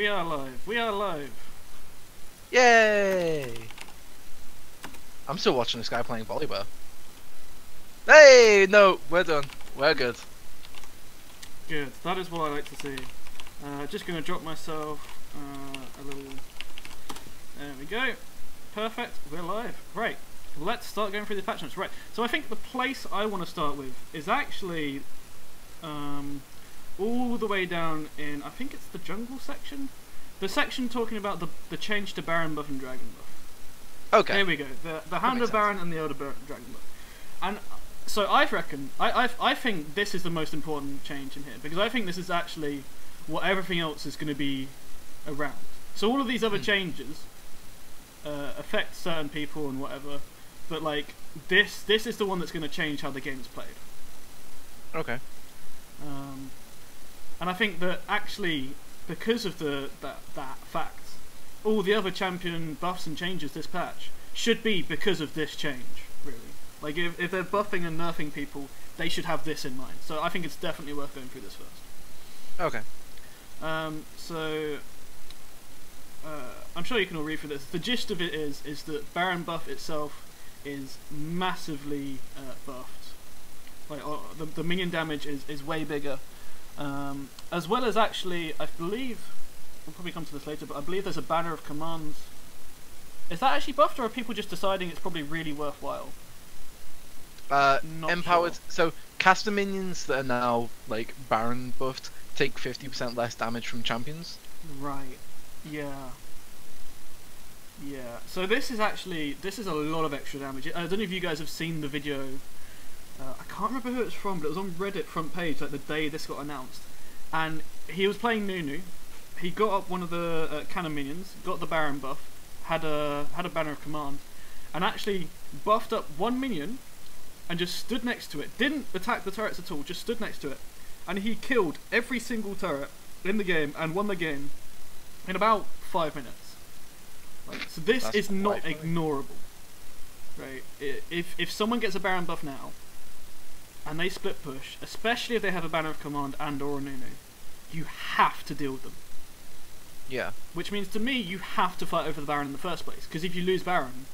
are live. We are live. Yay! I'm still watching this guy playing volleyball. Hey, no, we're done. We're good. Good. That is what I like to see. Just going to drop myself a little... There we go. Perfect. We're live. Right. Let's start going through the patch notes. Right. So I think the place I want to start with is actually all the way down in... I think it's the jungle section? The section talking about the change to Baron buff and Dragon buff. Okay. There we go. The Hound of Baron and the Elder Dragon buff. And so I reckon, I think this is the most important change in here, because I think this is actually what everything else is going to be around. So all of these other changes affect certain people and whatever, but like this is the one that's going to change how the game's played. Okay. And I think that actually, because of that fact, all the other champion buffs and changes this patch should be because of this change, really. Like, if they're buffing and nerfing people, they should have this in mind. So I think it's definitely worth going through this first. Okay. I'm sure you can all read through this. The gist of it is that Baron buff itself is massively buffed. Like, the minion damage is way bigger. As well as, actually, I believe, we'll probably come to this later, but I believe there's a banner of commands. Is that actually buffed, or are people just deciding it's probably really worthwhile? Empowered. Sure. So caster minions that are now like Baron buffed take 50% less damage from champions. Right. Yeah. Yeah. So this is a lot of extra damage. I don't know if you guys have seen the video. I can't remember who it's from, but it was on Reddit front page like the day this got announced. And he was playing Nunu. He got up one of the cannon minions, got the Baron buff, had a banner of command, and actually buffed up one minion and just stood next to it. Didn't attack the turrets at all, just stood next to it. And he killed every single turret in the game and won the game in about 5 minutes. Like, so this is not ignorable. Right? If someone gets a Baron buff now, and they split push, especially if they have a banner of command and or a Nunu, you have to deal with them. Yeah. Which means to me, you have to fight over the Baron in the first place, because if you lose Baron,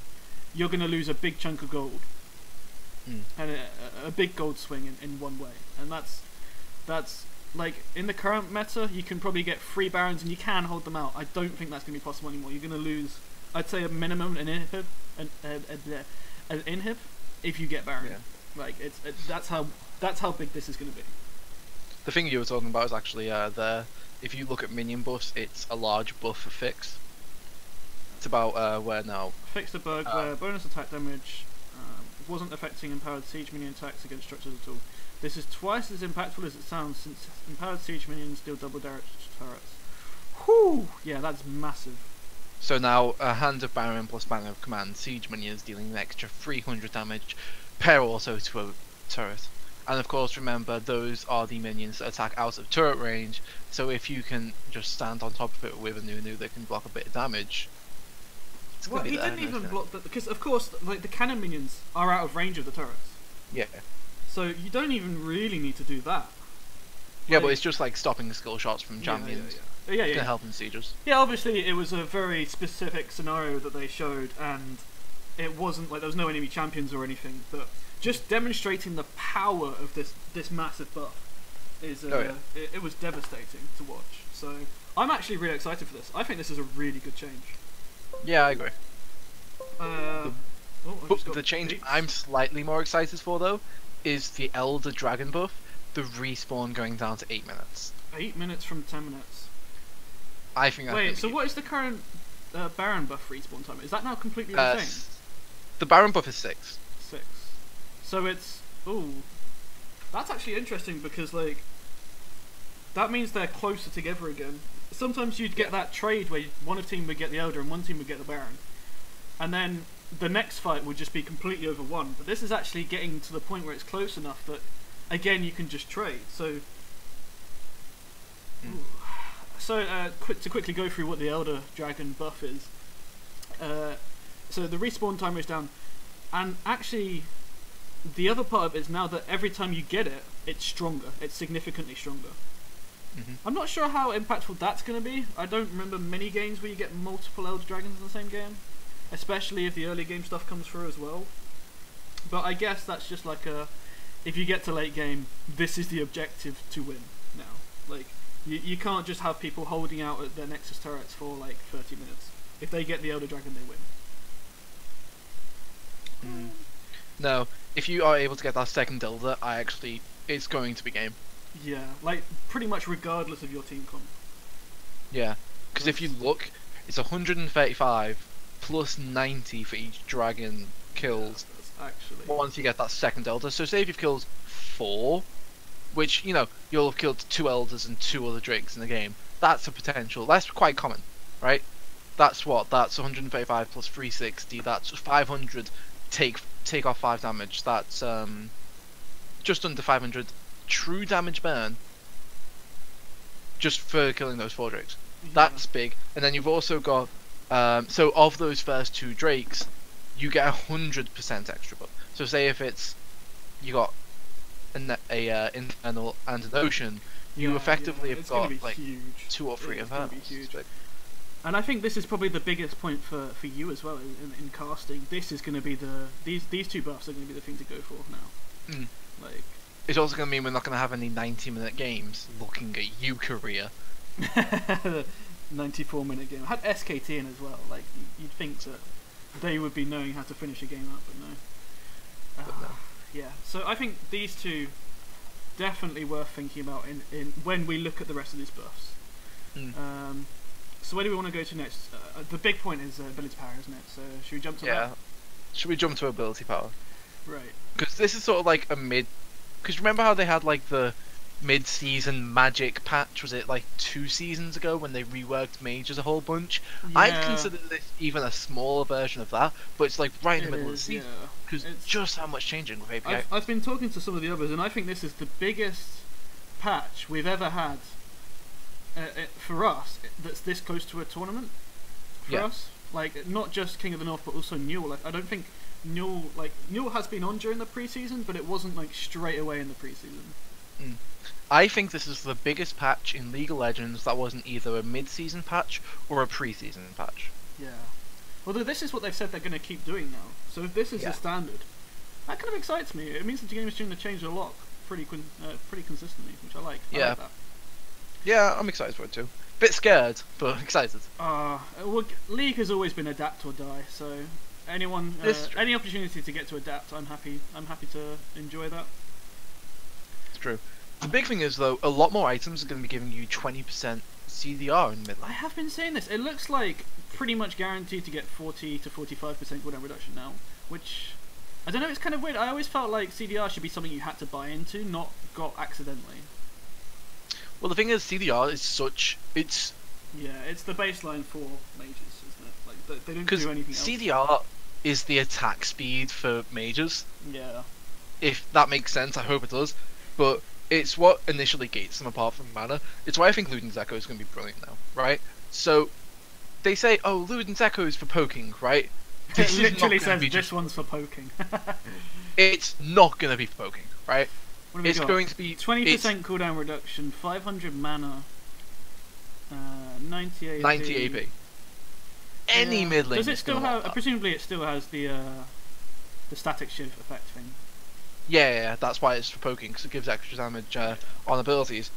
you're going to lose a big chunk of gold. And a big gold swing in one way. And that's like, in the current meta, you can probably get 3 Barons and you can hold them out. I don't think that's going to be possible anymore. You're going to lose, I'd say, a minimum an inhib if you get Baron. Yeah. Like, that's how big this is going to be. The thing you were talking about is actually if you look at minion buffs, it's a large buff for fix. It's about where now? Fix the bug where bonus attack damage wasn't affecting empowered siege minion attacks against structures at all. This is twice as impactful as it sounds, since empowered siege minions deal double damage to turrets. Whew! Yeah, that's massive. So now, Hand of Baron plus Banner of Command, siege minions dealing an extra 300 damage per also to a turret. And of course, remember, those are the minions that attack out of turret range, so if you can just stand on top of it with a Nunu that can block a bit of damage. Well, he didn't even block that, because of course, like, the cannon minions are out of range of the turrets. Yeah. So you don't even really need to do that. Yeah, but it's just like stopping skill shots from champions. Yeah. It's gonna help in sieges. Yeah, obviously it was a very specific scenario that they showed, and it wasn't like there was no enemy champions or anything, but just demonstrating the power of this massive buff is it was devastating to watch. So I'm actually really excited for this. I think this is a really good change. Yeah, I agree. But the change I'm slightly more excited for, though, is the Elder Dragon buff, the respawn going down to 8 minutes. 8 minutes from 10 minutes. I think that's... Wait, so what is the current Baron buff respawn time? Is that now completely the same? The Baron buff is 6. 6. So it's... Ooh. That's actually interesting, because, like, that means they're closer together again. Sometimes you'd get that trade where one team would get the Elder and one team would get the Baron. And then the next fight would just be completely over one. But this is actually getting to the point where it's close enough that, again, you can just trade. So, to quickly go through what the Elder Dragon buff is. So the respawn timer is down. And actually, the other part of it is now that every time you get it, it's stronger. It's significantly stronger. I'm not sure how impactful that's going to be. I don't remember many games where you get multiple Elder Dragons in the same game, especially if the early game stuff comes through as well. But I guess that's just like if you get to late game, this is the objective to win now. Like, you can't just have people holding out at their Nexus turrets for like 30 minutes. If they get the Elder Dragon, they win. No, if you are able to get that second Elder, it's going to be game. Yeah, like pretty much regardless of your team comp. Yeah, because if you look, it's 135 plus 90 for each dragon killed. Yeah, actually, once you get that second Elder. So say if you've killed 4, which, you know, you'll have killed 2 Elders and 2 other Drakes in the game. That's a potential. That's quite common, right? That's 135 plus 360. That's 500. Take off 5 damage. That's just under 500 true damage burn. Just for killing those 4 Drakes. Yeah. That's big. And then you've also got so of those first 2 Drakes, you get 100% extra buff. So say if you got a infernal and an ocean, you effectively have got like huge. 2 or 3 of them. And I think this is probably the biggest point for you as well in casting. This is going to be these 2 buffs are going to be the thing to go for now. Like, it's also going to mean we're not going to have any 90-minute games looking at you, Korea. 94-minute game. I had SKT in as well. Like, you'd think that they would be knowing how to finish a game up, but no. Yeah, so I think these 2 definitely worth thinking about in when we look at the rest of these buffs. So where do we want to go to next? The big point is ability power, isn't it? So should we jump to that? Yeah. Should we jump to ability power? Right. Because this is sort of like a mid. Because remember how they had like the mid-season magic patch? Was it like 2 seasons ago when they reworked mages a whole bunch? Yeah. I'd consider this even a smaller version of that, but it's like right in the middle of the season. Because just how much changing with API. I've been talking to some of the others, and I think this is the biggest patch we've ever had. For us, that's this close to a tournament. For us, like not just King of the North, but also Newell. Like, I don't think Newell has been on during the preseason, but it wasn't like straight away in the preseason. I think this is the biggest patch in League of Legends that wasn't either a mid-season patch or a pre-season patch. Yeah. Although this is what they've said they're going to keep doing now. So if this is the standard, that kind of excites me. It means that the game is going to change a lot pretty consistently, which I like. I like that. Yeah, I'm excited for it too. Bit scared, but excited. Well, League has always been adapt or die, so any opportunity to get to adapt, I'm happy to enjoy that. It's true. The big thing is though, a lot more items are going to be giving you 20% CDR in mid lane. I have been saying this. It looks like pretty much guaranteed to get 40 to 45% cooldown reduction now, which I don't know. It's kind of weird. I always felt like CDR should be something you had to buy into, not got accidentally. Well, the thing is, CDR is it's the baseline for mages, isn't it? Like they don't do anything else. CDR is the attack speed for mages. Yeah. If that makes sense, I hope it does. But it's what initially gates them apart from mana. It's why I think Luden's Echo is going to be brilliant now, right? So they say, oh, Luden's Echo is for poking, right? It literally says this one's for poking. It's not going to be for poking, right? It's going to be 20% cooldown reduction, 500 mana, 90 AP. 90 AP. Any mid lane. Does it still have? Presumably, it still has the static shift effect thing. Yeah, that's why it's for poking, because it gives extra damage on abilities.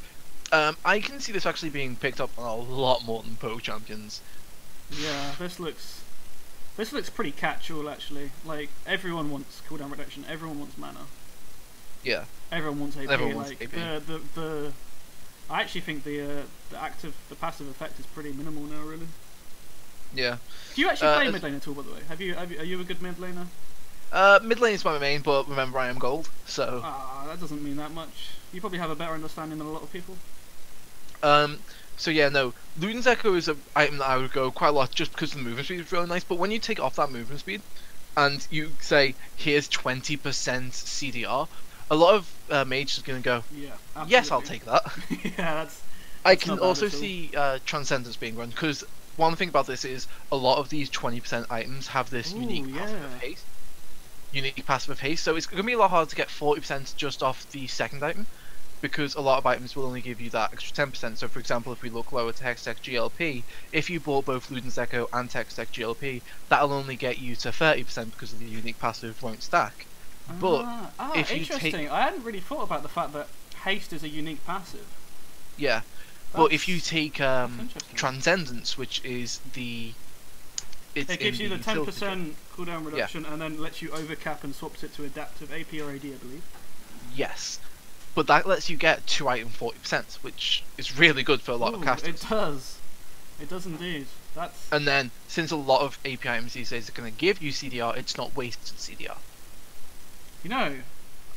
I can see this actually being picked up on a lot more than poke champions. Yeah, this looks pretty catch-all actually. Like everyone wants cooldown reduction, everyone wants mana. Yeah. Everyone wants AP. Everyone wants AP. I actually think the passive effect is pretty minimal now, really. Yeah. Do you actually play mid lane at all, by the way? Are you a good mid laner? Mid lane is my main, but remember I am gold, so. That doesn't mean that much. You probably have a better understanding than a lot of people. So yeah, no. Luden's Echo is an item that I would go quite a lot just because the movement speed is really nice. But when you take off that movement speed, and you say here's 20% CDR, a lot of mages are going to go, yeah, absolutely. Yes, I'll take that. Yeah, that's I can also see Transcendence being run, because one thing about this is a lot of these 20% items have this unique passive of haste. Unique passive of haste, so it's going to be a lot harder to get 40% just off the second item. because a lot of items will only give you that extra 10%. So for example, if we look lower to Hextech GLP, if you bought both Luden's Echo and Hextech GLP, that'll only get you to 30% because of the unique passive won't stack. But if you interesting. I hadn't really thought about the fact that haste is a unique passive. Yeah, but if you take Transcendence, which is it gives you the 10% cooldown reduction, and then lets you overcap and swaps it to adaptive AP or AD, I believe. Yes. But that lets you get 2 item 40%, which is really good for a lot of casters. It does. It does indeed. That's. And then, since a lot of AP items these days are going to give you CDR, it's not wasted CDR. You know,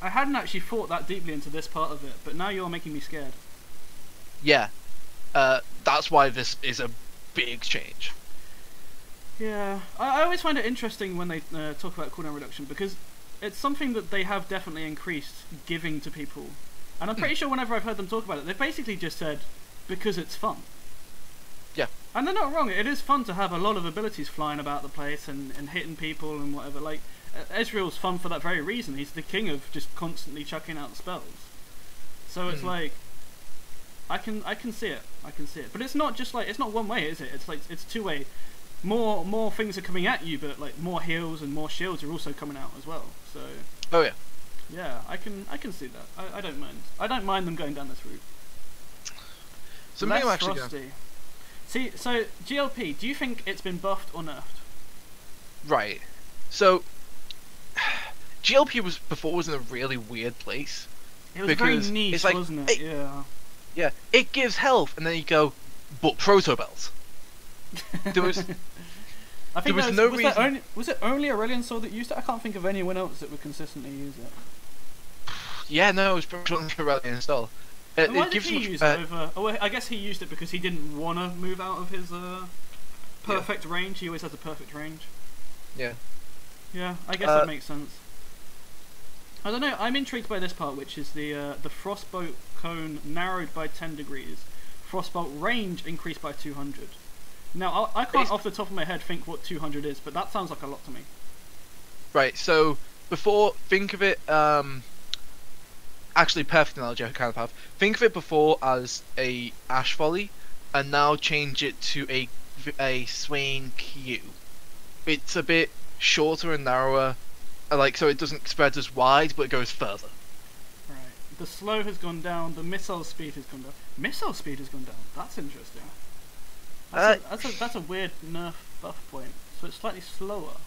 I hadn't actually thought that deeply into this part of it, but now you're making me scared. Yeah. That's why this is a big change. Yeah. I always find it interesting when they talk about cooldown reduction, because it's something that they have definitely increased giving to people. And I'm pretty sure whenever I've heard them talk about it, they've basically just said, because it's fun. Yeah. And they're not wrong, it is fun to have a lot of abilities flying about the place and hitting people and whatever. Like, Ezreal's fun for that very reason. He's the king of just constantly chucking out spells. So it's like, I can see it. I can see it. But it's not just like, it's not one way, is it? It's like, it's two way. More things are coming at you, but like more heals and more shields are also coming out as well. So. Oh yeah. Yeah, I can see that. I don't mind. I don't mind them going down this route. So Less actually frosty. See, so GLP, do you think it's been buffed or nerfed? Right. So GLP was in a really weird place. It was very niche, wasn't it? Yeah. Yeah. It gives health, and then you go, but proto bells. There was. I think there was no reason. Was it only Aurelion Sword that used it? I can't think of anyone else that would consistently use it. Yeah, no, it was probably only Aurelion install. Why did he use it over? Oh, I guess he used it because he didn't want to move out of his perfect range. He always has a perfect range. Yeah. Yeah, I guess that makes sense. I don't know. I'm intrigued by this part, which is the Frostbolt cone narrowed by 10 degrees. Frostbolt range increased by 200. Now, I can't off the top of my head think what 200 is, but that sounds like a lot to me. Right, so think of it, actually perfect analogy I kind of have. Think of it before as a Ash Volley, and now change it to a Swain Q. It's a bit shorter and narrower, so it doesn't spread as wide, but it goes further. Right, the slow has gone down, the missile speed has gone down. Missile speed has gone down, that's interesting. That's a weird nerf buff point. So it's slightly slower.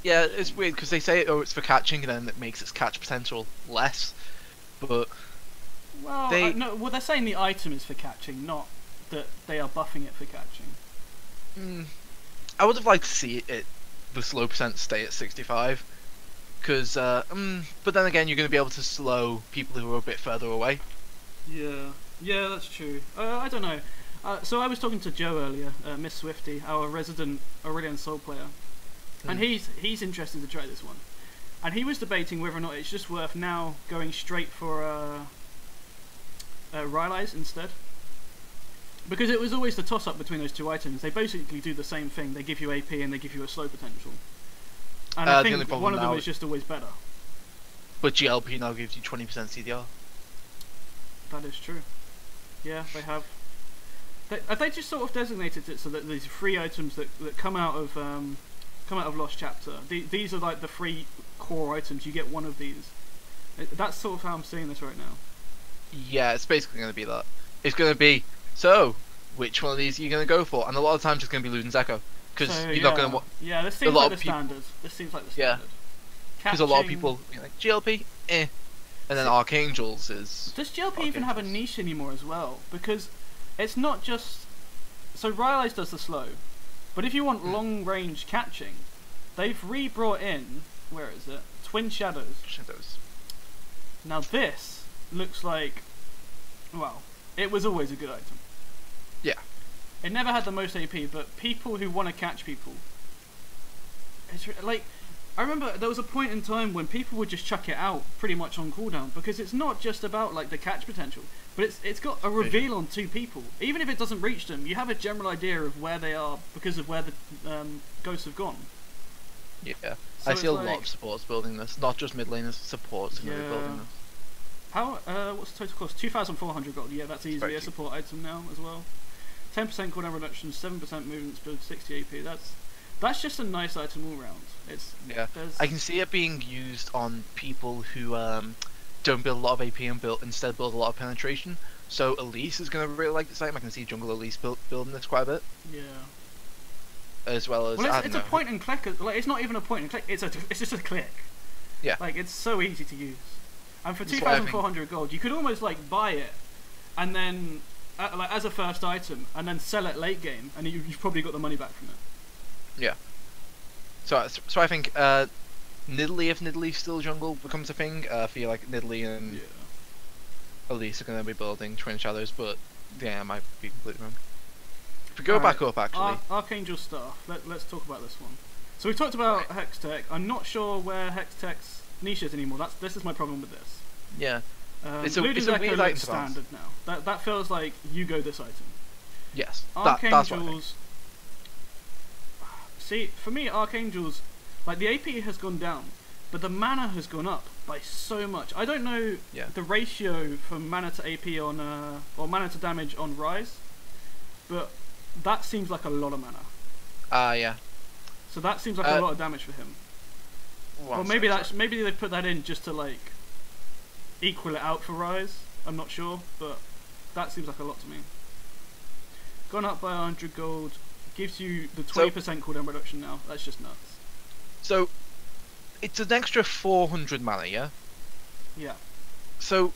Yeah, it's weird because they say it's for catching, and then it makes its catch potential less. But well, they're saying the item is for catching, not that they are buffing it for catching. I would have liked to see the slow percent stay at 65, because but then again, you're going to be able to slow people who are a bit further away. Yeah, that's true. I don't know. So I was talking to Joe earlier, Miss Swifty, our resident Aurelion Soul player, and he's interested to try this one, and he was debating whether or not it's just worth now going straight for Rylai's instead, because it was always the toss-up between those two items. They basically do the same thing. They give you AP and they give you a slow potential, and I think one of them is just always better. But GLP now gives you 20% CDR. That is true. Yeah, they have. They just sort of designated it so that these 3 items that come out of Lost Chapter. These are like the 3 core items. You get one of these. That's sort of how I'm seeing this right now. Yeah, it's basically going to be that. It's going to be, so which one of these are you going to go for? And a lot of times it's going to be Luden's Echo, because you're not going to. Yeah, this seems like the standard. This seems like the standard. Because a lot of people like GLP, and then Archangels is. Does GLP even have a niche anymore as well? Because it's not just. So Rylai's does the slow, but if you want long range catching, they've re-brought in, where is it? Twin Shadows. Now this looks like, well, it was always a good item. Yeah. It never had the most AP, but people who want to catch people, it's like, I remember there was a point in time when people would just chuck it out pretty much on cooldown, because it's not just about like the catch potential, but it's got a reveal on 2 people. Even if it doesn't reach them, you have a general idea of where they are because of where the ghosts have gone. Yeah, so I see a lot of supports building this, not just mid laners, supports building this. How what's the total cost? 2,400 gold. Yeah, that's easily a support item now as well. 10% cooldown reduction, 7% movement speed, 60 AP. That's just a nice item all round. I can see it being used on people who don't build a lot of AP and instead build a lot of penetration. So Elise is going to really like this item. I can see Jungle Elise building this quite a bit. Yeah. As well as it's a point and click. Like it's not even a point and click. It's just a click. Yeah. Like it's so easy to use. And for 2,400 gold, you could almost like buy it, and then like as a first item, and then sell it late game, and you've probably got the money back from it. Yeah. So I think Nidalee, if Nidalee still jungle becomes a thing, I feel like Nidalee and Elise are going to be building Twin Shadows, but yeah, I might be completely wrong. If we go back up, actually. Archangel Staff, let's talk about this one. So we've talked about Hextech. I'm not sure where Hextech's niche is anymore. This is my problem with this. Yeah. It's a weird item standard now. That feels like you go this item. Yes. Archangels. See, for me, Archangels, like the AP has gone down, but the mana has gone up by so much. I don't know the ratio from mana to AP on or mana to damage on Rise, but that seems like a lot of mana. Yeah. So that seems like a lot of damage for him. Or maybe they put that in just to like equal it out for Rise. I'm not sure, but that seems like a lot to me. Gone up by 100 gold. Gives you the 20% cooldown reduction now. That's just nuts. So, it's an extra 400 mana, yeah? Yeah. So,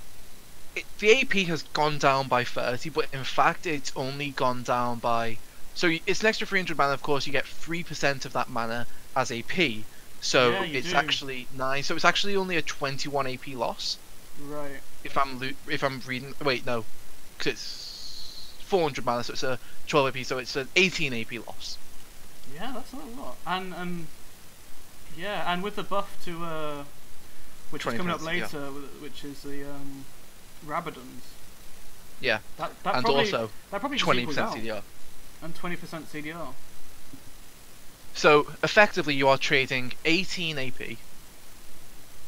the AP has gone down by 30, but in fact it's only gone down by... So, it's an extra 300 mana, of course, you get 3% of that mana as AP. So, it's actually 9. So, it's actually only a 21 AP loss. Right. If I'm reading... Wait, no. Because it's 400 mana, so it's a 12 AP, so it's an 18 AP loss. Yeah, that's not a lot. And with the buff to which is coming up later, which is the Rabadons. Yeah. That and probably, also that probably 20% CDR. And 20% CDR. So effectively, you are trading 18 AP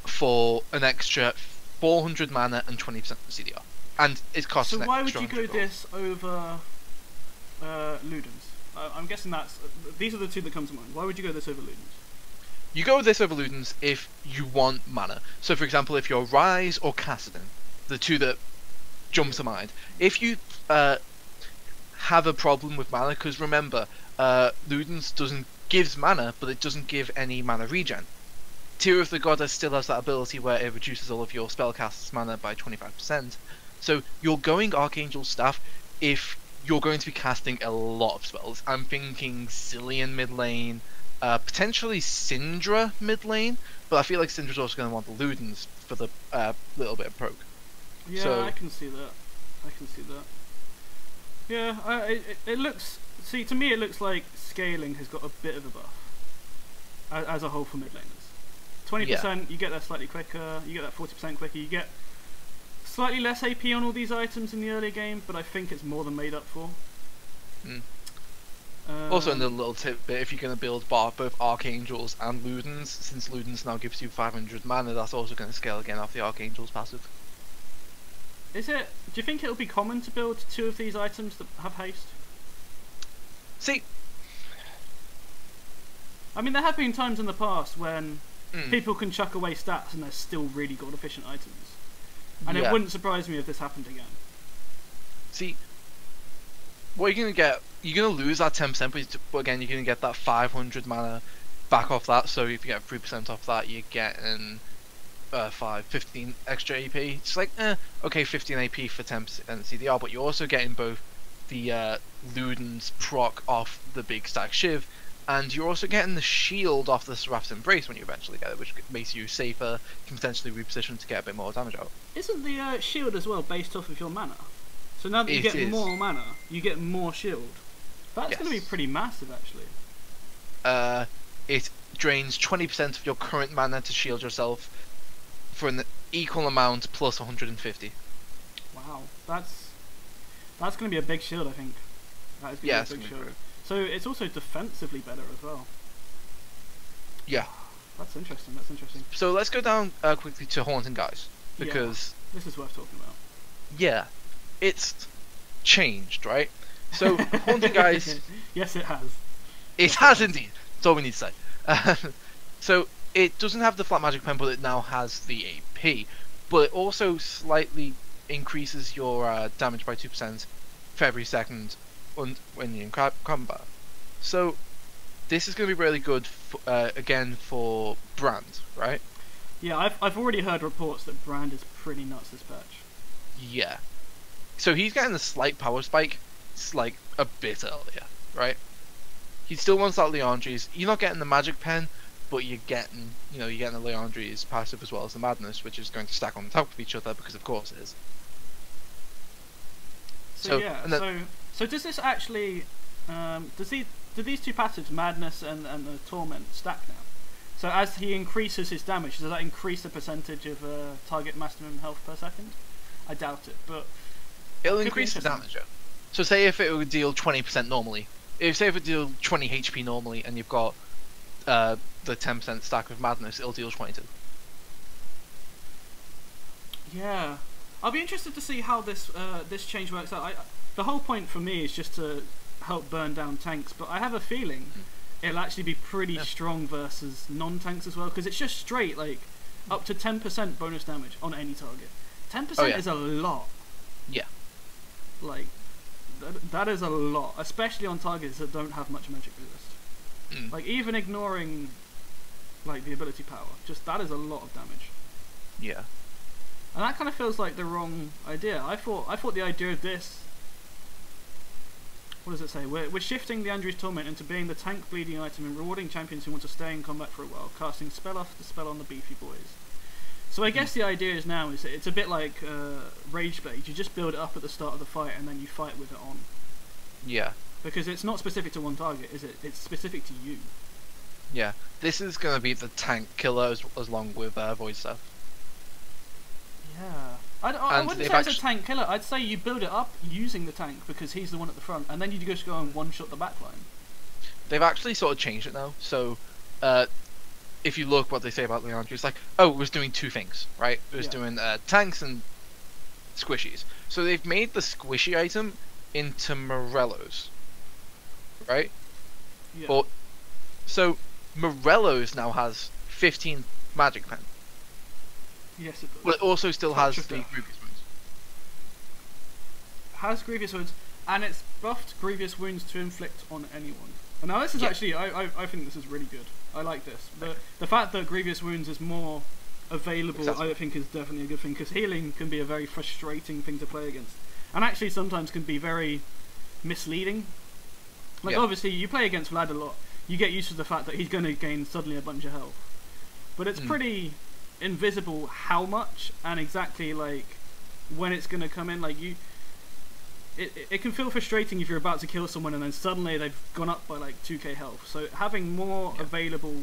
for an extra 400 mana and 20% CDR, and it costs. So an why would extra you go 100 gold. this over Ludens? I'm guessing these are the two that come to mind. Why would you go this over Ludens? You go with this over Ludens if you want mana. So for example, if you're Rise or Kassadin, the two that jump to mind. If you have a problem with mana, because remember, Ludens gives mana, but it doesn't give any mana regen. Tear of the Goddess still has that ability where it reduces all of your spellcast's mana by 25%. So you're going Archangel Staff if you're going to be casting a lot of spells. I'm thinking Zillion mid lane, potentially Syndra mid lane, but I feel like Syndra's also going to want the Ludens for the little bit of poke. Yeah, so, I can see that. Yeah, it looks... See, to me it looks like scaling has got a bit of a buff as a whole for mid laners. 20%, you get that slightly quicker, you get that 40% quicker, you get slightly less AP on all these items in the early game, but I think it's more than made up for. Also another little tidbit, if you're going to build both Archangels and Ludens, since Ludens now gives you 500 mana, that's also going to scale again off the Archangel's passive. Do you think it'll be common to build two of these items that have haste? See, I mean, there have been times in the past when people can chuck away stats and they're still really god efficient items. And it wouldn't surprise me if this happened again. See, what you're going to get, you're going to lose that 10%, but again, you're going to get that 500 mana back off that, so if you get 3% off that, you're getting 15 extra AP. It's like, okay, 15 AP for 10% CDR, but you're also getting both the Ludens proc off the big stack Shiv, and you're also getting the shield off the Seraph's Embrace when you eventually get it, which makes you safer, can potentially reposition to get a bit more damage out. Isn't the shield as well based off of your mana? So now that you get more mana, you get more shield. That's going to be pretty massive, actually. It drains 20% of your current mana to shield yourself for an equal amount plus 150. Wow, that's going to be a big shield, I think. That is going to be a big shield. So it's also defensively better as well. Yeah. That's interesting. So let's go down quickly to Haunting Guys, because this is worth talking about. Yeah, it's changed, right? So Haunting Guys, Yes, it has. it Yes, has indeed. That's all we need to say. So it doesn't have the flat magic pen, but it now has the AP. But it also slightly increases your damage by 2% for every second when you're in combat. So this is going to be really good again for Brand, right? Yeah, I've already heard reports that Brand is pretty nuts this patch. Yeah. So he's getting a slight power spike. It's like a bit earlier, right? He still wants that Leandri's. You're not getting the magic pen, but you're getting the Leandri's passive as well as the madness, which is going to stack on top of each other because of course it is. So yeah, so does this actually do these two passives, madness and the torment, stack now? So as he increases his damage, does that increase the percentage of target maximum health per second? I doubt it, but it'll increase the damage. So say if it would deal 20% normally, if it would deal 20 HP normally, and you've got the 10% stack of madness, it'll deal 22. Yeah, I'll be interested to see how this this change works out. The whole point for me is just to help burn down tanks, but I have a feeling it'll actually be pretty strong versus non-tanks as well, because it's just straight like up to 10% bonus damage on any target. 10% is a lot. Yeah. Like that is a lot, especially on targets that don't have much magic resist. Like even ignoring like the ability power, just that is a lot of damage. Yeah. And that kind of feels like the wrong idea. I thought the idea of this. What does it say? We're shifting the Andrew's Torment into being the tank bleeding item and rewarding champions who want to stay in combat for a while, casting spell after spell on the beefy boys. So I guess the idea is now is it's a bit like Rage Blade. You just build it up at the start of the fight and then you fight with it on. Yeah. Because it's not specific to one target, is it? It's specific to you. Yeah. This is going to be the tank killer as long with Void stuff. Yeah. I wouldn't say it's a tank killer. I'd say you build it up using the tank because he's the one at the front, and then you just go and one-shot the backline. They've actually sort of changed it now. So, if you look what they say about Leandri, it's like, oh, it was doing two things, right? It was doing tanks and squishies. So they've made the squishy item into Morello's, right? Yeah. So Morello's now has 15 magic pen. Yes, it does. But it also still has the Grievous Wounds. Has Grievous Wounds, and it's buffed Grievous Wounds to inflict on anyone. And now this is actually, I think this is really good. I like this. The fact that Grievous Wounds is more available, I think is definitely a good thing, because healing can be a very frustrating thing to play against. And actually sometimes can be very misleading. Like obviously you play against Vlad a lot, you get used to the fact that he's going to gain suddenly a bunch of health. But it's pretty invisible how much and exactly like when it's going to come in. Like it can feel frustrating if you're about to kill someone and then suddenly they've gone up by like 2k health. So having more available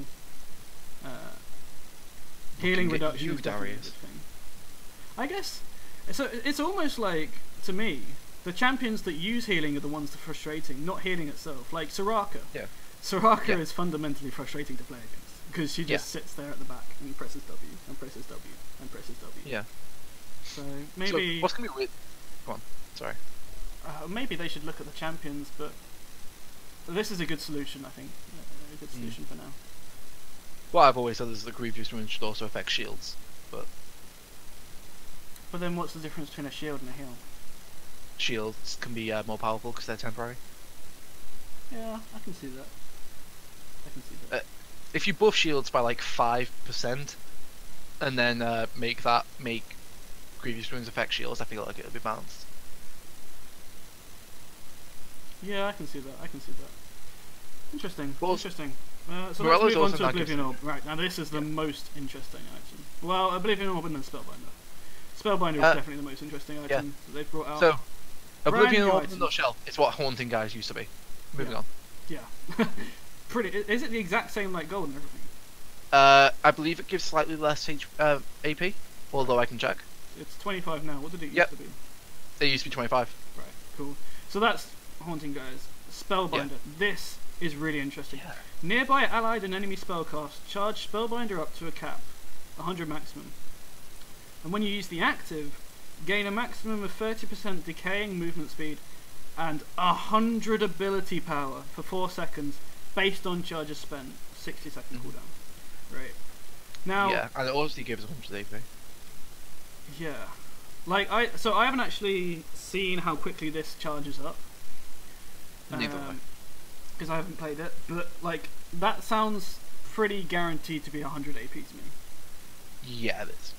healing reduction is definitely a good thing. I guess it's almost like, to me, the champions that use healing are the ones that are frustrating, not healing itself. Like Soraka. Yeah. Soraka is fundamentally frustrating to play against. Because she just sits there at the back and presses W and presses W and presses W. Yeah. So maybe. So what's gonna be weird? Go on. Sorry. Maybe they should look at the champions, but this is a good solution, I think. A good solution for now. What I've always said is the Grievous Wounds should also affect shields, but then what's the difference between a shield and a heal? Shields can be more powerful because they're temporary. Yeah, I can see that. I can see that. If you buff shields by like 5%, and then make Grievous Wounds affect shields, I feel like it'll be balanced. Yeah, I can see that. I can see that. Interesting. Well, interesting. So let's move on to Oblivion Orb. Right, now this is the most interesting item. Well, Oblivion Orb and then Spellbinder. Spellbinder is definitely the most interesting item that they've brought out. So, Oblivion Orb in a nutshell, it's what Haunting Guys used to be. Moving on. Yeah. Pretty. Is it the exact same like gold and everything? I believe it gives slightly less AP, although I can check. It's 25 now. What did it used to be? It used to be 25. Right, cool. So that's Haunting Guys. Spellbinder. This is really interesting. Yeah. Nearby allied and enemy spellcast, charge Spellbinder up to a cap, 100 maximum. And when you use the active, Gain a maximum of 30% decaying movement speed and 100 ability power for 4 seconds based on charges spent. 60-second cooldown. Right. Now. Yeah, and it obviously gives 100 AP. Yeah. Like, I haven't actually seen how quickly this charges up. Neither way. Because I haven't played it. But, like, that sounds pretty guaranteed to be 100 AP to me. Yeah, it is.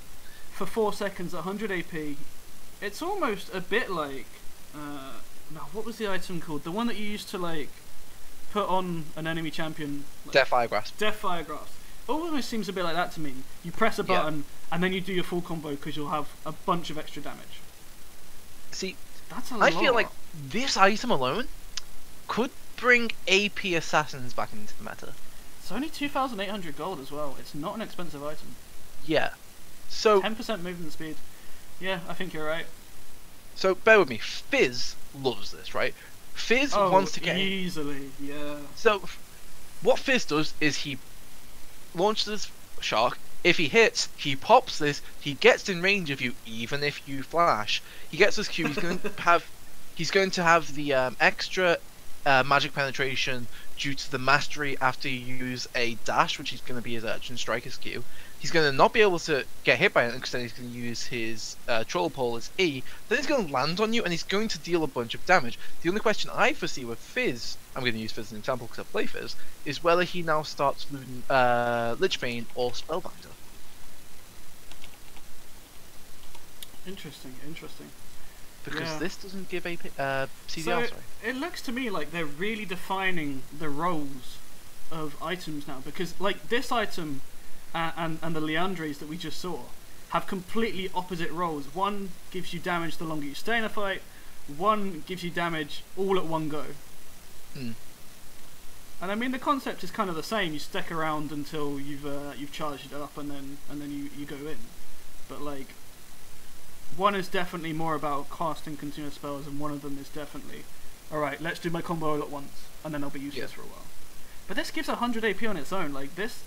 For 4 seconds, 100 AP. It's almost a bit like. No, what was the item called? The one that you used to, like, put on an enemy champion. Like, Death Fire Grasp. Death Fire Grasp. It almost seems a bit like that to me. You press a button, and then you do your full combo because you'll have a bunch of extra damage. See, that's a lot. I feel like this item alone could bring AP assassins back into the meta. It's only 2,800 gold as well. It's not an expensive item. Yeah. So 10% movement speed. Yeah, I think you're right. So bear with me. Fizz loves this, right? Fizz wants to get easily. Yeah. So what Fizz does is he launches this shark. If he hits, he pops this. He gets in range of you, even if you flash. He gets this Q. He's going to have the extra magic penetration due to the mastery after you use a dash, which is going to be his Urchin Striker's Q. He's going to not be able to get hit by it because then he's going to use his Troll Pole as E. Then he's going to land on you and he's going to deal a bunch of damage. The only question I foresee with Fizz, I'm going to use Fizz as an example because I play Fizz, is whether he now starts looting Lich Bane or Spellbinder. Interesting. Because this doesn't give AP, CDR, so sorry. It looks to me like they're really defining the roles of items now, because like this item and the Leandres that we just saw have completely opposite roles. One gives you damage the longer you stay in a fight, one gives you damage all at one go. Mm. And I mean the concept is kind of the same. You stick around until you've charged it up and then you go in. But like one is definitely more about casting continuous spells, and one of them is definitely, alright, let's do my combo all at once, and then I'll be useless for a while. But this gives 100 AP on its own. Like this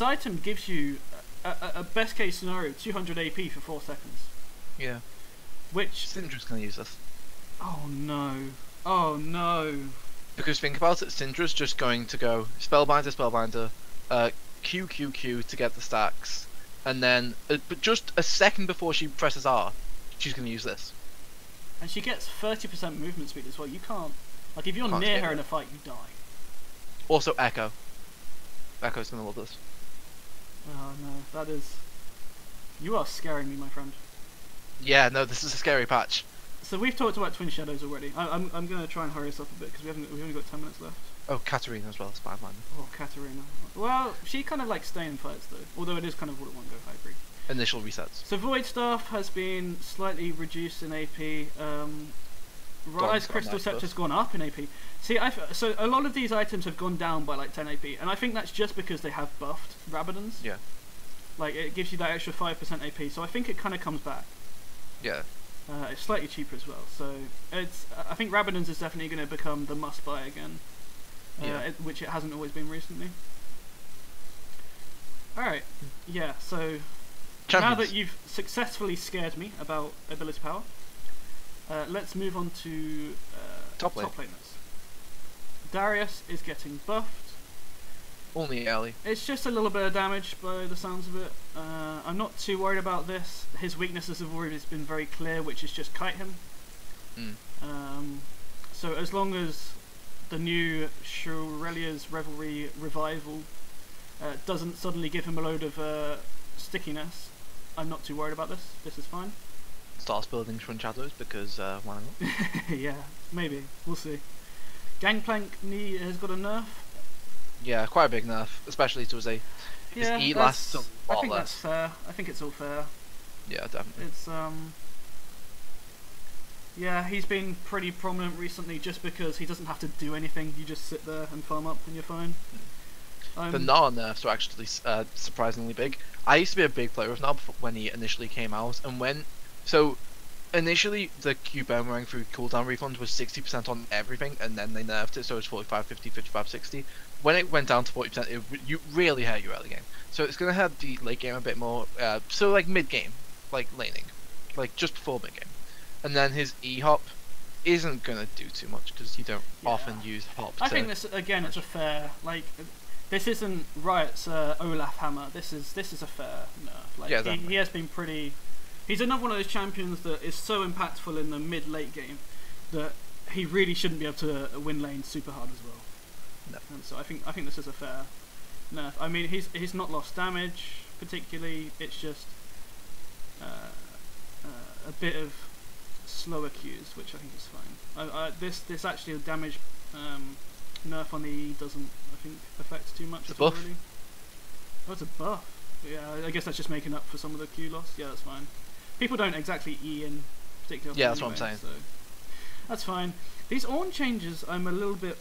item gives you a best case scenario 200 AP for 4 seconds. Yeah. Which Syndra's gonna use this. Oh no. Because think about it, Syndra's just going to go Spellbinder, Q to get the stacks, and then but just a second before she presses R, she's gonna use this. And she gets 30% movement speed as well. You can't, like, if you're near her in a fight, you die. Also Echo. Echo's gonna love this. Oh no, that is. You are scaring me, my friend. Yeah, no, this is a scary patch. So we've talked about Twin Shadows already. I'm gonna try and hurry us up a bit because we've only got 10 minutes left. Oh, Katarina as well, it's bad man. Oh, Katarina. Well, she kind of likes staying in fights though, although it is kind of all at one go. I agree. Initial resets. So Void Staff has been slightly reduced in AP. Rise Crystal Scepter's gone up in AP. See, so a lot of these items have gone down by like 10 AP, and I think that's just because they have buffed Rabadons. Yeah. Like, it gives you that extra 5% AP, so I think it kind of comes back. Yeah. It's slightly cheaper as well, so I think Rabadons is definitely going to become the must-buy again, which it hasn't always been recently. Alright, yeah, so now that you've successfully scared me about ability power, let's move on to top laners. Darius is getting buffed. Only early. It's just a little bit of damage by the sounds of it. I'm not too worried about this. His weaknesses have already been very clear, which is just kite him. So as long as the new Shurelia's Revelry Revival doesn't suddenly give him a load of stickiness, I'm not too worried about this. This is fine. Starts building Twin Shadows because why not? Yeah, maybe. We'll see. Gangplank knee has got a nerf. Yeah, quite a big nerf, especially to his E. Yeah, his E lasts a lot I think less. that's fair. I think it's all fair. Yeah, definitely. It's yeah, he's been pretty prominent recently just because he doesn't have to do anything. You just sit there and farm up and you're fine. The Gnar nerfs are actually surprisingly big. I used to be a big player of Gnar when he initially came out, and initially the Q boomerang through cooldown refund was 60% on everything, and then they nerfed it so it's 45, 50, 55, 60. When it went down to 40%, you really hurt your early game. So it's going to hurt the late game a bit more, so like mid game, like laning. like just before mid game, and then his E hop isn't gonna do too much because you don't often use hop. I think this again, it's a fair like. This isn't Riot's Olaf Hammer. This is a fair nerf. Like Yeah, he has been pretty. He's another one of those champions that is so impactful in the mid-late game that he really shouldn't be able to win lanes super hard as well. No. And so I think this is a fair nerf. I mean, he's not lost damage particularly. It's just a bit of slower Qs, which I think is fine. This actually damage nerf on the E doesn't, I think, affect too much. It's a buff. Really. Oh, it's a buff. Yeah, I guess that's just making up for some of the Q loss. Yeah, that's fine. People don't exactly E in particular. Yeah, that's what I'm saying. So that's fine. These Ornn changes, I'm a little bit.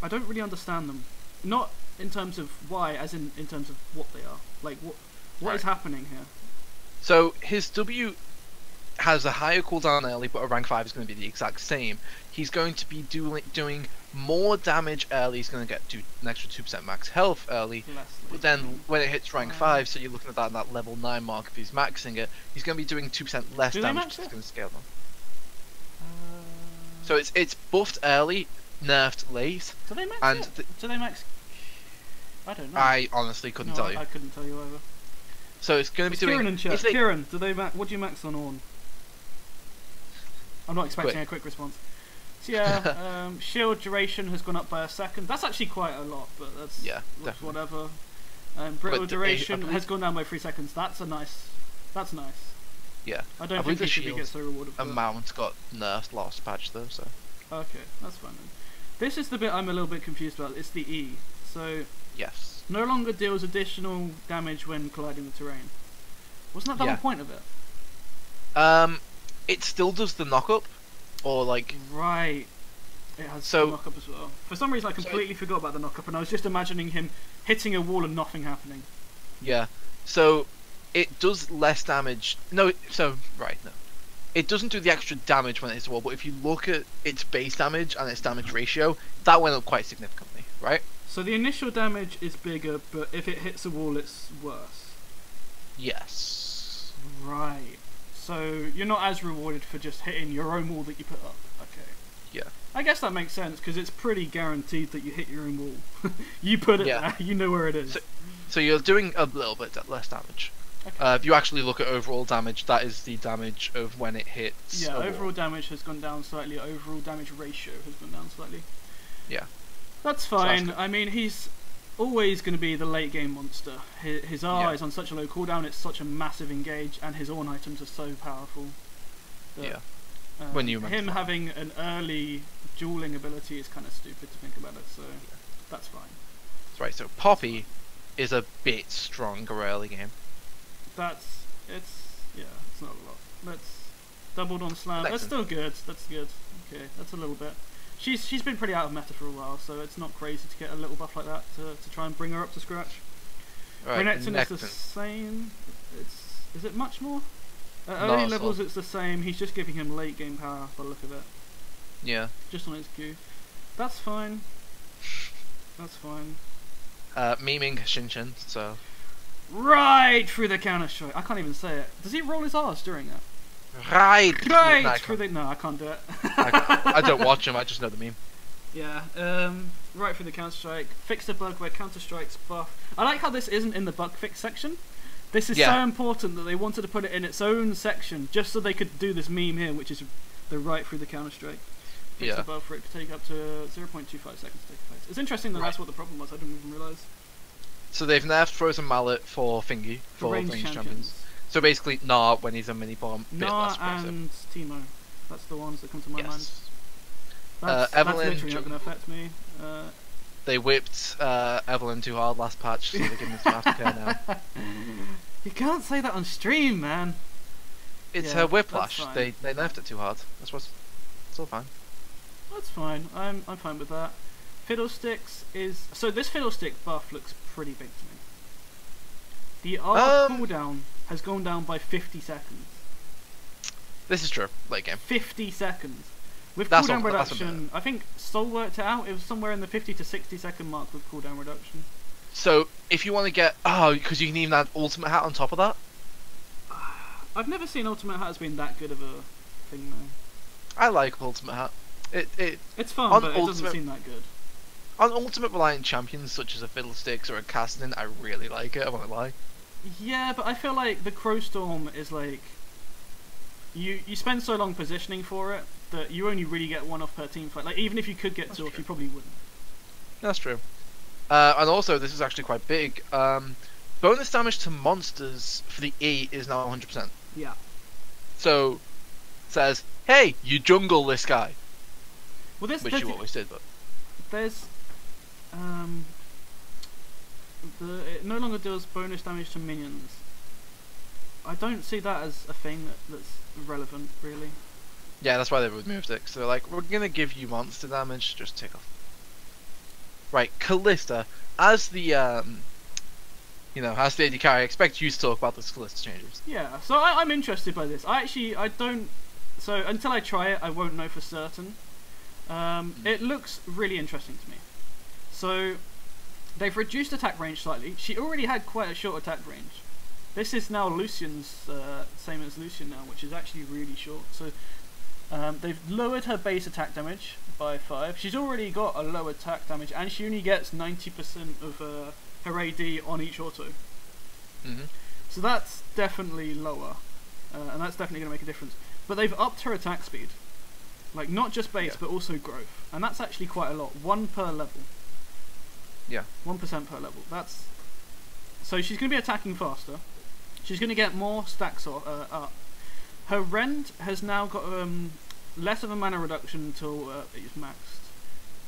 I don't really understand them. Not in terms of why, as in terms of what they are. Like what is happening here? So his W has a higher cooldown early, but a rank 5 is going to be the exact same. He's going to be doing more damage early. He's going to get an extra 2% max health early. But then when it hits rank 5, so you're looking at that level 9 mark, if he's maxing it, he's going to be doing 2% less damage because it's going to scale them. So it's buffed early, nerfed late. Do they max and it? Do they max? I don't know. I honestly couldn't tell you. I couldn't tell you either. So it's going to be doing... Kieran in chat. Kieran, do they what do you max on Ornn? I'm not expecting a quick response. So yeah, shield duration has gone up by a second. That's actually quite a lot, but that's whatever. Brittle duration has gone down by 3 seconds. That's nice. Yeah. I don't think he should get so rewarded for amount got nerfed last patch though, so. Okay, that's fine then. This is the bit I'm a little bit confused about. It's the E. So yes. No longer deals additional damage when colliding with terrain. Wasn't that the whole point of it? It still does the knock up, or like. Right. It has the knock up as well. For some reason, I completely forgot about the knock up, and I was just imagining him hitting a wall and nothing happening. Yeah. So it does less damage. No. No. It doesn't do the extra damage when it hits a wall, but if you look at its base damage and its damage ratio, that went up quite significantly, right? So the initial damage is bigger, but if it hits a wall, it's worse. Yes. Right. So you're not as rewarded for just hitting your own wall that you put up. Okay. Yeah. I guess that makes sense because it's pretty guaranteed that you hit your own wall. You put it there. You know where it is. So you're doing a little bit less damage. Okay. If you actually look at overall damage, that is the damage of when it hits. Yeah. Overall damage has gone down slightly. Overall damage ratio has gone down slightly. Yeah. That's fine. I mean, he's always going to be the late game monster. His R is on such a low cooldown, it's such a massive engage, and his Ornn items are so powerful. That, when you him having an early dueling ability is kind of stupid to think about it, so that's fine. That's right, so Poppy is a bit stronger early game. It's not a lot. Let's doubled on slam. That's still good. That's good. Okay, that's a little bit. She's been pretty out of meta for a while, so it's not crazy to get a little buff like that to try and bring her up to scratch. Right, Renekton is the same. Is it much more? At early levels it's the same. He's just giving him late game power by the look of it. Yeah. Just on his Q. That's fine. That's fine. Memeing Shinchin, so. Right through the counter strike. I can't even say it. Does he roll his R's during that? Right through the. No, I can't do it. I don't watch him. I just know the meme. Yeah. Right through the counter strike. Fix the bug where counter strikes buff. I like how this isn't in the bug fix section. This is so important that they wanted to put it in its own section just so they could do this meme here, which is the right through the counter strike. Fix the bug for it to take up to 0.25 seconds to take effect. It's interesting that that's what the problem was. I didn't even realise. So they've nerfed Frozen Mallet for Thingy, for range champions. So basically, Gnar when he's a mini bomb, Gnar and Teemo. That's the ones that come to my mind. Evelyn, that's literally not going to affect me. They whipped Evelyn too hard last patch, so they're giving us some aftercare now. You can't say that on stream, man. It's her whiplash. They nerfed it too hard. It's all fine. That's fine. I'm fine with that. Fiddlesticks is this Fiddlestick buff looks pretty big to me. The R cooldown has gone down by 50 seconds. This is true. Late game. 50 seconds. With cooldown reduction, I think Sol worked it out. It was somewhere in the 50 to 60 second mark with cooldown reduction. So if you want to get because you can even add ultimate hat on top of that. I've never seen Ultimate Hat as being that good of a thing though. I like Ultimate Hat. It's fun, on but it doesn't seem that good. On Ultimate Reliant champions such as a Fiddlesticks or a Cassidy, I really like it, I won't lie. Yeah, but I feel like the Crowstorm is like... You spend so long positioning for it that you only really get one off per team fight. Like, even if you could get two off, you probably wouldn't. That's true. And also, this is actually quite big. Bonus damage to monsters for the E is now 100%. Yeah. So, it says, hey, you jungle this guy. Well, which you always did, but... There's... it no longer deals bonus damage to minions. I don't see that as a thing that's relevant, really. Yeah, that's why they removed it. So they're like, we're gonna give you monster damage, just take off. Right, Callista, as the as the AD carry, I expect you to talk about the Callista changes. Yeah, so I'm interested by this. I don't. So until I try it, I won't know for certain. It looks really interesting to me. So they've reduced attack range slightly. She already had quite a short attack range. This is now Lucian's, same as Lucian now, which is actually really short. So they've lowered her base attack damage by 5. She's already got a low attack damage, and she only gets 90% of her AD on each auto. So that's definitely lower, and that's definitely going to make a difference. But they've upped her attack speed. Like, not just base, but also growth. And that's actually quite a lot. 1 per level. Yeah. 1% per level. That's... So she's going to be attacking faster. She's going to get more stacks up. Her rend has now got less of a mana reduction until it's maxed.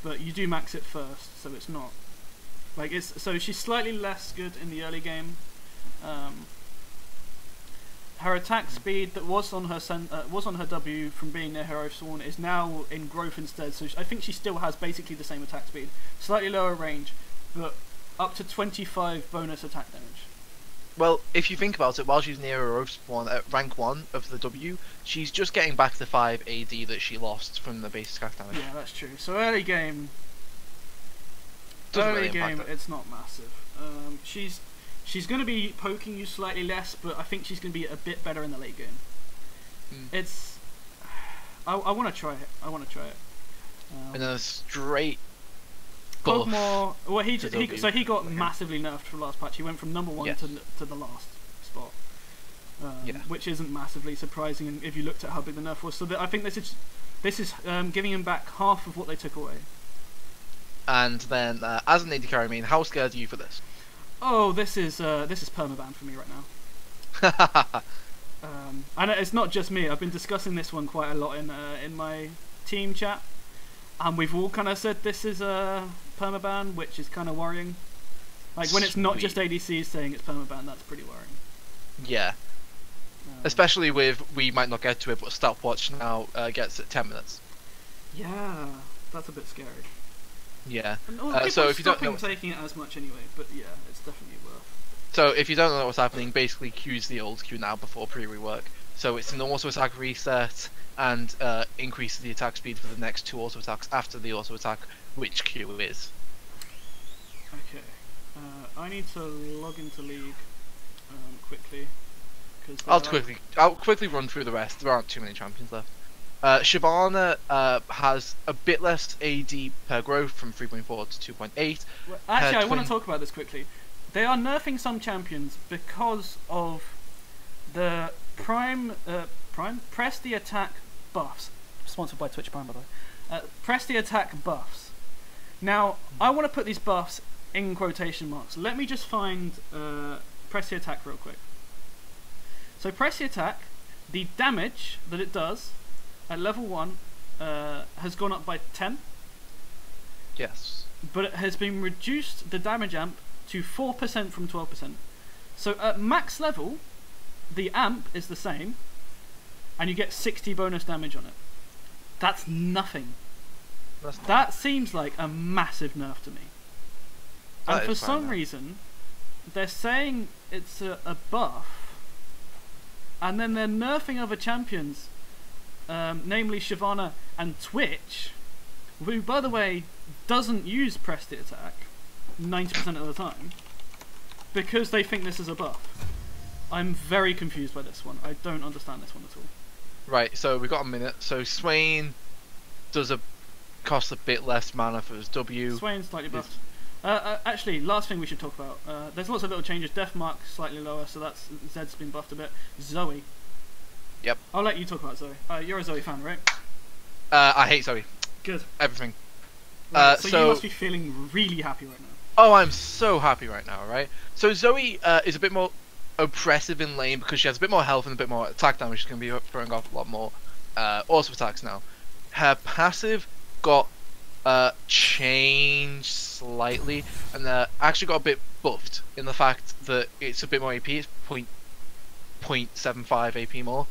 But you do max it first, so it's not... Like, it's... So she's slightly less good in the early game. Her attack speed that was on her W from being near her Oathsworn is now in growth instead, so I think she still has basically the same attack speed. Slightly lower range, but up to 25 bonus attack damage. Well, if you think about it, while she's near her Oathsworn at rank 1 of the W, she's just getting back the 5 AD that she lost from the base attack damage. Yeah, that's true. So early game... it's not massive. She's going to be poking you slightly less, but I think she's going to be a bit better in the late game. It's... I want to try it. And then a straight... Cogmore... Well, he got massively nerfed from last patch. He went from number 1 to the last spot. Which isn't massively surprising if you looked at how big the nerf was. So I think this is giving him back half of what they took away. And then, as an AD carry main, how scared are you for this? Oh, this is permaban for me right now. And it's not just me. I've been discussing this one quite a lot in my team chat, and we've all kind of said this is a permaban, which is kind of worrying. Like when it's not just ADCs saying it's permaban, that's pretty worrying. Yeah. Especially with, we might not get to it, but stopwatch now gets at 10 minutes. Yeah, that's a bit scary. Yeah. So if you don't know, taking it as much anyway, but yeah, it's definitely worth. So if you don't know what's happening, basically Q's the old Q now before pre-rework. So it's an auto attack reset and increases the attack speed for the next 2 auto attacks after the auto attack, which Q is. Okay. I need to log into League quickly. I'll quickly run through the rest. There aren't too many champions left. Shyvana has a bit less AD per growth from 3.4 to 2.8. Well, actually, I want to talk about this quickly. They are nerfing some champions because of the press the attack buffs. Sponsored by Twitch Prime, by the way. Press the attack buffs. Now, I want to put these buffs in quotation marks. Let me just find press the attack real quick. So press the attack, the damage that it does at level 1 has gone up by 10. Yes. But it has been reduced, the damage amp, to 4% from 12%. So at max level, the amp is the same, and you get 60 bonus damage on it. That's nothing. That seems like a massive nerf to me. And for some reason, they're saying it's a buff, and then they're nerfing other champions, namely Shyvana and Twitch, who, by the way, doesn't use press the attack 90% of the time, because they think this is a buff. I'm very confused by this one. I don't understand this one at all. Right, so we've got a minute. So Swain does cost a bit less mana for his W. Swain's slightly buffed. Actually, last thing we should talk about. There's lots of little changes. Death Mark slightly lower, so that's Zed's been buffed a bit. Zoe. Yep. I'll let you talk about Zoe. You're a Zoe fan, right? I hate Zoe. Good. Everything. Right, so you must be feeling really happy right now. Oh, I'm so happy right now, right? So Zoe is a bit more oppressive in lane because she has a bit more health and a bit more attack damage. She's going to be throwing off a lot more auto attacks now. Her passive got changed slightly and actually got a bit buffed in the fact that it's a bit more AP. It's 0.75 AP more.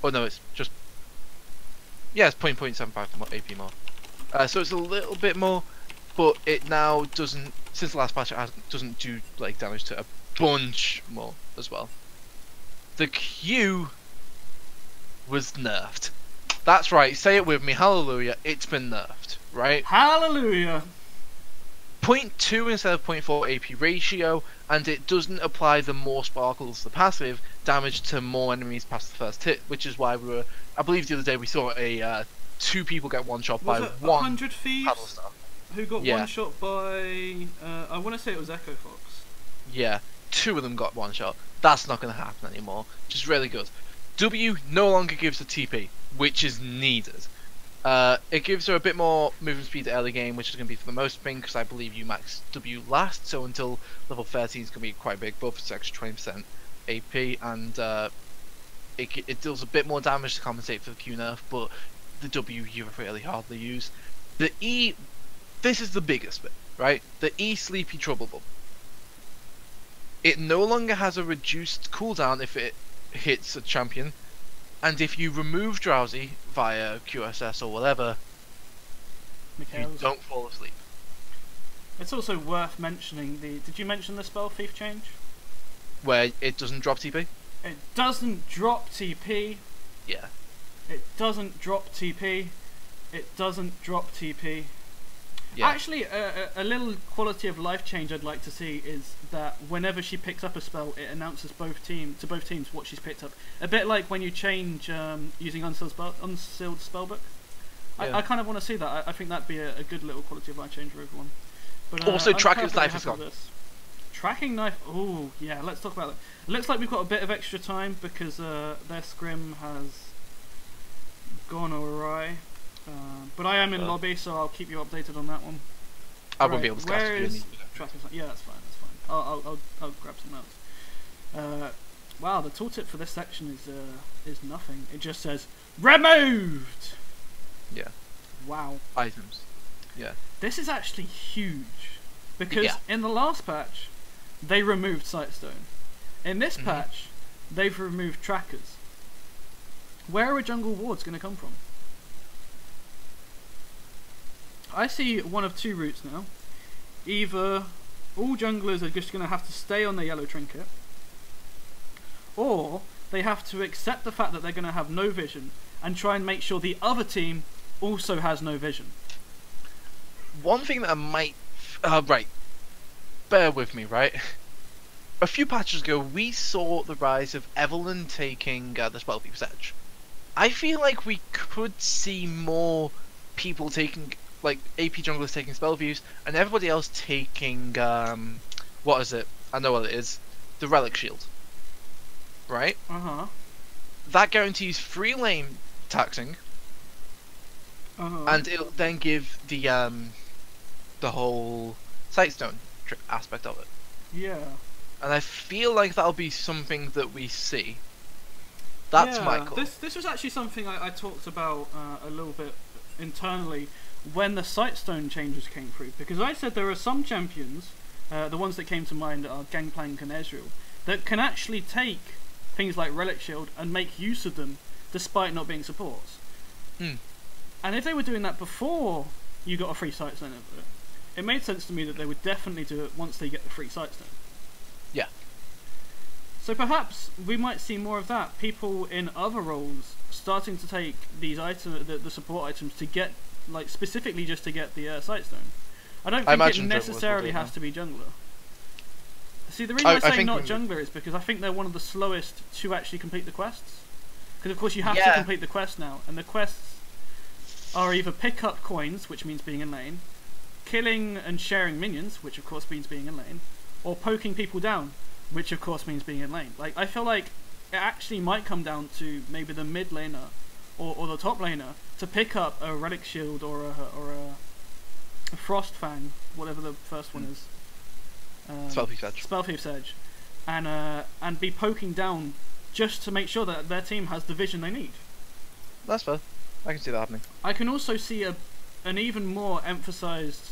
Oh no, it's just... Yeah, it's 0.75 AP more. So it's a little bit more, but it now doesn't... Since the last patch, it doesn't do like damage to a bunch more as well. The Q was nerfed. That's right, say it with me, hallelujah, it's been nerfed, right? Hallelujah! 0.2 instead of 0.4 AP ratio, and it doesn't apply the more sparkles, the passive, damage to more enemies past the first hit, which is why we were... I believe the other day we saw a 2 people get one shot by was it one 100 Thieves paddle star. who got one shot by... I want to say it was Echo Fox. Yeah, 2 of them got one shot. That's not going to happen anymore, which is really good. W no longer gives a TP, which is needed. It gives her a bit more movement speed early game, which is going to be for the most thing, because I believe you max W last, so until level 13 is going to be quite a big buff. It's extra 20% AP, and it deals a bit more damage to compensate for the Q nerf, but the W you really hardly use. The E, this is the biggest bit, right? The E Sleepy Trouble Bubble. It no longer has a reduced cooldown if it hits a champion, and if you remove Drowsy via QSS or whatever, you don't fall asleep. It's also worth mentioning did you mention the spell Thief change? Where it doesn't drop TP? It doesn't drop TP. Yeah. It doesn't drop TP. It doesn't drop TP. Yeah. Actually, a little quality of life change I'd like to see is that whenever she picks up a spell, it announces to both teams what she's picked up. A bit like when you change using unsealed spellbook. Yeah. I kind of want to see that. I think that'd be a good little quality of life change for everyone. But also, Tracker's Knife is gone. Tracking Knife. Oh yeah, let's talk about that. It looks like we've got a bit of extra time because their scrim has gone awry. But I am in lobby, so I'll keep you updated on that one. I won't be able to cast it. Yeah, that's fine. That's fine. I'll grab some notes. Wow, the tooltip for this section is nothing. It just says removed. Yeah. Wow. Items. Yeah. This is actually huge because in the last patch they removed Sightstone. In this patch, they've removed trackers. Where are jungle wards going to come from? I see one of 2 routes now. Either all junglers are just going to have to stay on the yellow trinket, or they have to accept the fact that they're going to have no vision and try and make sure the other team also has no vision. One thing that I might... right. Bear with me, right? A few patches ago, we saw the rise of Evelyn taking the Spell Thief's Edge. I feel like we could see more people taking... like AP junglers taking spell views and everybody else taking what is it? I know what it is. The Relic Shield. Right? That guarantees free lane taxing. And it'll then give the whole Sightstone aspect of it. Yeah. And I feel like that'll be something that we see. That's my call. This was actually something I talked about a little bit internally when the Sightstone changes came through, because I said there are some champions, the ones that came to mind are Gangplank and Ezreal, that can actually take things like Relic Shield and make use of them despite not being supports. And if they were doing that before you got a free Sightstone over it made sense to me that they would definitely do it once they get the free Sightstone. Yeah. So perhaps we might see more of that. People in other roles starting to take these items, the support items, to get, like, specifically just to get the Sightstone. I don't think it necessarily has to be jungler. See, the reason I say think not jungler is because I think they're one of the slowest to actually complete the quests. Because of course you have to Yeah. complete the quest now, and the quests are either pick up coins, which means being in lane, killing and sharing minions, which of course means being in lane, or poking people down, which of course means being in lane. Like, I feel like it actually might come down to maybe the mid laner or the top laner to pick up a relic shield or a frost fang, whatever the first one is. Spellthief's Edge. Spellthief's Edge, and be poking down just to make sure that their team has the vision they need. That's fair. I can see that happening. I can also see an even more emphasized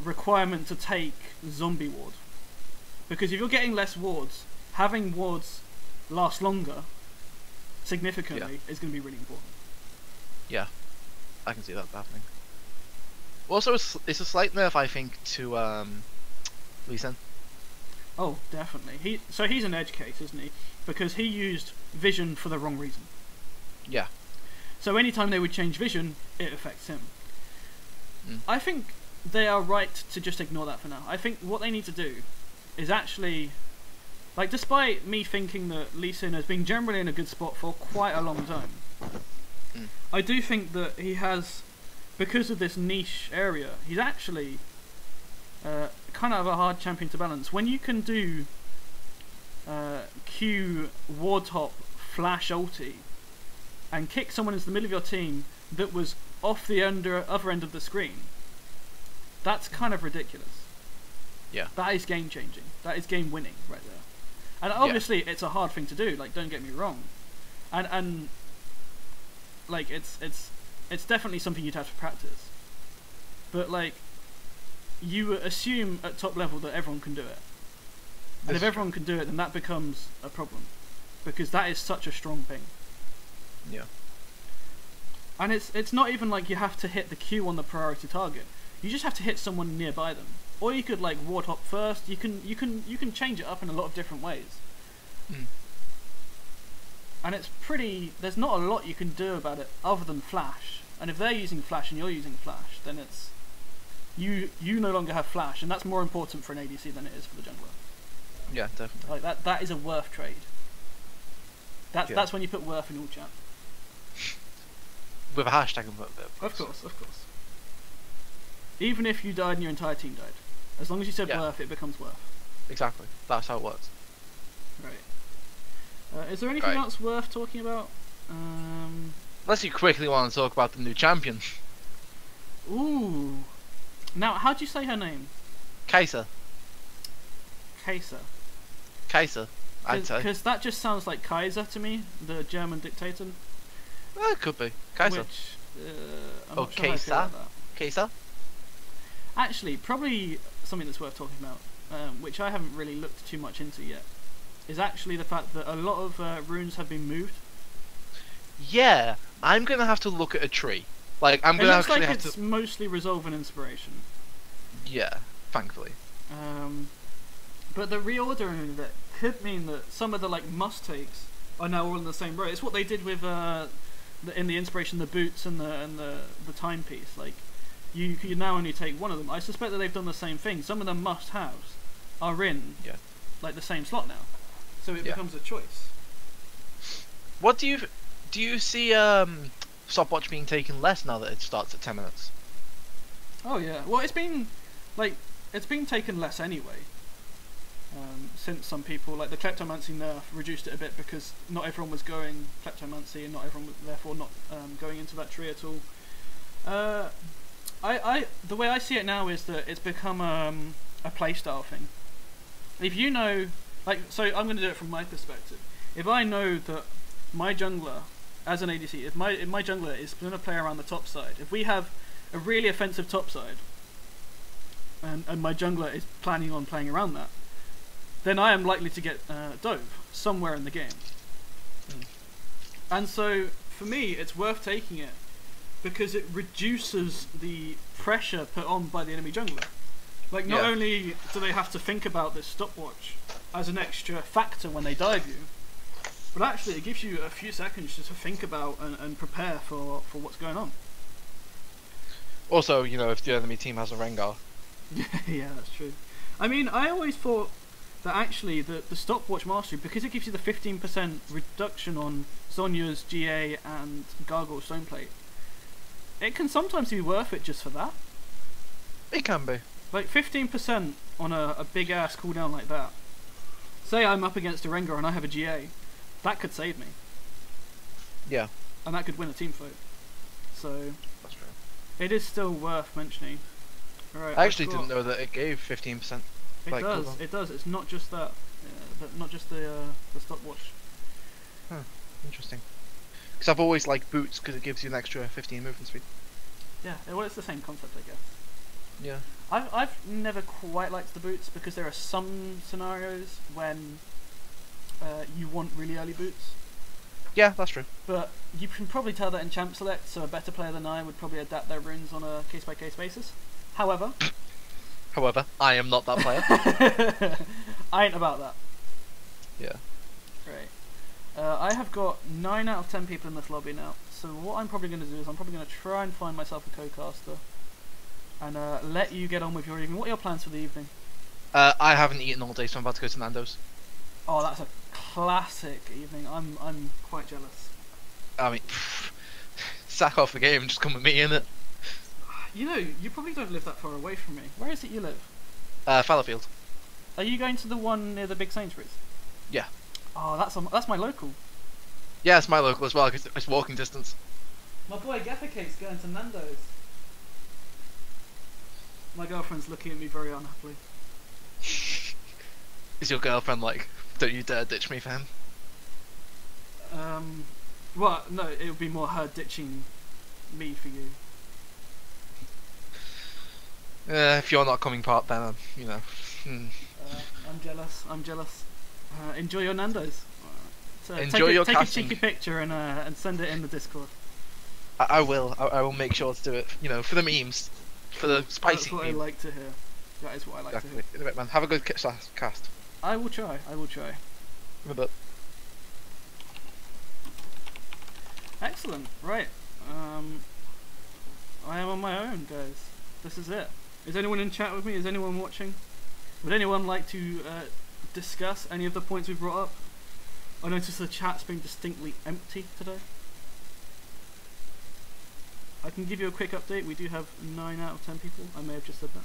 requirement to take zombie ward, because if you're getting less wards, having wards last longer significantly is going to be really important. Yeah, I can see that happening. Also, it's a slight nerf, I think, to Lee Sin. Oh, definitely. He's an edge case, isn't he? Because he used vision for the wrong reason. Yeah. So anytime they would change vision, it affects him. Mm. I think they are right to just ignore that for now. I think what they need to do is actually, like, despite me thinking that Lee Sin has been generally in a good spot for quite a long time, I do think that he has, because of this niche area, he's actually kind of a hard champion to balance. When you can do Q Wartop flash ulti and kick someone into the middle of your team that was off the other end of the screen, that's kind of ridiculous. Yeah. That is game changing. That is game winning right there. And obviously it's a hard thing to do, like, don't get me wrong. And like it's definitely something you'd have to practice. But like, you assume at top level that everyone can do it. And if everyone can do it, then that becomes a problem. Because that is such a strong thing. Yeah. And it's not even like you have to hit the Q on the priority target. You just have to hit someone nearby them. Or you could like ward hop first. You can change it up in a lot of different ways. Mm. And it's pretty, there's not a lot you can do about it other than flash. And if they're using flash and you're using flash, then it's you no longer have flash, and that's more important for an ADC than it is for the jungler. Yeah, definitely. Like that is a worth trade. That's when you put worth in all chat. With a hashtag and put a bit. Of course. Even if you died and your entire team died, as long as you said worth, it becomes worth. Exactly. That's how it works. Right. Is there anything else worth talking about? Unless you quickly want to talk about the new champion. Ooh. Now, how do you say her name? Kaiser. Kaiser. I'd say. Because that just sounds like Kaiser to me, the German dictator. Well, it could be. Kaiser. Which, I'm not sure how I feel about that. Kaiser? Actually, probably something that's worth talking about, which I haven't really looked too much into yet, is actually the fact that a lot of runes have been moved. Yeah, I'm gonna have to look at a tree. Like, I'm gonna actually have it's mostly resolve and inspiration. Yeah, thankfully. But the reordering of it could mean that some of the like must takes are now all in the same row. It's what they did with in the inspiration, the boots and the timepiece. Like, you can now only take one of them. I suspect that they've done the same thing. Some of the must haves are in like the same slot now, so it becomes a choice. What do you see stopwatch being taken less now that it starts at 10 minutes? Oh yeah, well it's been taken less anyway. Since some people, like the kleptomancy nerf, reduced it a bit because not everyone was going kleptomancy and not everyone was therefore not going into that tree at all. The way I see it now is that it's become a playstyle thing. If you know, like, so I'm going to do it from my perspective. If I know that my jungler, as an ADC, if my jungler is going to play around the top side, if we have a really offensive top side, and my jungler is planning on playing around that, then I am likely to get dove somewhere in the game. And so, for me, it's worth taking it because it reduces the pressure put on by the enemy jungler. Like, not only do they have to think about this stopwatch as an extra factor when they dive you, but actually it gives you a few seconds just to think about and prepare for what's going on. Also, you know, if the enemy team has a Rengar, Yeah, that's true. I mean, I always thought that actually the stopwatch mastery, because it gives you the 15% reduction on Zhonya's GA and Gargoyle Stoneplate, it can sometimes be worth it just for that. It can be. Like 15% on a big ass cooldown like that. Say I'm up against a Rengar and I have a GA, that could save me. Yeah. And that could win a team fight. So That's true. it is still worth mentioning. Right, I actually didn't know that it gave 15%. It like, does. cooldown. It does. It's not just that. Not just the stopwatch. Huh. Interesting. Because I've always liked boots because it gives you an extra 15 movement speed. Yeah. Well, it's the same concept, I guess. Yeah. I've never quite liked the boots because there are some scenarios when you want really early boots. Yeah, that's true. But you can probably tell that in Champ Select, so a better player than I would probably adapt their runes on a case-by-case basis. However, I am not that player. I ain't about that. Yeah. Right. I have got 9 out of 10 people in this lobby now, so what I'm probably going to do is I'm probably going to try and find myself a co-caster and let you get on with your evening. What are your plans for the evening? I haven't eaten all day, so I'm about to go to Nando's. Oh, that's a classic evening. I'm quite jealous. I mean, sack off the game and just come with me, innit? You know, you probably don't live that far away from me. Where is it you live? Fallowfield. Are you going to the one near the big Sainsbury's? Yeah. Oh, that's my local. Yeah, it's my local as well, because it's walking distance. My boy Gaffercake's going to Nando's. My girlfriend's looking at me very unhappily. Is your girlfriend like, don't you dare ditch me for him? Well, no, it would be more her ditching me for you. If you're not coming part, then, you know. I'm jealous. I'm jealous. Enjoy your Nando's. So Enjoy your take casting. a cheeky picture and send it in the Discord. I will. I will make sure to do it. You know, for the memes, for the spicy. That's what memes. I like to hear. That is what I like to hear. Exactly. In a bit, man. Have a good cast. I will try. I will try. In a bit. Excellent. Right. I am on my own, guys. This is it. Is anyone in chat with me? Is anyone watching? Would anyone like to discuss any of the points we've brought up? I noticed the chat's been distinctly empty today. I can give you a quick update. We do have 9 out of 10 people. I may have just said that.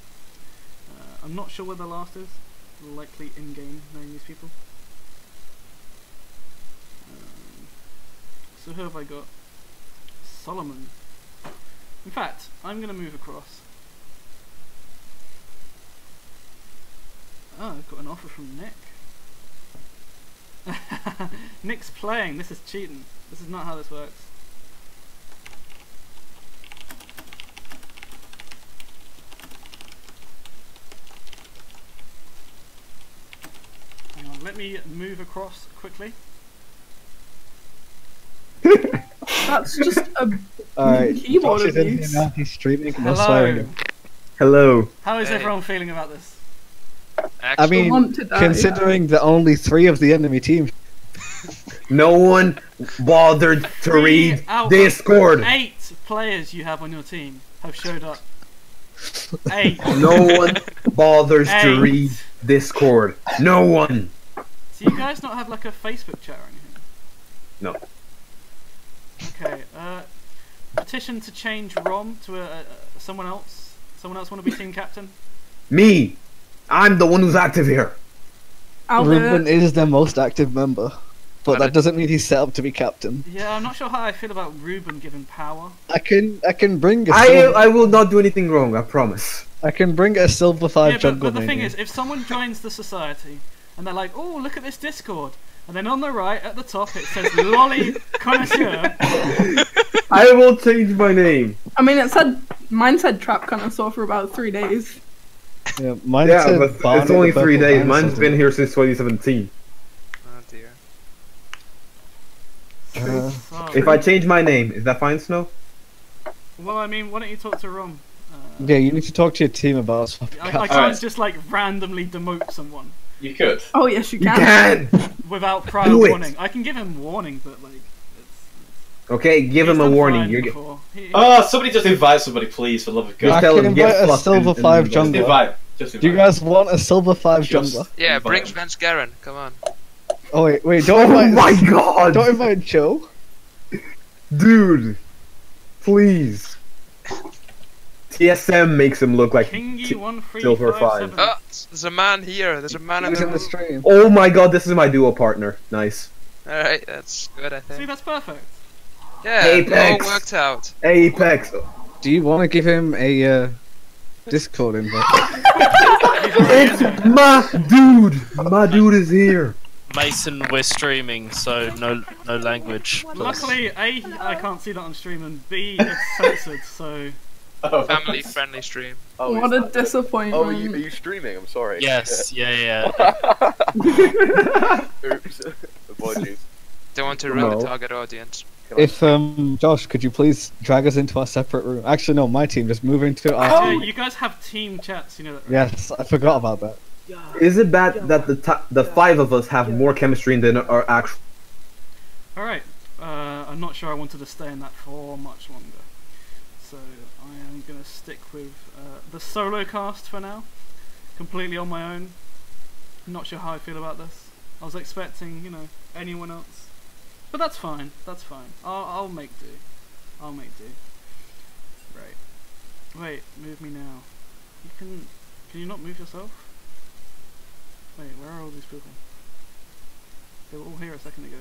I'm not sure where the last is. Likely in-game, knowing these people. So who have I got? Solomon. In fact, I'm going to move across. Oh, I've got an offer from Nick. Nick's playing. This is cheating. This is not how this works. Hang on, let me move across quickly. That's just a Alright, keyboard Josh is in abuse. here now, he's streaming, no Hello. swearing. Hello. How is Hey. everyone feeling about this? I mean, want to die. considering that only 3 of the enemy team. No one bothered to read out of Discord. 8 players you have on your team have showed up. 8. No one bothers to 8. read Discord. No one. So you guys not have like a Facebook chat or anything? No. Okay. Petition to change Rom to someone else. Someone else want to be team captain? Me. I'm the one who's active here. I'll do Ruben it. is their most active member, but that doesn't mean he's set up to be captain. Yeah, I'm not sure how I feel about Ruben given power. I can bring a I will not do anything wrong, I promise. I can bring a silver 5 Yeah, jungle but the thing mania. is, if someone joins the society and they're like, "Oh, look at this Discord," and then on the right at the top it says "Lolly Connoisseur," I will change my name. I mean, mine said trap connoisseur for about 3 days. Yeah, mine Yeah, said but Barney it's the only 3 Purple days. Dinosaur Mine's been here since 2017. Oh dear. So- If I change my name, is that fine, Snow? well, I mean, why don't you talk to Rom? Yeah, you need to talk to your team about us. I can't Alright. just like randomly demote someone You could. Oh yes, you You can. can! without prior Do it. warning. I can give him warning, but like, it's Okay, give He's him a done warning. fine You're before. Oh, somebody just invite somebody, please, for the love of Just I God. tell can him, get invite a flustered silver and 5 invite. Just jungler. invite. Just invite. Do you guys want a silver 5 Just jungler? Yeah, invite bring him. Sven Garen. Come on. Oh wait, Oh don't invite. my god! Don't invite Joe. Dude! Please. TSM makes him look like Silver 5. Oh, there's a man here. There's a man in He's the in the room. stream. Oh my god, this is my duo partner. Nice. Alright, that's good, I See, think. that's perfect. Yeah, it all Apex. worked out. Apex. Do you want to give him a Discord invite? It's my dude! My dude is here. Mason, we're streaming, so no language. Please. Luckily, A, I can't see that on stream, and B, it's censored, so... Oh, Family friendly stream. Oh, What is a that- disappointment. Oh, are you streaming? I'm sorry. Yes, yeah. Oops. Apologies. Don't want to ruin No. the target audience. If Josh, could you please drag us into our separate room? Actually, no, my team. Just move into our. Yeah, you guys have team chats, you know that, right? Yes, I forgot about that. Is it bad that the 5 of us have more chemistry than our actual? Alright, I'm not sure I wanted to stay in that for much longer. So, I am going to stick with the solo cast for now. Completely on my own. Not sure how I feel about this. I was expecting, you know, anyone else. But that's fine, that's fine. I'll make do. I'll make do. Right. Wait, move me now. Can you not move yourself? Wait, where are all these people? They were all here a second ago.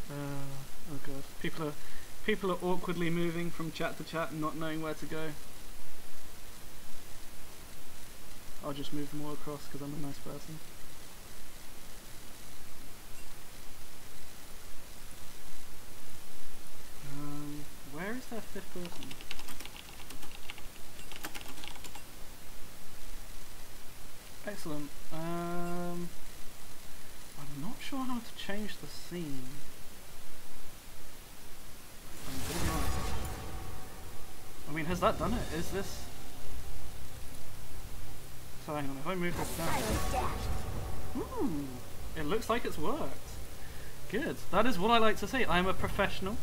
Oh god. People are awkwardly moving from chat to chat and not knowing where to go. I'll just move them all across because I'm a nice person. Where is their 5th person? Excellent. I'm not sure how to change the scene. I mean, has that done it? Is this... So hang on, if I move this down... Ooh! It looks like it's worked. Good. That is what I like to see. I am a professional.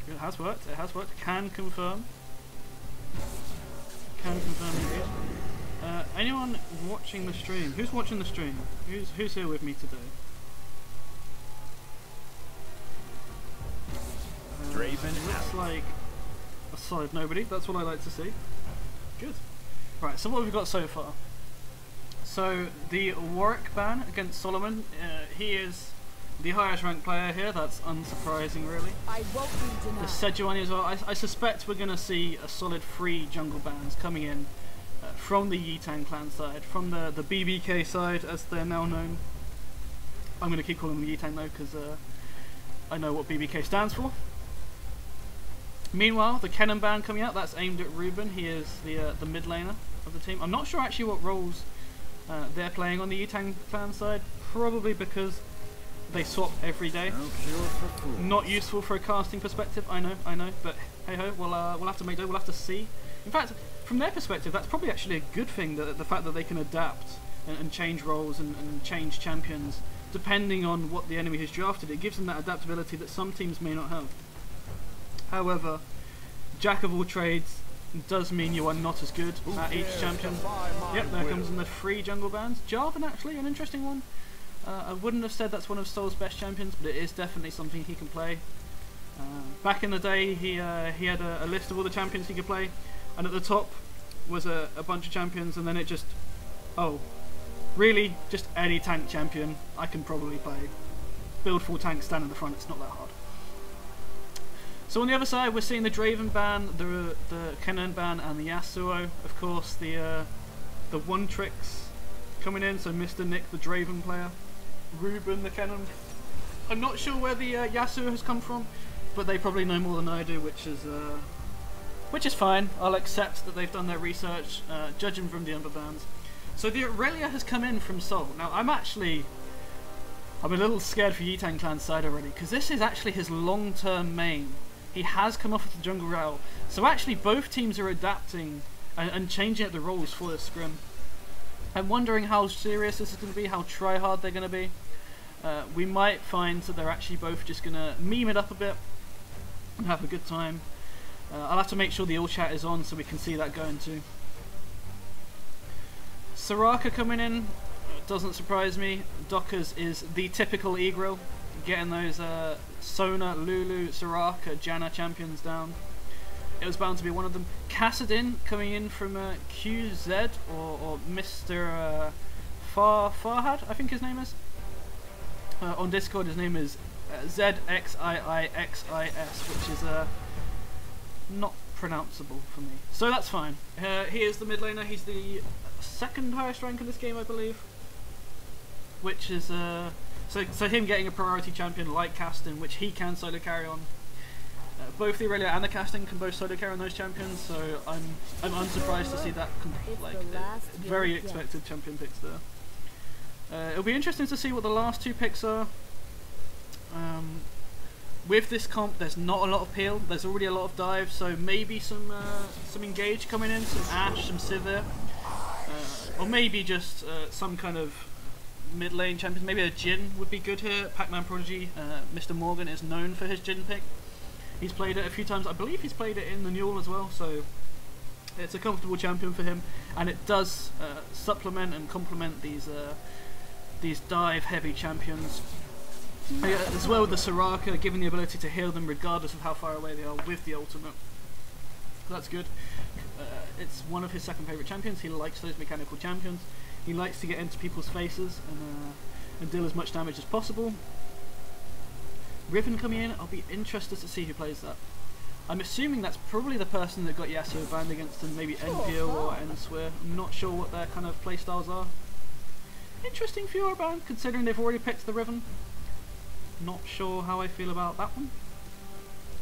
It has worked. It has worked. Can confirm. Can confirm indeed. Anyone watching the stream? Who's watching the stream? Who's here with me today? Looks like a solid nobody. That's what I like to see. Good. Right, so what have we got so far? So, the Warwick ban against Solomon, he is the highest ranked player here, that's unsurprising really. I won't be The denied. Sejuani as well, I suspect we're going to see a solid 3 jungle bans coming in from the Yitang clan side, from the BBK side as they're now known. I'm going to keep calling them Yitang though because I know what BBK stands for. Meanwhile, the Kennen ban coming out, that's aimed at Ruben. He is the mid laner of the team. I'm not sure actually what roles they're playing on the Yitang clan side, probably because they swap every day. Not useful for a casting perspective, I know, but hey ho, we'll have to make do, we'll have to see. In fact, from their perspective, that's probably actually a good thing, the fact that they can adapt and change roles and change champions depending on what the enemy has drafted. It gives them that adaptability that some teams may not have. However, jack of all trades does mean you are not as good at each champion. Yep, there comes in the 3 jungle bans. Jarvan actually, an interesting one. I wouldn't have said that's one of Soul's best champions, but it is definitely something he can play. Back in the day, he had a list of all the champions he could play, and at the top was a bunch of champions, and then it just, oh, really, just any tank champion I can probably play. Build full tank, stand in the front, it's not that hard. So on the other side, we're seeing the Draven ban, the Kennen ban, and the Yasuo. Of course, the one tricks coming in. So Mr. Nick, the Draven player, Ruben, the Kennen. I'm not sure where the Yasuo has come from, but they probably know more than I do, which is fine. I'll accept that they've done their research, judging from the other bans. So the Aurelia has come in from Soul. Now I'm a little scared for Yitang Clan's side already, because this is actually his long-term main. He has come off of the jungle route, so actually both teams are adapting and changing up the roles for the scrim. I'm wondering how serious this is going to be, how try-hard they're going to be. We might find that they're actually both just going to meme it up a bit and have a good time. I'll have to make sure the all chat is on so we can see that going too. Soraka coming in doesn't surprise me. Dockers is the typical E-Grill, getting those Sona, Lulu, Soraka, Janna champions down. It was bound to be one of them. Kassadin coming in from QZ or Mr. Farhad, I think his name is. On Discord, his name is ZXIIXIS, which is not pronounceable for me. So that's fine. He is the mid laner. He's the second highest rank in this game, I believe. Which is so him getting a priority champion like Caston, which he can solo carry on. Both the Aurelia and the Casting can both solo carry on those champions, so I'm unsurprised to see that very expected champion picks there. It'll be interesting to see what the last two picks are. With this comp, there's not a lot of peel. There's already a lot of dive, so maybe some engage coming in, some Ashe, some Sivir, or maybe just some kind of mid lane champion. Maybe a Jhin would be good here. Pac-Man Prodigy, Mr. Morgan is known for his Jhin pick. He's played it a few times. I believe he's played it in the Newell as well, so it's a comfortable champion for him, and it does supplement and complement these dive-heavy champions. As well with the Soraka, giving the ability to heal them regardless of how far away they are with the ultimate. That's good. It's one of his second favourite champions. He likes those mechanical champions. He likes to get into people's faces and deal as much damage as possible. Riven coming in, I'll be interested to see who plays that. I'm assuming that's probably the person that got Yasuo banned against him, maybe NPO or Enswear. I'm not sure what their kind of playstyles are. Interesting Fiora ban, considering they've already picked the Riven. Not sure how I feel about that one.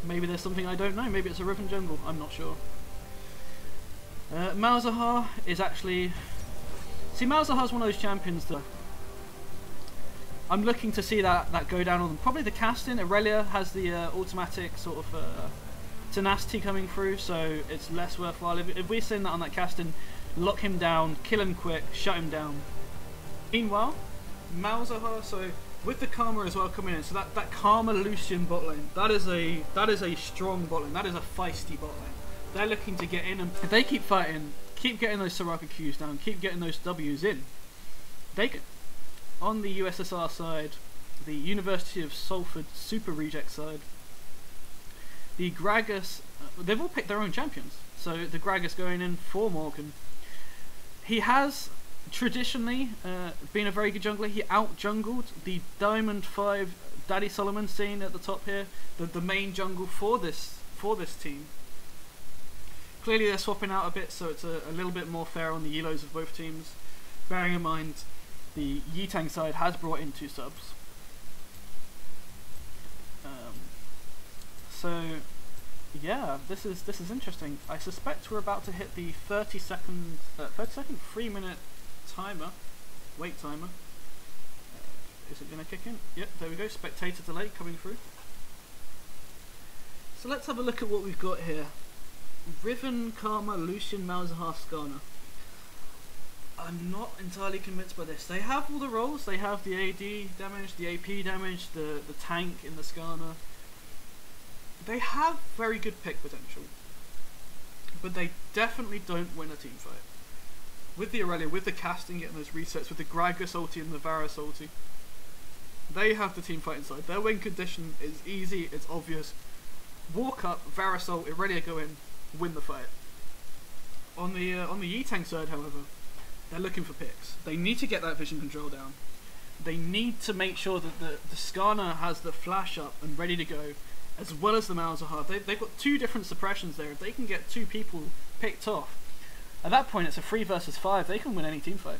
Maybe there's something I don't know, maybe it's a Riven jungle, I'm not sure. Malzahar is actually... See, Malzahar's one of those champions that I'm looking to see that go down on them. Probably the casting. Aurelia has the automatic sort of tenacity coming through, so it's less worthwhile. If we're seeing that on that casting, lock him down, kill him quick, shut him down. Meanwhile, Malzahar, so with the Karma as well coming in, so that Karma Lucian bot lane, that is a strong bot lane, that is a feisty bot lane. They're looking to get in, and if they keep fighting, keep getting those Soraka Qs down, keep getting those Ws in, they can. On the USSR side, the University of Salford Super Reject side, the Gragas, they've all picked their own champions. So the Gragas going in for Morgan. He has traditionally been a very good jungler. He out-jungled the Diamond 5 Daddy Solomon scene at the top here, the main jungle for this team. Clearly they're swapping out a bit, so it's a little bit more fair on the elos of both teams. Bearing in mind, the Yitang side has brought in 2 subs. So yeah, this is interesting. I suspect we're about to hit the 30-second 3-minute timer, wait timer. Is it going to kick in? Yep, there we go. Spectator delay coming through. So let's have a look at what we've got here. Riven, Karma, Lucian, Malzahar, Skarner. I'm not entirely convinced by this. They have all the roles. They have the AD damage, the AP damage, the tank in the Skarner. They have very good pick potential, but they definitely don't win a team fight. With the Aurelia, with the casting getting those resets, with the Gragas ulti and the Varus ulti, they have the team fight inside. Their win condition is easy, it's obvious. Walk up, Varus ult, Aurelia go in, win the fight. On the Yitang side, however, they're looking for picks. They need to get that vision control down. They need to make sure that the Skarner has the flash up and ready to go, as well as the Malzahar. They've got 2 different suppressions there. If they can get 2 people picked off, at that point it's a 3 versus 5. They can win any team fight.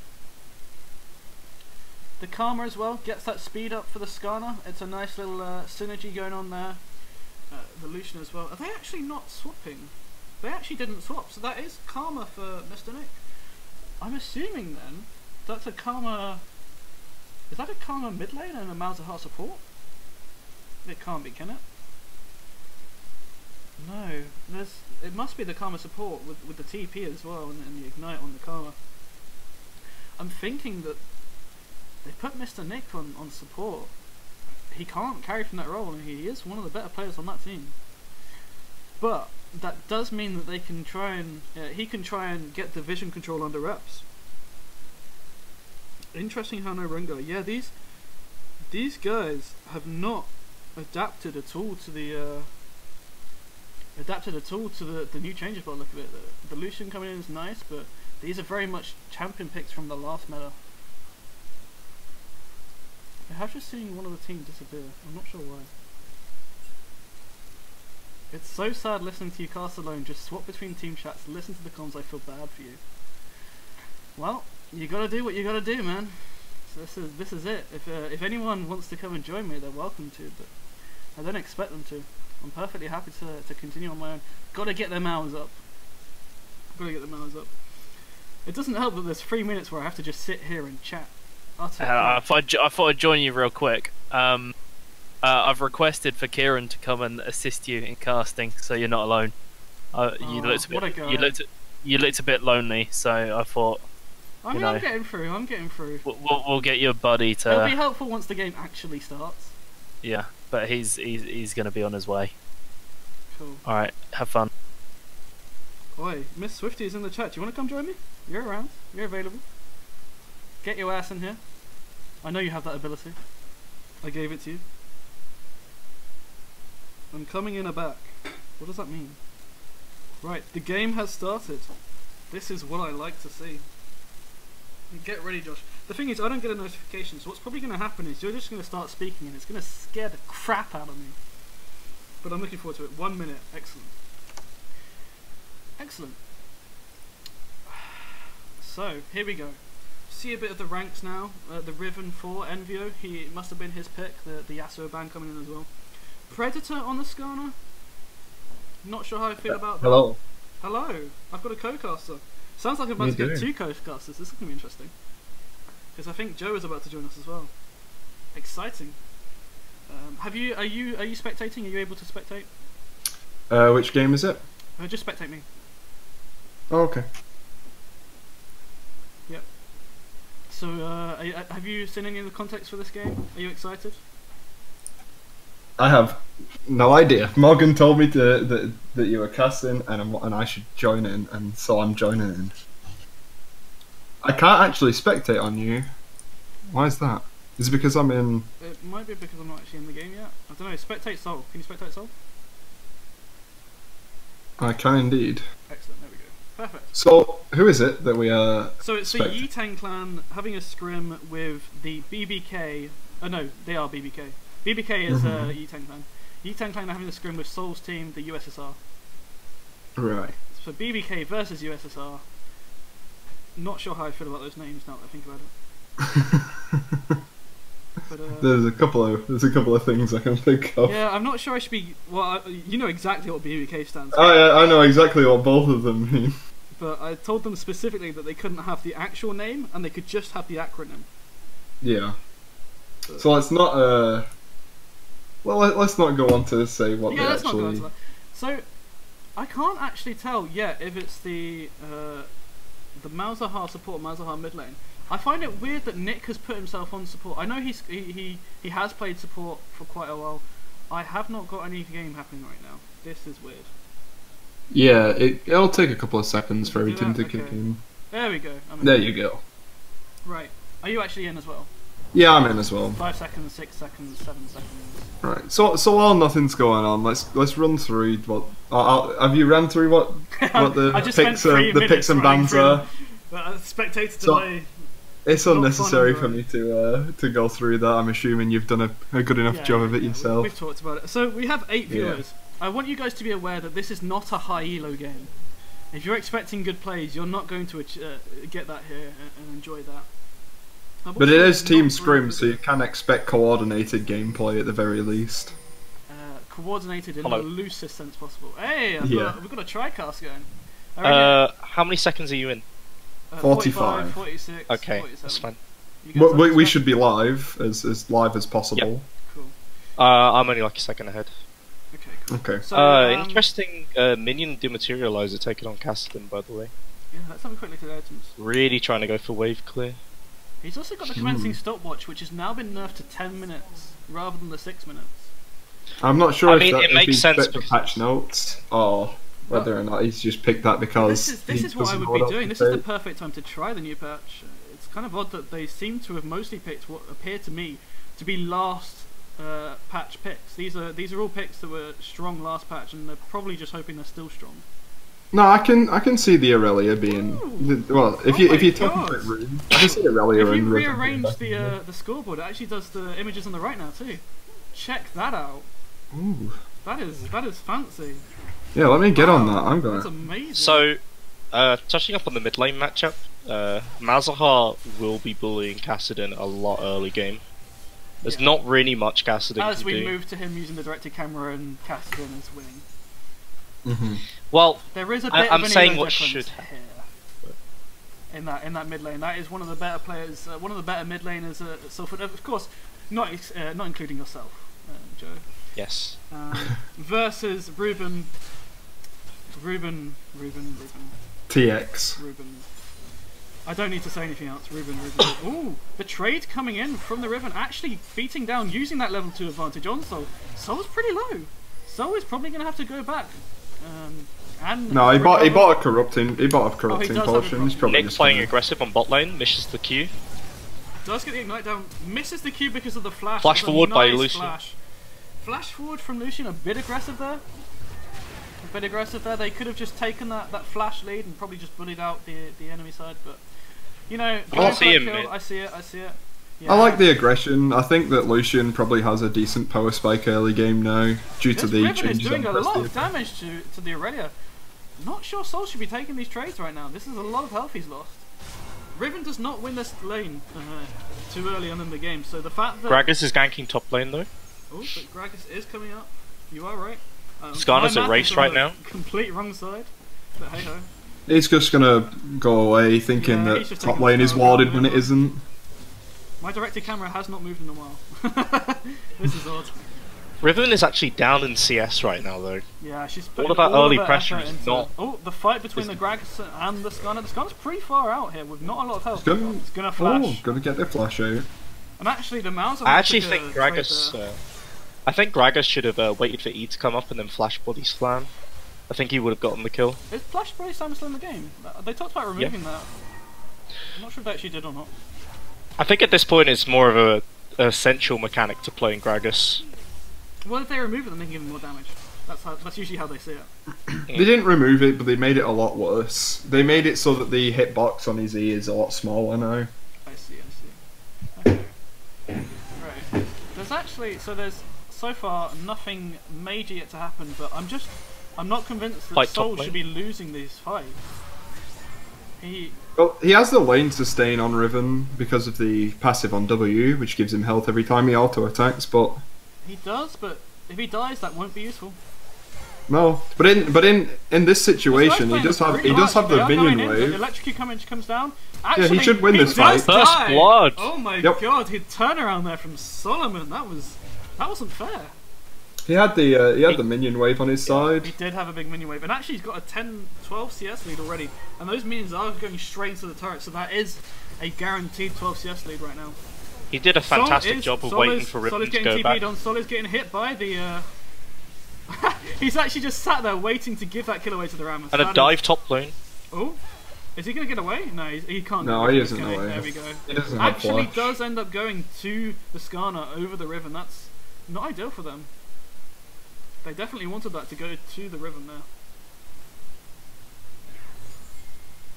The Karma as well gets that speed up for the Skarner. It's a nice little synergy going on there. The Lucian as well. Are they actually not swapping? They actually didn't swap, so that is Karma for Mr. Nick. I'm assuming then that's a Karma... Is that a Karma mid lane and a Malzahar support? It can't be, can it? No, it must be the Karma support with the TP as well and the Ignite on the Karma. I'm thinking that they put Mr. Nick on support. He can't carry from that role, and he is one of the better players on that team. But that does mean that they can try and he can try and get the vision control under wraps. Interesting how no Rengar. Yeah, these guys have not adapted at all to the new changes by the look of it. The Lucian coming in is nice, but these are very much champion picks from the last meta. I have just seen one of the team disappear. I'm not sure why. It's so sad listening to you cast alone. Just swap between team chats, listen to the comms. I feel bad for you. Well, you gotta do what you gotta do, man. So this is it. If anyone wants to come and join me, they're welcome to, but I don't expect them to. I'm perfectly happy to continue on my own. Gotta get them hours up. Gotta get them hours up. It doesn't help that there's 3 minutes where I have to just sit here and chat. I thought I'd join you real quick. I've requested for Kieran to come and assist you in casting, so you're not alone. You looked a bit lonely, so I thought. I'm getting through. I'm getting through. We'll get you a buddy to. It'll be helpful once the game actually starts. Yeah, but he's going to be on his way. Cool. All right, have fun. Oi, Miss Swifty is in the chat. Do you want to come join me? You're around. You're available. Get your ass in here. I know you have that ability. I gave it to you. I'm coming in a back. What does that mean? Right, the game has started. This is what I like to see. Get ready, Josh. The thing is, I don't get a notification, so what's probably going to happen is you're just going to start speaking and it's going to scare the crap out of me. But I'm looking forward to it. 1 minute. Excellent. Excellent. So, here we go. See a bit of the ranks now. The Riven 4, Envio, it must have been his pick. The Yasuo ban coming in as well. Predator on the Skarner. Not sure how I feel about that. Hello. Hello. I've got a co-caster. Sounds like I'm about to get 2 co-casters. This is going to be interesting. Because I think Joe is about to join us as well. Exciting. Are you spectating? Are you able to spectate? Which game is it? Just spectate me. Oh, okay. Yep. So, have you seen any of the context for this game? Are you excited? I have no idea. Morgan told me that you were casting and I should join in, and so I'm joining in. I can't actually spectate on you. Why is that? Is it because I'm in? It might be because I'm not actually in the game yet. I don't know. Spectate Soul. Can you spectate Soul? I can indeed. Excellent. There we go. Perfect. So who is it that we are? So it's the Yitang clan having a scrim with the BBK. Oh no, they are BBK. BBK is Yitang clan. Yitang clan are having a scrim with Soul's team, the USSR. Right. So BBK versus USSR. Not sure how I feel about those names now that I think about it. But, there's a couple of things I can think of. Yeah, I'm not sure I should be. Well, you know exactly what BBK stands for. Oh yeah, I know exactly what both of them mean. But I told them specifically that they couldn't have the actual name and they could just have the acronym. Yeah. But, so let's not. Well, let's not go on to say what they let's actually. Not go on to that. So I can't actually tell yet if it's the Malzahar support, Malzahar mid lane. I find it weird that Nick has put himself on support. I know he has played support for quite a while. I have not got any game happening right now. This is weird. Yeah, it'll take a couple of seconds for everything to kick in. There we go. There you go. Right. Are you actually in as well? Yeah, I'm in as well. 5 seconds, 6 seconds, 7 seconds. Right. So while nothing's going on, let's run through what. Have you ran through what the picks and bans are? Spectator delay. It's unnecessary for me to go through that. I'm assuming you've done a good enough job of it yourself. We've talked about it. So we have 8 viewers. I want you guys to be aware that this is not a high elo game. If you're expecting good plays, you're not going to get that here and enjoy that. But it is Team Scrim, so you can expect coordinated gameplay at the very least. Coordinated in the loosest sense possible. Hey, we've got a tricast going. How many seconds are you in? 45. 46, okay, 47. that's fine. We should be live, as live as possible. Yep. Cool. I'm only like a second ahead. Okay, cool. Okay. So, interesting minion dematerializer taken on Caston, by the way. Yeah, let's have a quick look at the items. Really trying to go for wave clear. He's also got the commencing stopwatch, which has now been nerfed to 10 minutes rather than the 6 minutes. I'm not sure I if mean, that it makes he's sense picked the because- patch notes or whether or not he's just picked that because This he is what I doesn't would know be what doing. else This to is the take. perfect time to try the new patch. It's kind of odd that they seem to have mostly picked what appear to me to be last patch picks. These are all picks that were strong last patch, and they're probably just hoping they're still strong. No, I can see the Aurelia being well. If you're talking God. about Rune, I can see Aurelia If you and Riven being rearrange better. the scoreboard, it actually does the images on the right now too. Check that out. Ooh. That is fancy. Yeah, let me get on that. I'm That's going. amazing. So, touching up on the mid lane matchup, Malzahar will be bullying Kassadin a lot early game. There's Yeah. not really much Kassadin As can we do. move to him using the directed camera and Cassadin is winning. Well, There is a bit I'm of an saying elo what difference should here. In that mid lane, that is one of the better players, one of the better mid laners at Salford. Of course, not including yourself, Joe. Yes. Versus Ruben. TX. Ruben. I don't need to say anything else. Ruben. Ooh, the trade coming in from the Riven, actually beating down, using that level 2 advantage on Sol. Sol's pretty low. Sol is probably going to have to go back. And No, he bought a recover- corrupting. He bought a corrupting does have a potion. He's probably Nick just playing gonna- aggressive on bot lane, misses the Q. Does get the ignite down, misses the Q because of the flash. Flash That's a forward by nice Lucian. Flash forward from Lucian, a bit aggressive there. They could have just taken that flash lead and probably just bullied out the enemy side, but you know, going for that kill, I see it. Yeah. I like the aggression. I think that Lucian probably has a decent power spike early game now due to This the Riven is changes doing a on lot Prestige. of damage to the Aurelia. Not sure Sol should be taking these trades right now. This is a lot of health he's lost. Riven does not win this lane too early on in the game, so the fact that Gragas is ganking top lane though. oh, but Gragas is coming up. You are right. Skarner's my at math race is on right the now. Complete wrong side. But hey ho. He's just gonna go away thinking Yeah, he's that just top taking lane the is power warded down when it there. isn't. My directed camera has not moved in a while. This is odd. Riven is actually down in CS right now though. Yeah, she's All putting of that all early her pressure effort is into not- Oh, the fight between the Gragas and the Skarner. The Skarner's pretty far out here with not a lot of health. Gonna, It's gonna flash. Oh, gonna get the flash out. And actually, the mouse. I actually think Gragas. I think Gragas should have waited for E to come up and then flash body slam. I think he would have gotten the kill. Is Flash Body Slam still in the game? They talked about removing that. I'm not sure if they actually did or not. I think at this point it's more of a essential mechanic to playing Gragas. Well, if they remove it, then they can give him more damage. That's usually how they see it. They didn't remove it, but they made it a lot worse. They made it so that the hitbox on his E is a lot smaller now. I see. Okay. Right. There's so far nothing major yet to happen, but I'm not convinced that Fight Sol top lane. should be losing these fights. Well, he has the lane sustain on Riven because of the passive on W, which gives him health every time he auto attacks. But He does, but if he dies, that won't be useful. no, but in this situation, he does have the minion The wave. electrocute comes down. Yeah, Actually, he should win this does fight. First die. blood. Oh my Yep. god, his turnaround there from Solomon. That wasn't fair. He had the minion wave on his He side. did have a big minion wave, and actually he's got a 10-12 CS lead already, and those minions are going straight into the turret, so that is a guaranteed 12 CS lead right now. He did a fantastic job of waiting for Sol Riven is to getting go TP'd back. on. Sol is getting hit by the. He's actually just sat there waiting to give that kill away to the Rammus. And a That is- dive top lane. Oh, is he going to get away? No, he can't. No, get he away. isn't Okay, away. There we go. He doesn't have Actually, flash. does end up going to the Skarner over the Riven. That's not ideal for them. They definitely wanted that to go to the Riven there.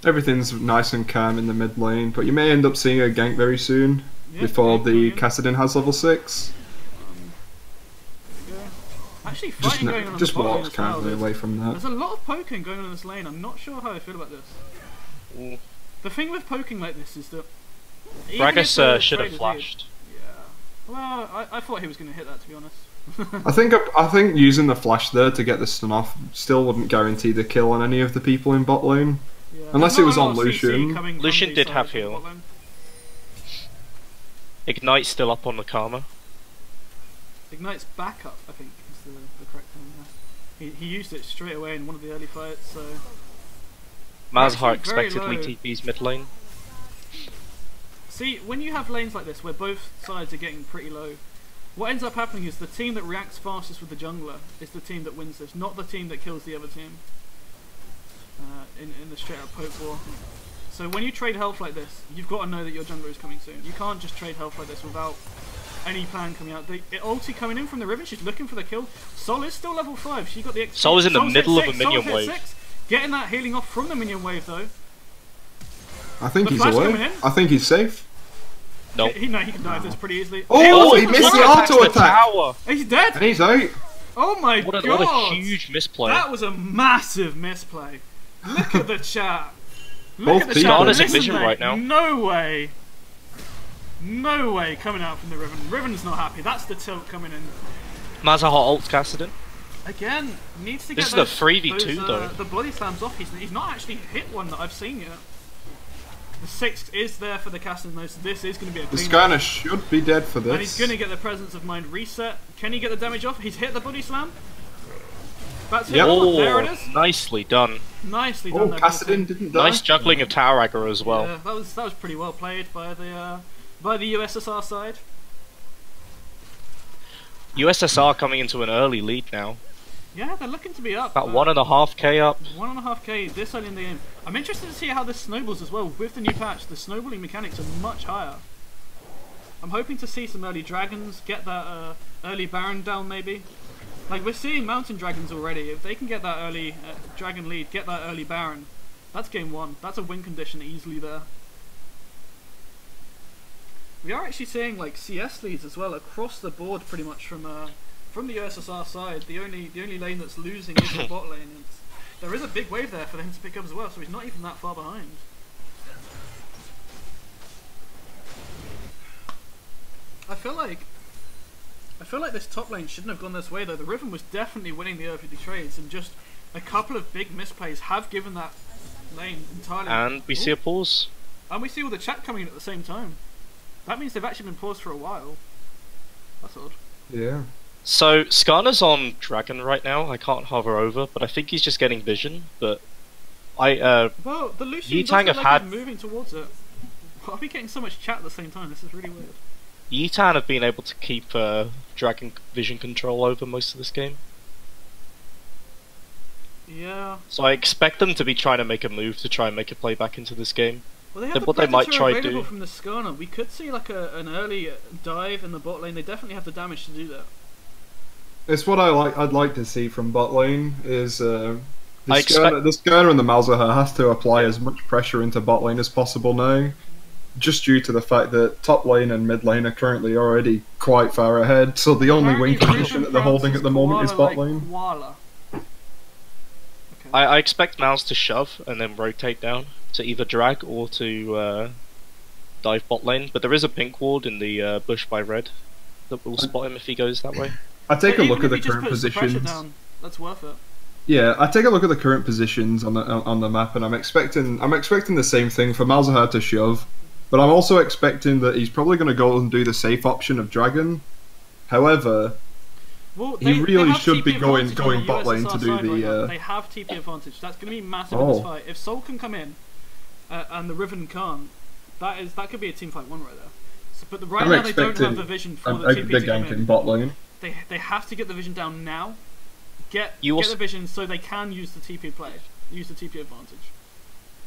Everything's nice and calm in the mid lane, but you may end up seeing a gank very soon Yeah, before gank the going in. Kassadin has level 6. Yeah. Actually, fighting going on in Just the bot lane walk as well. calmly away from that. There's a lot of poking going on in this lane. I'm not sure how I feel about this. Ooh. The thing with poking like this is that even if Gragas the should trade have is flashed. lead- Yeah. Well, I thought he was going to hit that, to be honest. I think using the flash there to get the stun off still wouldn't guarantee the kill on any of the people in bot lane. Yeah. Unless There's it was not a on lot of CC Lucian. coming from Lucian the did side have of the heal. bot lane. Ignite's still up on the Karma. Ignite's backup, I think, is the correct term there. He used it straight away in one of the early fights, so Mazahar actually very expectedly low. TP's mid lane. See, when you have lanes like this where both sides are getting pretty low, what ends up happening is the team that reacts fastest with the jungler is the team that wins this, not the team that kills the other team in the straight up poke war. So when you trade health like this, you've got to know that your jungler is coming soon. You can't just trade health like this without any plan coming out. Ulti coming in from the Riven, she's looking for the kill. Sol is still level 5, she got the XP. Sol is in the Sol's middle hit of a 6, minion Sol's hit wave. 6. Getting that healing off from the minion wave though. I think The he's flash away. coming in. I think he's safe. Nope. He can dive this pretty easily. Oh, he missed the Attacks auto the attack. tower. He's dead! And he's out. Oh my What god! a huge misplay. That was a massive misplay. Look at the chat. Look Both at the teams chat. are in Listen, vision mate, right now. No way. No way coming out from the Riven. Riven's not happy. That's the tilt coming in. Mazahar ults Kassadin. Again, needs to This get is a 3v2 though. the body slams off. He's not actually hit one that I've seen yet. The 6 is there for the casting though, so this is going to be a The clean. Skarner should be dead for this. And he's going to get the presence of mind reset. Can he get the damage off? He's hit the body slam. That's it. Yep. There it is. Nicely done. Nicely done. Oh, there, Kassadin Bolton. didn't die. Nice juggling of tower aggro as well. Yeah, that was pretty well played by the USSR side. USSR coming into an early lead now. Yeah, they're looking to be up. About 1.5k up. 1.5k this early in the game. I'm interested to see how this snowballs as well. With the new patch, the snowballing mechanics are much higher. I'm hoping to see some early dragons, get that early Baron down maybe. Like, we're seeing mountain dragons already. If they can get that early dragon lead, get that early Baron, that's game 1. That's a win condition easily there. We are actually seeing like CS leads as well across the board pretty much from the USSR side. The only lane that's losing is the bot lane. And there is a big wave there for him to pick up as well, so he's not even that far behind. I feel like this top lane shouldn't have gone this way though. The Riven was definitely winning the early trades, and just a couple of big misplays have given that lane entirely. And we see a pause. And we see all the chat coming in at the same time. That means they've actually been paused for a while. That's odd. Yeah. So Skarner's on Dragon right now. I can't hover over, but I think he's just getting vision. But Well, the Lucian does Yitang look have like had- he's moving towards it. I'll be getting so much chat at the same time. This is really weird. Yitan have been able to keep Dragon vision control over most of this game. Yeah. So I expect them to be trying to make a move to try and make a play back into this game. Well, they have Then the what they might Predator try available do- from the Skarner. We could see like an early dive in the bot lane. They definitely have the damage to do that. It's what I'd like to see from bot lane is the I expect- Skarner and the Malzahar has to apply as much pressure into bot lane as possible now, just due to the fact that top lane and mid lane are currently already quite far ahead. So the only win Apparently, condition that Ruben they're holding pronounces at the moment is koala bot like lane. koala. Okay. I expect Mouse to shove and then rotate down to either drag or to dive bot lane. But there is a pink ward in the bush by red that will spot him if he goes that way. I take But a look even at the if he just current puts the pressure positions. down, that's worth it. Yeah, I take a look at the current positions on the map, and I'm expecting the same thing for Malzahar to shove, but I'm also expecting that he's probably going to go and do the safe option of Dragon. However, Well, he really have should be TP going advantage on the bot lane USSR to do side the. right now. They have TP advantage. That's going to be massive in this fight. If Sol can come in, and the Riven can't, that could be a team fight 1 right there. So, but right I'm now they don't expecting have the vision for the a TP big to come gank in. in bot lane. They have to get the vision down now. Get also- the vision so they can use the TP play, use the TP advantage.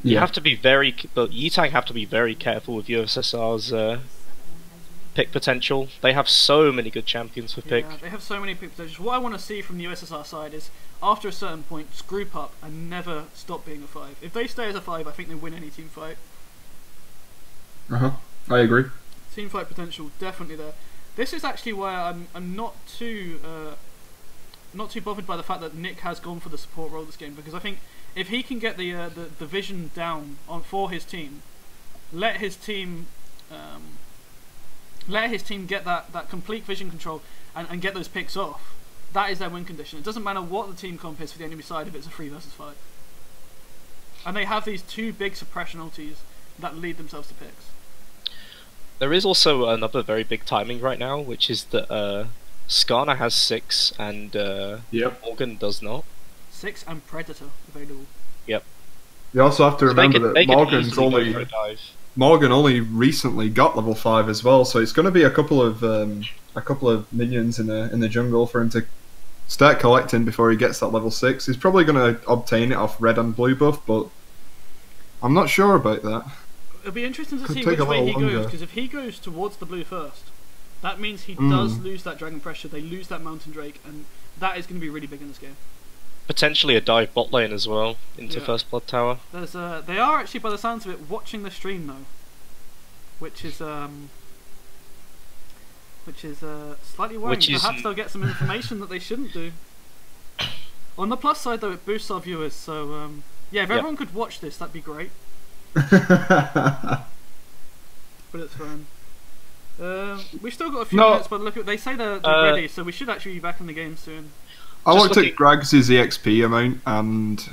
You have to be very, but Yitang have to be very careful with USSR's pick potential. They have so many good champions for pick. Yeah, they have so many pick potentials. What I want to see from the USSR side is, after a certain point, just group up and never stop being a 5. If they stay as a 5, I think they win any team fight. I agree. Team fight potential definitely there. This is actually why I'm not too bothered by the fact that Nick has gone for the support role this game, because I think if he can get the vision down for his team, let his team get that complete vision control and get those picks off. That is their win condition. It doesn't matter what the team comp is for the enemy side if it's a 3 versus 5. And they have these 2 big suppression ultis that lead themselves to picks. There is also another very big timing right now, which is that Skarner has 6 and Yep. Morgan does not. 6 and Predator available. Yep. You also have to remember that Morgan only recently got level 5 as well, so it's going to be a couple of minions in the jungle for him to start collecting before he gets that level 6. He's probably going to obtain it off red and blue buff, but I'm not sure about that. It'll be interesting to Could see take which a way he little goes, longer. because if he goes towards the blue first, that means he does lose that dragon pressure, they lose that mountain drake, and that is going to be really big in this game. Potentially a dive bot lane as well into First Blood Tower. There's they are actually, by the sounds of it, watching the stream though, which is slightly worrying. Perhaps they'll get some information that they shouldn't do. On the plus side though, it boosts our viewers, so yeah, if everyone could watch this, that'd be great. But it's fine. We've still got a few minutes, but look, they say they're ready, so we should actually be back in the game soon. I looked at Grag's EXP amount, and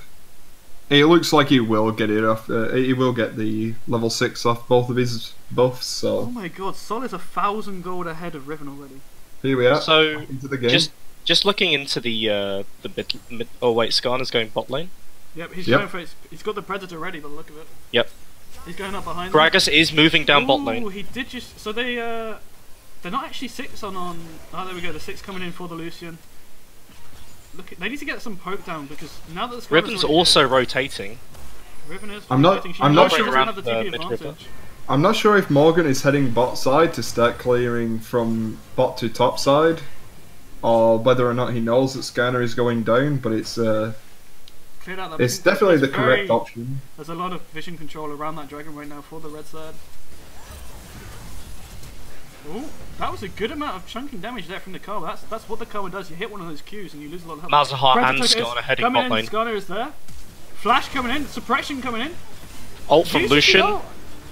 it looks like he will get it off. He will get the level 6 off both of his buffs. So. Oh my god, Sol is 1,000 gold ahead of Riven already. Here we are. So into the game. Just looking into the mid. Oh wait, Skarner's going bot lane. Yep, he's going for it. He's got the Predator ready by the look of it. Yep. He's going up behind. Gragas is moving down bot lane. Oh, he did just. So they're not actually 6 on. Oh, there we go. The 6 coming in for the Lucian. Look, they need to get some poke down because now that the Riven's also rotating. Riven is. I'm not sure. Have the TP advantage. I'm not sure if Morgan is heading bot side to start clearing from bot to top side, or whether or not he knows that Scanner is going down. But it's definitely the correct option. There's a lot of vision control around that dragon right now for the red side. Ooh, that was a good amount of chunking damage there from the Karma. That's what the Karma does. You hit one of those Qs and you lose a lot of health. Malzahar and Skarner heading bot lane. Skarner is there. Flash coming in. Suppression coming in. Ult from Lucian.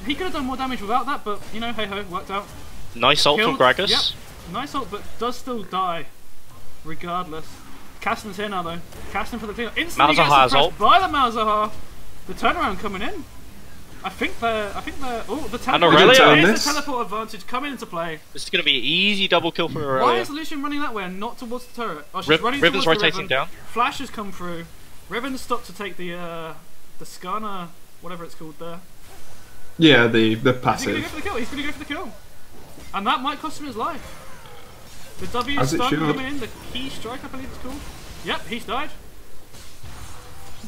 He could have done more damage without that, but you know, hey ho, worked out. Nice ult from Gragas. Yep. Nice ult, but does still die, regardless. Caston's here now though. Caston for the clean. Instantly gets suppressed by the Malzahar. The turnaround coming in. I think they're. Oh, the teleport advantage coming into play. This is going to be an easy double kill for Aurelia. Why is Lucian running that way and not towards the turret? Oh, she's running Riven's towards rotating the Riven. down. Flash has come through. Riven stopped to take the Skarner, whatever it's called there. Yeah, the passive. He's going to go for the kill. He's going to go for the kill, and that might cost him his life. The W stun coming in. The key strike, I believe it's called. Yep, he's died.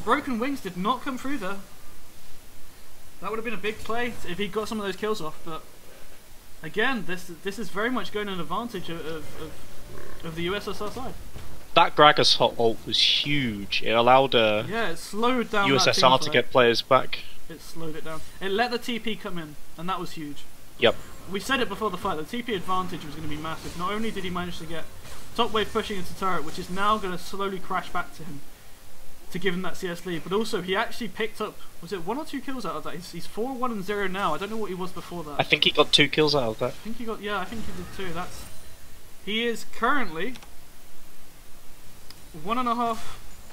Broken Wings did not come through there. That would have been a big play if he got some of those kills off, but again, this is very much going an advantage of the USSR side. That Gragas hot ult was huge. It allowed it slowed down USSR to get players back. It slowed it down. It let the TP come in, and that was huge. Yep. We said it before the fight, the TP advantage was going to be massive. Not only did he manage to get top wave pushing into turret, which is now going to slowly crash back to him, to give him that CS lead, but also he actually picked up, was it 1 or 2 kills out of that? He's 4-1-0 now. I don't know what he was before that. I think he got 2 kills out of that. I think he did too. He is currently 1.5,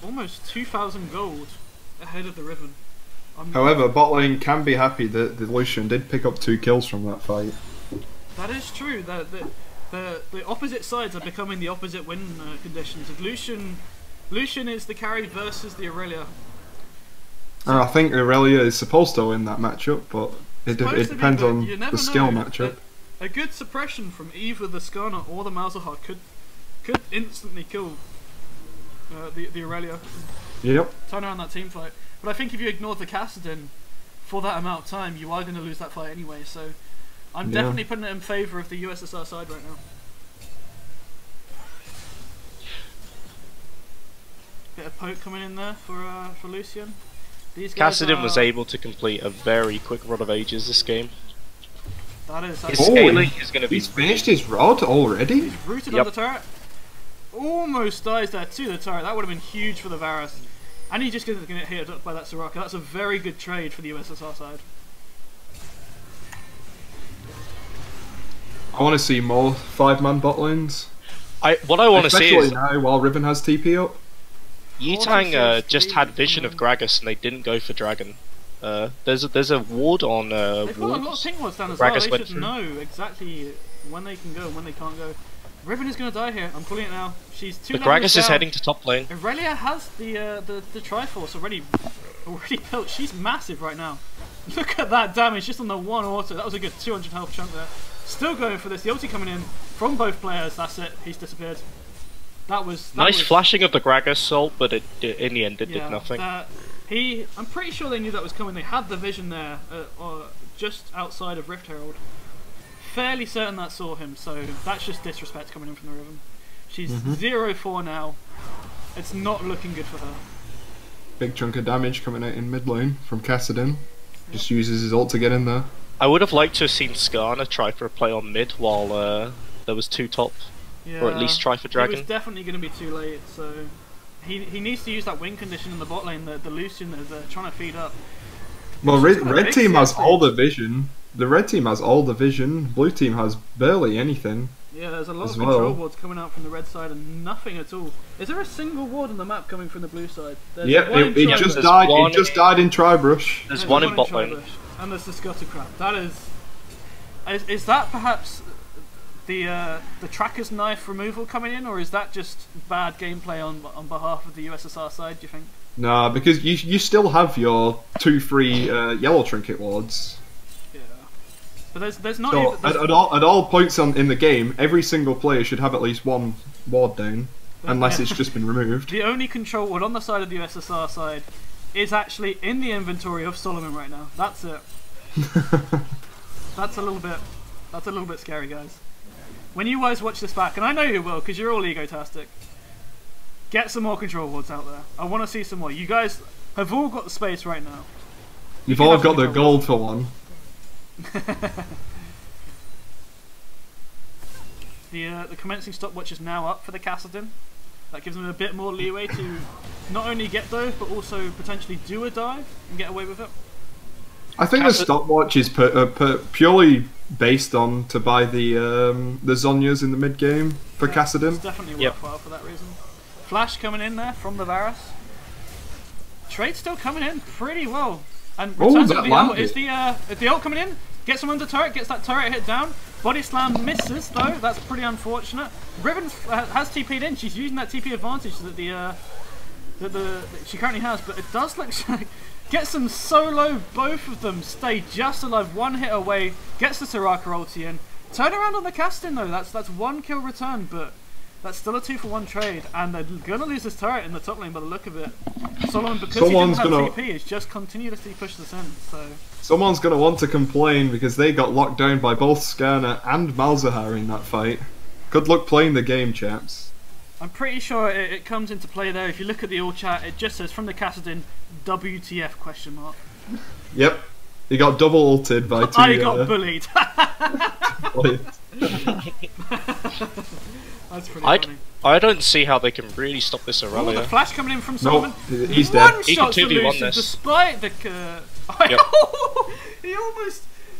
almost 2,000 gold ahead of the Riven. However, bot lane can be happy that the Lucian did pick up 2 kills from that fight. That is true. The opposite sides are becoming the opposite win conditions. If Lucian is the carry versus the Aurelia. And I think Aurelia is supposed to win that matchup, but it depends on the skill matchup. A good suppression from either the Skarner or the Malzahar could instantly kill the Aurelia. Yep. Turn around that team fight. But I think if you ignore the Kassadin for that amount of time, you are going to lose that fight anyway. So I'm definitely putting it in favour of the USSR side right now. Bit of poke coming in there for Lucian. Kassadin was able to complete a very quick rod of ages this game. That is. His scaling is going to be. He's finished his rod already. He's rooted on the turret. Almost dies there to the turret. That would have been huge for the Varus. And he's just going to get hit up by that Soraka. That's a very good trade for the USSR side. I want to see more 5-man bot lanes. What I want to see is, especially now while Riven has TP up. Yitang just had vision of Gragas and they didn't go for Dragon. There's a ward on They've got a lot of pink wards down as well. They should know exactly when they can go and when they can't go. Riven is going to die here. I'm pulling it now. She's 2 levels down. Gragas is heading to top lane. Aurelia has the Triforce already already built. She's massive right now. Look at that damage just on the one auto. That was a good 200 health chunk there. Still going for this. The ulti coming in from both players. That's it. He's disappeared. That was nice flashing of the Gragas ult, but in the end it did nothing. I'm pretty sure they knew that was coming. They had the vision there, just outside of Rift Herald. Fairly certain that saw him. So that's just disrespect coming in from the Riven. She's 0-4 now. It's not looking good for her. Big chunk of damage coming out in mid lane from Kassadin. Just uses his ult to get in there. I would have liked to have seen Skarner try for a play on mid while there was 2 top. Yeah, or at least try for Dragon. It was definitely going to be too late, so he needs to use that win condition in the bot lane, the Lucian that they're trying to feed up. Well, red team has all the vision. The red team has all the vision. Blue team has barely anything. Yeah, there's a lot of control wards coming out from the red side and nothing at all. Is there a single ward on the map coming from the blue side? Yep, it just died. It just died in Tribrush. There's one in bot lane. And there's the Scuttercrab. That is that perhaps the tracker's knife removal coming in, or is that just bad gameplay on behalf of the USSR side, do you think? Nah, because you still have your 2 free yellow trinket wards. Yeah, but there's not so even, at all points in the game, every single player should have at least 1 ward down, unless it's just been removed. The only control ward on the side of the USSR side is actually in the inventory of Solomon right now. That's it. That's a little bit scary, guys. When you guys watch this back, and I know you will, because you're all egotastic, get some more control wards out there. I want to see some more. You guys have all got the space right now. You've all got the gold for one. The commencing stopwatch is now up for the Kassadin. That gives them a bit more leeway to not only get those, but also potentially do a dive and get away with it. I think the stopwatch is purely based on to buy the Zhonyas in the mid game for Kassadin. It's definitely worthwhile for that reason. Flash coming in there from the Varus. Trade still coming in pretty well. And returns of the ult. Is the ult coming in? Gets him under turret, gets that turret hit down. Body slam misses though, that's pretty unfortunate. Riven has TP'd in, she's using that TP advantage that that she currently has, but it does look like gets them so low, both of them stay just alive, 1 hit away, gets the Soraka ulti in. Turn around on the casting though, that's 1 kill return, but that's still a 2-for-1 trade, and they're gonna lose this turret in the top lane by the look of it. Solomon, because he didn't have TP, is just continuously push this in, so... Someone's gonna want to complain because they got locked down by both Skarner and Malzahar in that fight. Good luck playing the game, chaps. I'm pretty sure it comes into play there. If you look at the all chat, it just says from the Kassadin, WTF question mark. Yep. He got double ulted by 2... I got bullied. That's pretty funny. I don't see how they can really stop this Aurelia. Oh, the flash coming in from Solomon. Nope, he's dead. He can 2v1 this. Despite the...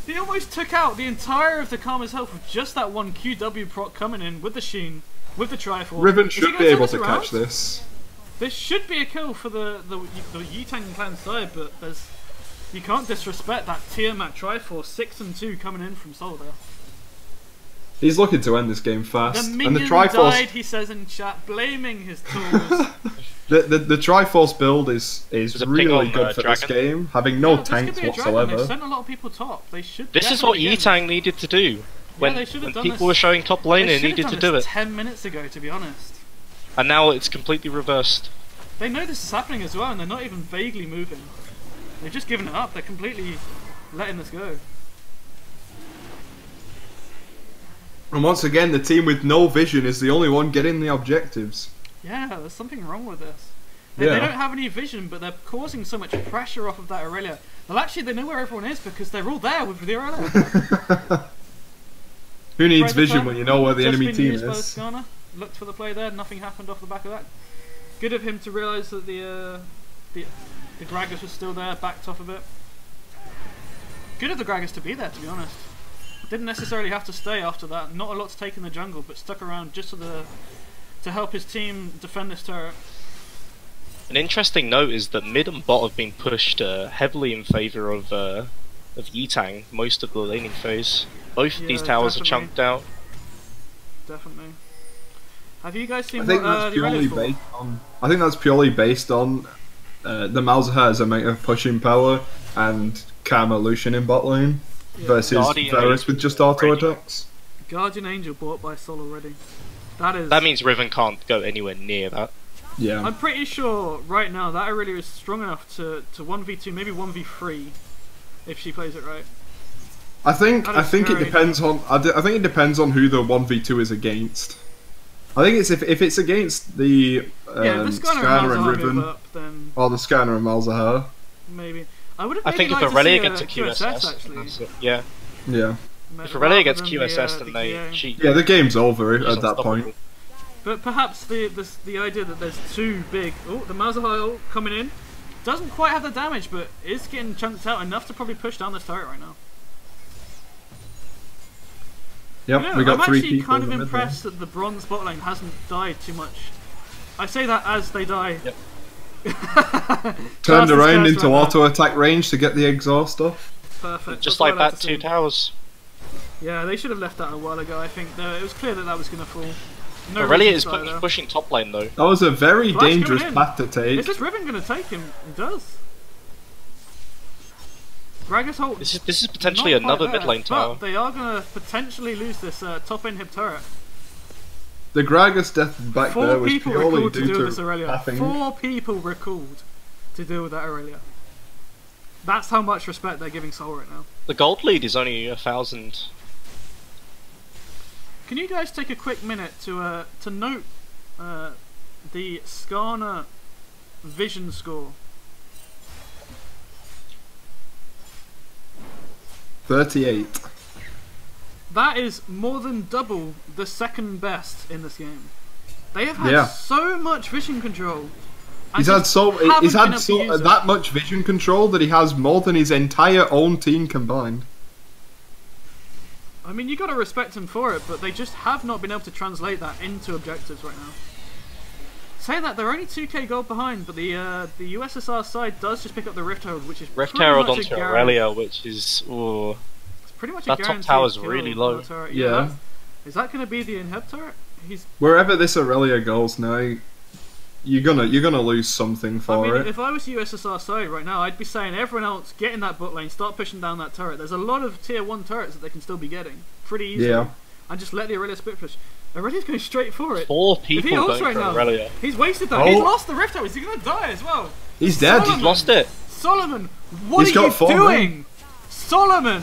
he almost took out the entire of the Karma's health with just that 1 QW proc coming in with the Sheen, with the Triforce. Riven should be able to catch this. This should be a kill for the Yitang clan side, but you can't disrespect that Tiamat Triforce 6 and 2 coming in from Solder. He's looking to end this game fast. The minion died, he says in chat, blaming his tools. the Triforce build is really good for this game, having no tanks whatsoever. They've sent a lot of people top. They should. This is what Yitang needed to do. When people were showing top lane, they needed to do it. 10 minutes ago, to be honest. And now it's completely reversed. They know this is happening as well, and they're not even vaguely moving. They've just given it up. They're completely letting this go. And once again, the team with no vision is the only one getting the objectives. Yeah, there's something wrong with this. They don't have any vision, but they're causing so much pressure off of that Aurelia. Well, actually, they know where everyone is because they're all there with the Aurelia. Who needs vision when you know where the enemy team is? Looked for the play there, nothing happened off the back of that. Good of him to realise that the Gragas was still there, backed off a bit. Good of the Gragas to be there, to be honest. Didn't necessarily have to stay after that. Not a lot to take in the jungle, but stuck around just to help his team defend this turret. An interesting note is that mid and bot have been pushed heavily in favour of Yitang most of the laning phase. Both of these towers are chunked out. Definitely. Have you guys seen I think that's purely based on the Malzahar's amount of pushing power and Karma Lucian in bot lane versus Guardian Varus Angel with just auto already. attacks. Guardian Angel bought by Sol already. That is. That means Riven can't go anywhere near that. Yeah. I'm pretty sure right now that Aurelia is strong enough to 1v2, maybe 1v3, if she plays it right. I think That is it very depends on I think it depends on who the 1v2 is against. I think it's if it's against the Yeah, if the Scanner Scanner and and Malzahar Riven move up, then or the Scanner and Malzahar. maybe. I would have I maybe think if liked to Aurelia see gets a QSS, then actually. that's it. Yeah. Yeah. If Aurelia gets rather than QSS, the then they GA. she. Yeah, the game's over she's at that unstoppable. point. But perhaps the idea that there's two big... Oh, the Malzahar ult coming in. Doesn't quite have the damage, but is getting chunked out enough to probably push down this turret right now. Yep, Yeah, we got I'm 3 actually people kind in of the mid impressed that the bronze bot lane hasn't died too much. I say that as they die. Yep. Turned Fastest around curse into right now. auto attack range to get the exhaust off. Perfect. Just That's what like I like that, to 2 see. towers. Yeah, they should have left that a while ago. I think it was clear that that was going to fall. No Aurelia reason is to die, though. pushing top lane though. That was a very Flash coming dangerous in. path to take. Is this Riven going to take him? It does. Gragas ult. This is potentially not quite another there, mid lane tower. But they are going to potentially lose this top inhib turret. The Gragas death back there 4 was people purely recalled to due deal to with this Aurelia. pathing. 4 people recalled to deal with that Aurelia. That's how much respect they're giving Sol right now. The gold lead is only 1,000. Can you guys take a quick minute to note the Skarner vision score? 38. That is more than double the second best in this game. They have had Yeah. so much vision control. and He's had just so haven't he's been had able to so use it. that much vision control that he has more than his entire own team combined. I mean, you got to respect him for it, but they just have not been able to translate that into objectives right now. Saying that, they're only 2k gold behind, but the USSR side does just pick up the Rift Herald, which is Rift pretty Herald much a onto guarantee. Aurelia, which is ooh. It's pretty much That a top guaranteed tower's kill really on low. the turret. Yeah. that's- Is that going to be the inhib turret? He's. Wherever this Aurelia goes now, you're gonna lose something I for mean, it. if I was USSR side right now, I'd be saying everyone else get in that bot lane, start pushing down that turret. There's a lot of tier 1 turrets that they can still be getting pretty easily. Yeah. And just let the Aurelia split push. Aurelia's going straight for it. 4 If he people ults going right for now, Aurelia. he's wasted though. Oh. He's lost the Rift Herald. He's going to die as well. He's dead. Solomon. He's lost it. Solomon, what He's are you got 4 doing? Solomon,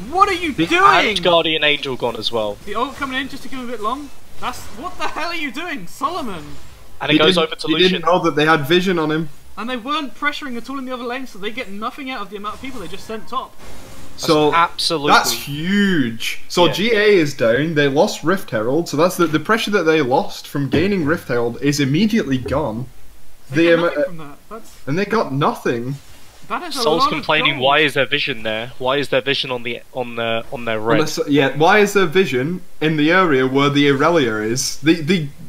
what are you doing? And Guardian Angel gone as well. The ult coming in just to give him a bit long. That's what the hell are you doing, Solomon? And it goes over to He Lucian. didn't know that they had vision on him. And they weren't pressuring at all in the other lane, so they get nothing out of the amount of people they just sent top. So absolutely. that's huge. So Yeah. GA is down. They lost Rift Herald, so that's the pressure that they lost from gaining Rift Herald is immediately gone. They get The, nothing from that. and they got nothing. That is a Soul's lot complaining. of gold. Why is there vision there? Why is there vision on their red? Yeah, why is there vision in the area where the Aurelia is? Why is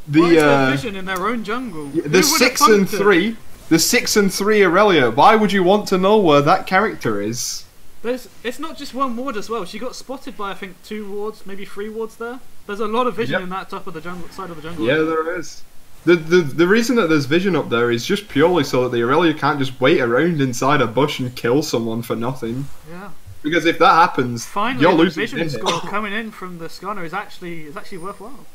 there vision in their own jungle? Who the would've 6 and punked it? 3, the 6 and 3 Aurelia. Why would you want to know where that character is? It's not just one ward as well. She got spotted by I think 2 wards, maybe 3 wards there. There's a lot of vision Yep. in that top of the jungle side of the jungle. Yeah, there is. The reason that there's vision up there is just purely so that the Aurelia can't just wait around inside a bush and kill someone for nothing. Yeah. Because if that happens, Finally, you're the losing vision in score it. coming in from the Skarner is actually worthwhile.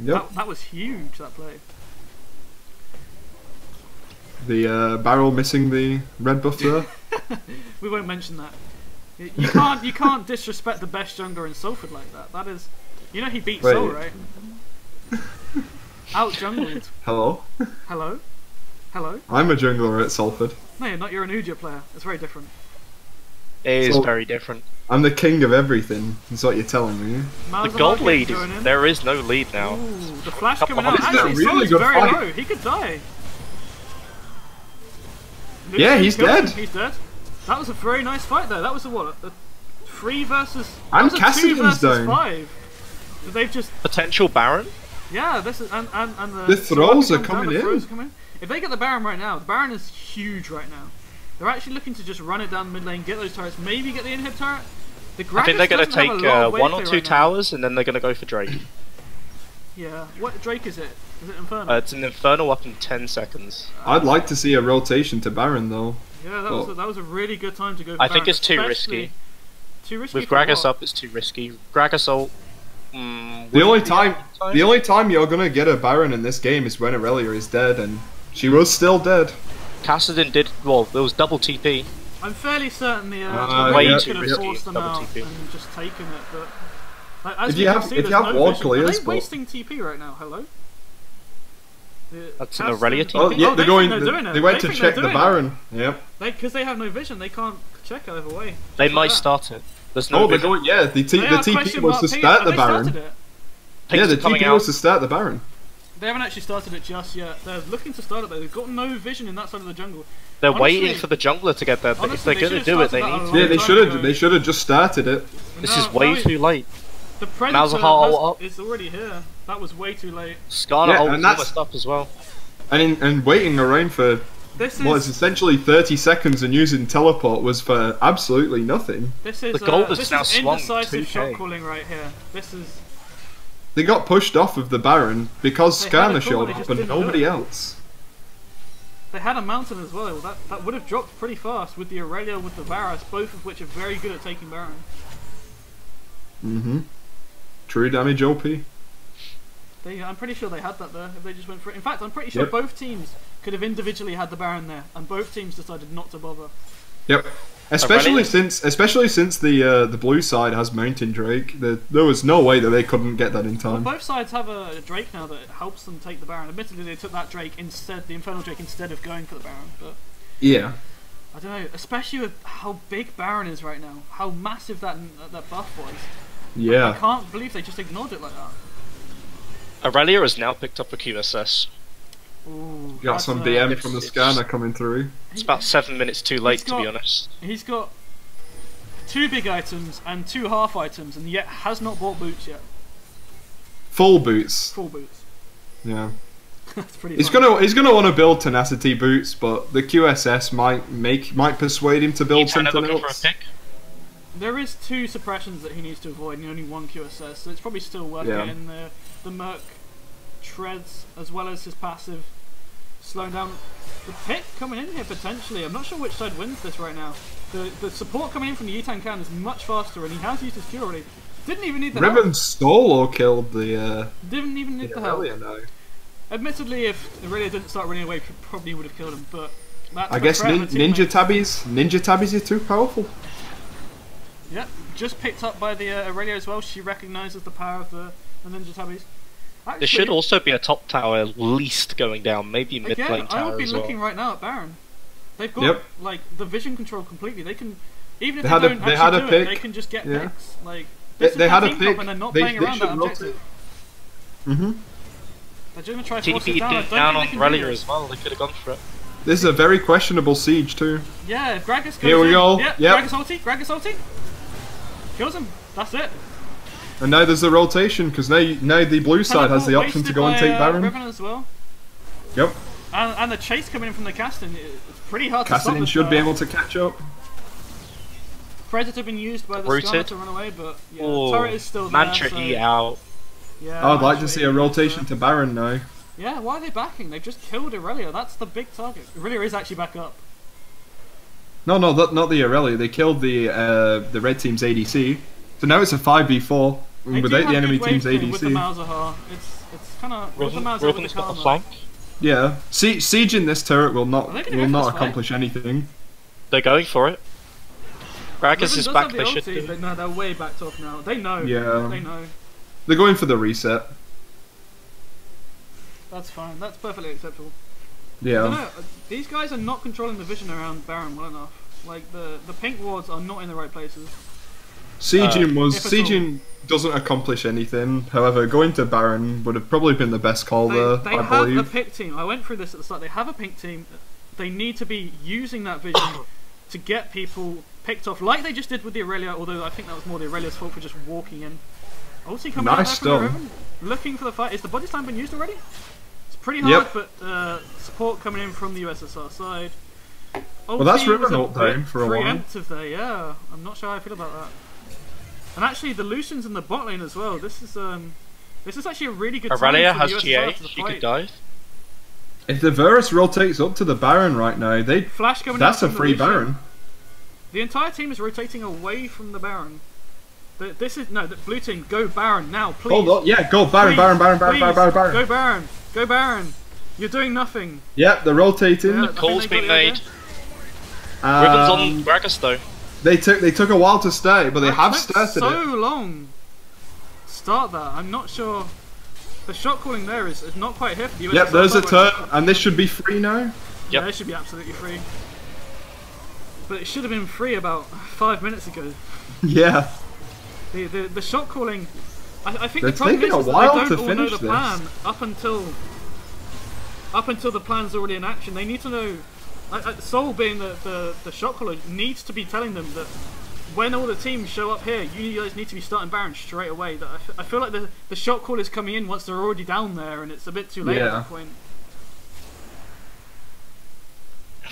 Yep. That was huge. That play. The barrel missing the red buff there. We won't mention that. You can't disrespect the best jungler in Salford like that. That is, you know he beat Wait. Sol, right? Out jungled. Hello? Hello? Hello? I'm a jungler at Salford. No, you're not. You're an Uja player. It's very different. It is So- very different. I'm the king of everything, is what you're telling me. The Malzahar gold keeps lead going is in. there is no lead now. Ooh, the flash Couple coming out. hundred. Actually, This is a really Sol's good very fight. low. He could die. Yeah, he's killed him. dead. He's dead. That was a very nice fight there. That was a what? A 3 versus. And that was a 2 Cassidy's versus down. 5. But they've just. Potential Baron. Yeah, this is and The throws are coming the in. throws are coming in. If they get the Baron right now, the Baron is huge right now. They're actually looking to just run it down mid lane, get those turrets, maybe get the inhib turret. The I think they're going to Gragas doesn't take have a lot of 1 or wave 2 right now. towers and then they're going to go for Drake. Yeah. What Drake is it? Is it Inferno? It's an Infernal up in 10 seconds. I'd like to see a rotation to Baron though. Yeah, that was a really good time to go for I think Baron, it's too especially- risky. Too risky With for Gragas what? up, it's too risky. Gragas ult. The only time you're gonna get a Baron in this game is when Aurelia is dead, and she was still dead. Kassadin did well. There was double TP. I'm fairly certain the way Radiant too could have risky, forced them double out TP. and just taken it, but like, as If we you can have- see, if you there's have no ward vision. clears, Are they but- wasting TP right now? Hello. That's an Aurelia TP. Oh yeah, they they're going. think they're doing it. They went They to think check they're the doing it. Baron. Yep. Because they have no vision, they can't check either way. They Just might like that. start it. There's no Oh, they're vision. going. Yeah, the They are TP question was mark to P. start Have the they Baron. started it? Yeah, Pigs the are coming TP out. was to start the Baron. They haven't actually started it just yet. They're looking to start it though. They've got no vision in that side of the jungle. They're Honestly- waiting for the jungler to get there. If honestly, they're they gonna should've do it, they started that need a to. Yeah, they long should time have. ago. They should have just started it. This Now- is way now too late. The Predator Malzahar has, ult up. is already here. That was way too late. Skarner Yeah, ult and is that's- almost up as well. And waiting around for This what is is essentially 30 seconds and using teleport was for absolutely nothing. this is The gold has this now is swung indecisive 2K. shot calling right here. This is They got pushed off of the Baron because They had a Skarner call, showed they up just and didn't do nobody it. else. they had a mountain as well. That would have dropped pretty fast with the Aurelia with the Varus, both of which are very good at taking Baron. Mm-hmm. True damage OP. I'm pretty sure they had that there if they just went for it. In fact, I'm pretty sure Yep. both teams could have individually had the Baron there, and both teams decided not to bother. Yep. Especially Aurelia? since the blue side has Mountain Drake, there was no way that they couldn't get that in Well, time. both sides have a Drake now that helps them take the Baron. Admittedly, they took that Drake instead, the Infernal Drake, instead of going for the Baron. But Yeah. I don't know, especially with how big Baron is right now, how massive that buff was. I Yeah. can't believe they just ignored it like that. Aurelia has now picked up a QSS. Ooh, Got that's some a- DM from the it's- scanner coming through. It's about 7 minutes too late, to be got- honest. He's got 2 big items and 2 half items, and yet has not bought boots yet. Full boots. Full boots. Yeah. That's pretty. He's funny. gonna want to build tenacity boots, but the QSS might persuade him to build Each never something go for a else. pick. There is 2 suppressions that he needs to avoid, and only 1 QSS, so it's probably still worth Yeah. getting the Merc treads as well as his passive, slowing down the pick coming in here potentially. I'm not sure which side wins this right now. The support coming in from the Yitan Khan is much faster, and he has used his Q already. Didn't even need the help. Ribbon Stolo killed the Didn't even need the help. Aurelia now. Admittedly, if Aurelia didn't start running away, probably would have killed him. But that's I the guess threat of a Ninja teammate. Tabbies are too powerful. Yep, just picked up by the Aurelia as well. She recognises the power of the Ninja Tabbies. There Actually, should also be a top tower at least going down, maybe mid again, lane I tower would be as looking well. right now at Baron. They've got Yep. like the vision control completely. They can even if They they, had a- don't they actually had a do it, pick. they can just get Yeah. picks. Like They, this is they their had a team pick. comp and they're not They playing around should that rotate. objective. Mm-hmm. They're just gonna try to force it TDP down. I don't down think on they can Aurelia do this. as well, they could have gone for it. This is a very questionable siege too. Yeah, if Gragas goes Here we in, go. Yep, Yep. Gragas ulti. Kills him. That's it. And now there's a rotation because now the blue side has the Teleport option to wasted go and by, take Baron. Riven as well. Yep. And the chase coming in from the casting, it's pretty hard to stop Cassidy this should be guy. able to catch up. Predator been used by the Rooted. Skarner to run away, but yeah, Oh, turret is still there. Mantra so, E out. yeah, I'd like to Mantra see E a is rotation there. to Baron now. Yeah, why are they backing? They've just killed Aurelia. That's the big target. Aurelia is actually back up. No, not the Aurelia. They killed the red team's ADC. So now it's a 5v4 They do without have the enemy good team's wave clear with the ADC. Malzahar. It's kind of with the Riven's Malzahar with the got a Karma. flank. Yeah, sieging this turret will not Are they gonna go for this accomplish anything. They're going for it. Gragas Riven is does back, have the they should ulti, do. but no, they're way backed off now. They know. Yeah. They know. They're going for the reset. That's fine. That's perfectly acceptable. I Yeah. don't know, these guys are not controlling the vision around Baron well enough. Like the pink wards are not in the right places. if at Sieging doesn't accomplish anything. However, going to Baron would have probably been the best call there, They I have a believe. pick team. I went through this at the start. They have a pink team. They need to be using that vision to get people picked off, like they just did with the Aurelia. Although I think that was more the Aurelia's fault for just walking in. Also coming in there Nice from the stun. Riven, looking for the fight. Is the body slam been used already? It's pretty hard, Yep. but support coming in from the USSR side. Well, that's Ulti Riven was a ult down bit for a while. preemptive there, yeah. I'm not sure how I feel about that. And actually, the Lucian's in the bot lane as well. This is This is actually a really good time Aurelia for has the GA, USSR to she fight. could dive. If the Varus rotates up to the Baron right now, Flash coming that's in a from the free Lucian. Baron. The entire team is rotating away from the Baron. The blue team, go Baron now, please. Hold on, yeah, go Baron, Please, Baron, Baron, Baron, please, Baron, Baron, Baron. Go Baron, go Baron. You're doing nothing. Yep, they're rotating. Yeah, I think Call's they got been the idea. made. Ribbons on Gragas though. They took a while to start, but they That have took started so it. long. Start that. I'm not sure. The shot calling there is not quite here for the USSR. Yep, there's a top lane. turn, and this should be free now. Yeah, Yep. it should be absolutely free. But it should have been free about 5 minutes ago. Yeah. The shot calling. I think They're the problem taking a is that while they to don't all know finish the this. plan up until the plan's already in action. They need to know. Soul being the shot caller needs to be telling them that when all the teams show up here, you guys need to be starting Baron straight away. That I feel like the shot call is coming in once they're already down there, and it's a bit too late at that point.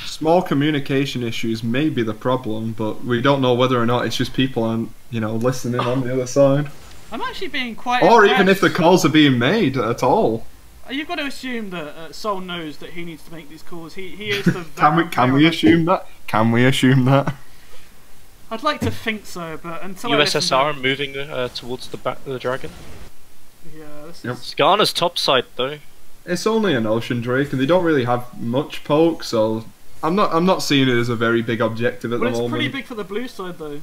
Small communication issues may be the problem, but we don't know whether or not it's just people aren't, listening on the other side. I'm actually being quite. Or impressed. even if the calls are being made at all. You've got to assume that Soul knows that he needs to make these calls. He is the. Can we assume that? Can we assume that? I'd like to think so, but until I listen USSR back- moving towards the dragon. Yeah, this Yep. is. Skarna's top side though. It's only an Ocean Drake, and they don't really have much poke, so I'm not seeing it as a very big objective at Well, the it's moment. pretty big for the blue side though.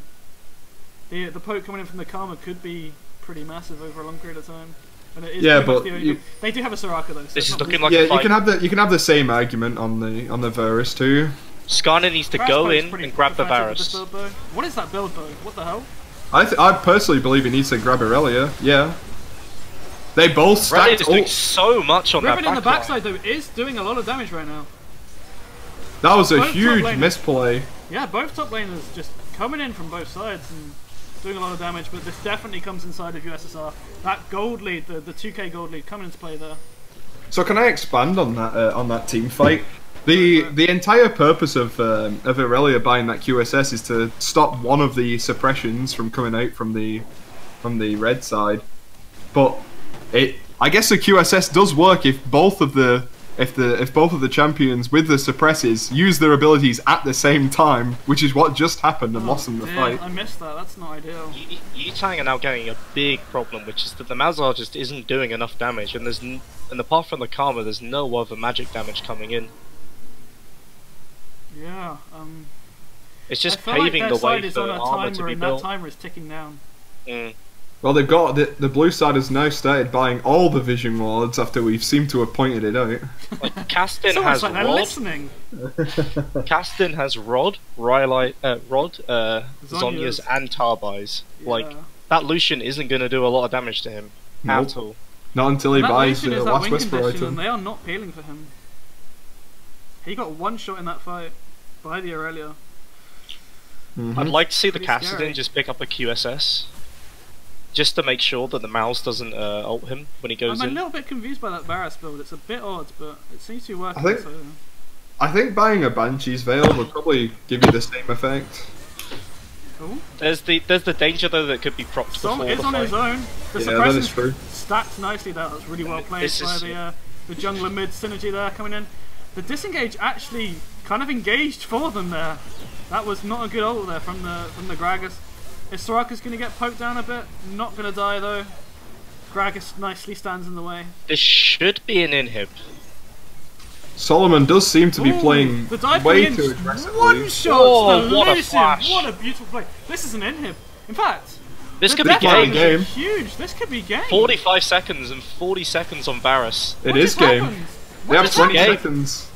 The poke coming in from the Karma could be pretty massive over a long period of time. And it is Yeah, pretty much but the only they do have a Soraka though. So This it's is not looking really- like Yeah, a fight. you can have the same argument on the Varus too. Skarna needs to Grass go Poke's in pretty and grab the defensive with this Varus. build, though. What is that build though? What the hell? I personally believe he needs to grab Aurelia. Yeah. They both Rally stacked. is doing so much on Ribbon in that the backline. backside though is doing a lot of damage right now. That was a Both top huge laners- misplay. Yeah, both top laners just coming in from both sides and doing a lot of damage, but this definitely comes inside of USSR. That gold lead, the 2k gold lead, coming into play there. So can I expand on that team fight? The entire purpose of Aurelia buying that QSS is to stop one of the suppressions from coming out from the red side. But I guess the QSS does work if both of the champions with the suppresses use their abilities at the same time, which is what just happened and lost in the Damn, fight. I missed that. That's not ideal. Yutang are now getting a big problem, which is that the Mazar just isn't doing enough damage, and and apart from the Karma, there's no other magic damage coming in. Yeah, It's just I feel like paving their the side way is for on a armor to timer, be and that built. timer is ticking down. Mm. Well, they've got the blue side has now started buying all the vision wards after we seem to have pointed it out. Like Castin It's almost has like they're Rod, listening. Castin has Rod, Zhonya's, and Tarbai's. Like Yeah. that Lucian isn't going to do a lot of damage to him at all. Not until he And that buys Lucian the is that last win Whisper condition, item. and they are not peeling for him. He got one shot in that fight by the Aurelia. Mhm. I'd like to see the Pretty Cassidin scary. just pick up a QSS, just to make sure that the mouse doesn't ult him when he goes I'm a in. little bit confused by that Varus build. It's a bit odd, but it seems to be working. I think- So. I think buying a Banshee's Veil would probably give you the same effect. Cool. There's the danger though that it could be propped Song before is the on fight. his own. The Yeah, that is suppression's true. stacked nicely there. That's really well played This by is- the jungler mid synergy there coming in. The disengage actually kind of engaged for them there. That was not a good ult there from the Gragas. Is Soraka's going to get poked down a bit? Not going to die though. Gragas nicely stands in the way. This should be an inhib. Solomon does seem to be Ooh, playing the dive way coming too in, aggressively. one shot. Oh, the what a Lucian. flash. What a beautiful play. This is an inhib. In fact, This the could be death game. time is Game. huge. This could be game. 45 seconds and 40 seconds on Varus. It What is just game. happened? They have just 20 happened? seconds.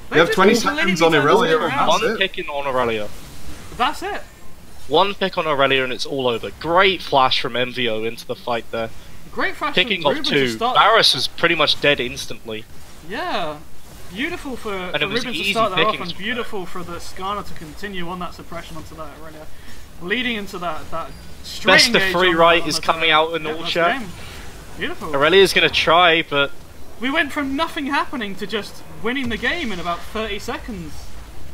They They have just 20 completely seconds on turned Aurelia, it and around. that's One it. pick in on Aurelia. That's it. One pick on Aurelia and it's all over. Great flash from MVO into the fight there. Great flash Picking from off Ruben to two. start. Varus was pretty much dead instantly. Yeah. Beautiful for it was Ruben to easy start that off, pickings and from beautiful for the Skarner to continue on that suppression onto that Aurelia. Leading into that straight Best of engage free on right on is the coming turret. out in all that's chat. game. Beautiful. Aurelia's gonna try, but We went from nothing happening to just winning the game in about 30 seconds.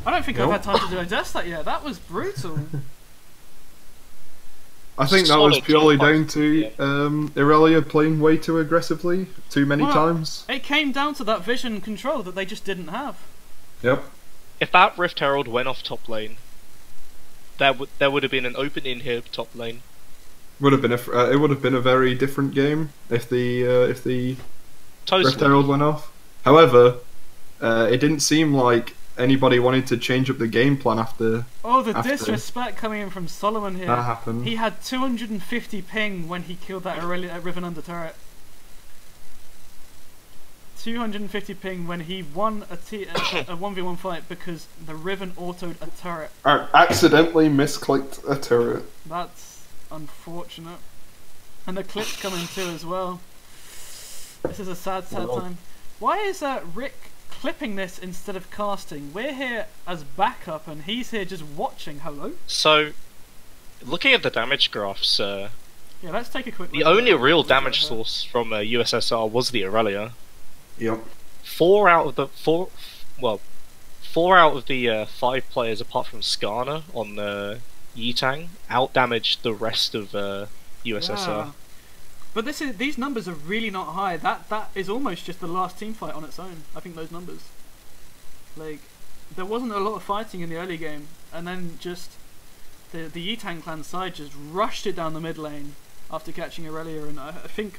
I don't think I've Nope. had time to digest that yet. That was brutal. I think that was solid purely jump down to Irelia playing way too aggressively, too many Well, times. It came down to that vision control that they just didn't have. Yep. If that Rift Herald went off top lane, there would have been an open in here top lane. Would have been it would have been a very different game if the Totally. Rift Herald went off. However, it didn't seem like anybody wanted to change up the game plan after. Oh, the after disrespect coming in from Solomon here. that happened. He had 250 ping when he killed that Riven under turret. 250 ping when he won a 1v1 fight because the Riven autoed a turret. I accidentally misclicked a turret. That's unfortunate. And the clip's coming too as well. This is a sad time. Why is Rick clipping this instead of casting? We're here as backup and he's here just watching. Hello? So, looking at the damage graphs, Yeah, let's take a quick look. the only real damage source from USSR was the Irelia. Yep. Four out of the 5 players apart from Skarner on Yitang out-damaged the rest of USSR. Yeah. But these numbers are really not high. That is almost just the last team fight on its own. I think those numbers. Like, there wasn't a lot of fighting in the early game, and then just the Yitang clan side just rushed it down the mid lane after catching Irelia, and I think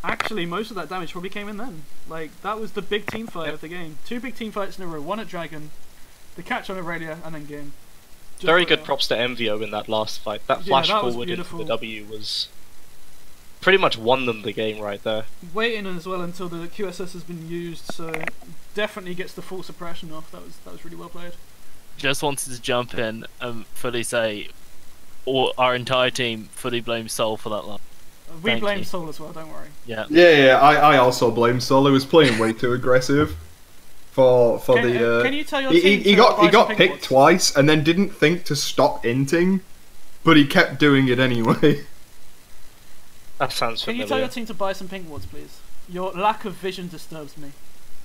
actually most of that damage probably came in then. Like, that was the big team fight of the game. 2 big team fights in a row. One at Dragon, the catch on Irelia, and then game. Just Very like good that. props to MVO in that last fight. That Yeah, flash that was forward into beautiful. the W was pretty much won them the game right there. Waiting as well until the QSS has been used, so definitely gets the full suppression off. That was really well played. Just wanted to jump in and fully say, our entire team fully blames Soul for that line. We Thank blame you. Soul as well. Don't worry. Yeah. Yeah, I also blame Sol. He was playing way too aggressive for the. Can you tell your he team he to got buy he got some picked pink twice and then didn't think to stop inting, but he kept doing it anyway. That sounds Can familiar. you tell your team to buy some pink wards, please? Your lack of vision disturbs me.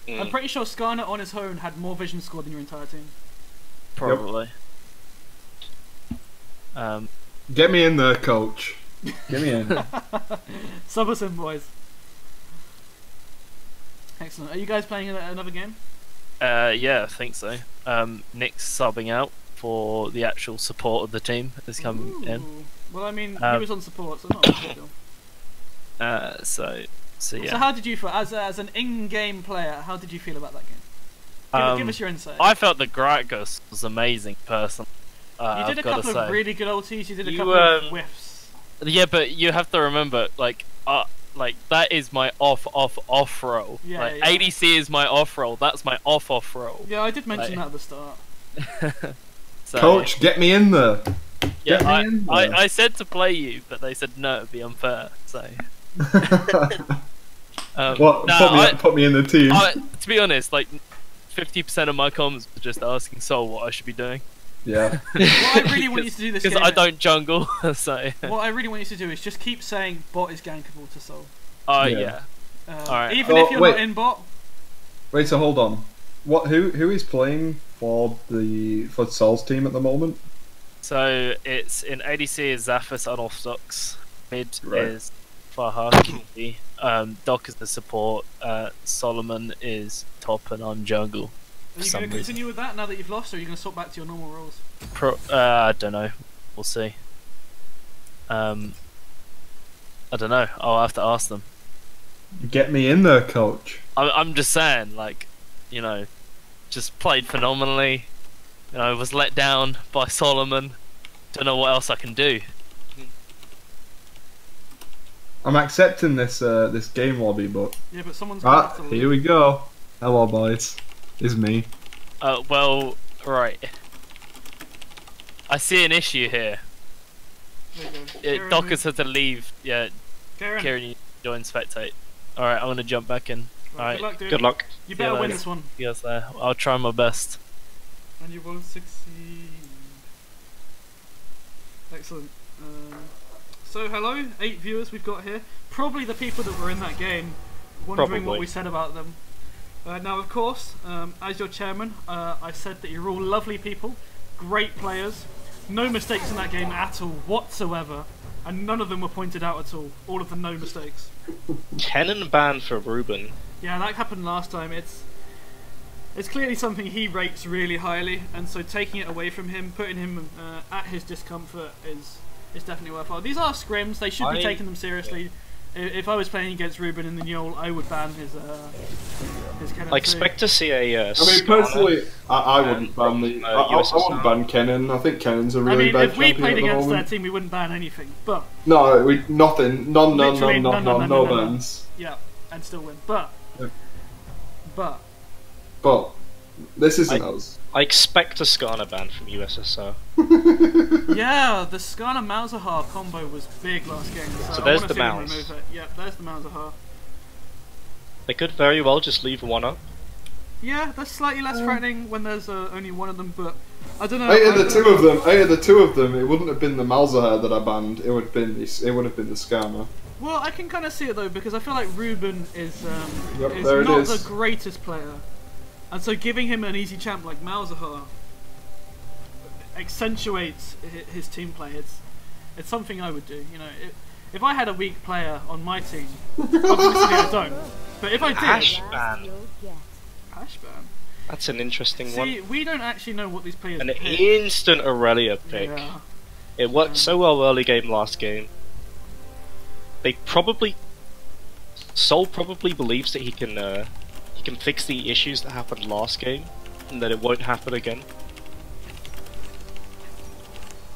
I'm pretty sure Skarner on his own had more vision score than your entire team. Probably. Get me in there, coach. Get me in. Sub us in, boys. Excellent. Are you guys playing another game? Yeah, I think so. Nick's subbing out for the actual support of the team that's come in. Ooh. Well, I mean, he was on support, so not a big deal. So yeah. So how did you feel as an in-game player? How did you feel about that game? Give us your insight. I felt the Gragas was amazing, personally. You did I've a gotta couple say. of really good ultis. You did a You, couple of whiffs. Yeah, but you have to remember, like that is my off roll. Yeah, like yeah. ADC is my off roll. That's my off roll. Yeah, I did mention that at the start. So, Coach, get me in there. yeah, Get me in there. I said to play you, but they said no, it'd be unfair. So. What? No, Put me in the team. to be honest, like 50% of my comments were just asking Soul what I should be doing. Yeah. What I really want you to do this game. Because I don't jungle, so. What I really want you to do is just keep saying bot is gankable to Soul. Yeah. Alright. Even if you're not in bot. Wait, so hold on. What? Who is playing for Sol's team at the moment? So it's in ADC is Zaphis unorthodox. Mid Right. is Fahaki. Doc is the support. Solomon is top, and I'm jungle. Are you going to continue with that now that you've lost, or are you going to swap back to your normal roles? I don't know. We'll see. I don't know. I'll have to ask them. Get me in there, coach. I'm just saying, like, you know, just played phenomenally. You know, was let down by Solomon. Don't know what else I can do. I'm accepting this this game lobby, but Yeah, but someone's going to have to leave. here we go. Hello, boys. It's me. Well, right. I see an issue here. There you go. Kieran, Dockers had to leave. Yeah, Kieran. Kieran, you join spectate. Alright, I'm gonna jump back in. Right, Alright, good luck, dude. Good luck. You See you better win later. this one. you guys there. I'll try my best. And you will succeed. Excellent. So hello, 8 viewers we've got here. Probably the people that were in that game, wondering what Probably. we said about them. Now, of course, as your chairman, I said that you're all lovely people, great players, no mistakes in that game at all whatsoever. and none of them were pointed out at all. All of them no mistakes. Kennen ban for Ruben. Yeah, that happened last time. It's clearly something he rates really highly, and so taking it away from him, putting him at his discomfort is definitely worthwhile. These are scrims; they should be taking them seriously. If I was playing against Ruben in the Yule, I would ban his Kennen. I expect to see a. I mean, personally, I wouldn't ban the. I wouldn't ban Kennen. I think Kennen's a really bad if we champion played at the against moment. their team, we wouldn't ban anything. But No, nothing. None, literally no none. bans. Yeah, and still win. But this isn't us. I expect a Skarner ban from USSR. yeah, the Skarner Malzahar combo was big last game. So there's I the wanna Malz. see them remove it. Yeah, there's the Malzahar. They could very well just leave one up. Yeah, that's slightly less threatening when there's only one of them, but I don't know. Out of the two of them, it wouldn't have been the Malzahar that I banned. It would have been the Skarner. Well, I can kind of see it though, because I feel like Ruben is Yep, is there it not is. the greatest player, and so giving him an easy champ like Malzahar accentuates his team play. It's something I would do. You know, if I had a weak player on my team, obviously I don't. But if I did, Ash ban. Ash ban. That's an interesting one. See, we don't actually know what these players An pick. instant Aurelia pick. Yeah. It worked so well early game last game. They probably... Sol probably believes that he can fix the issues that happened last game, and that it won't happen again.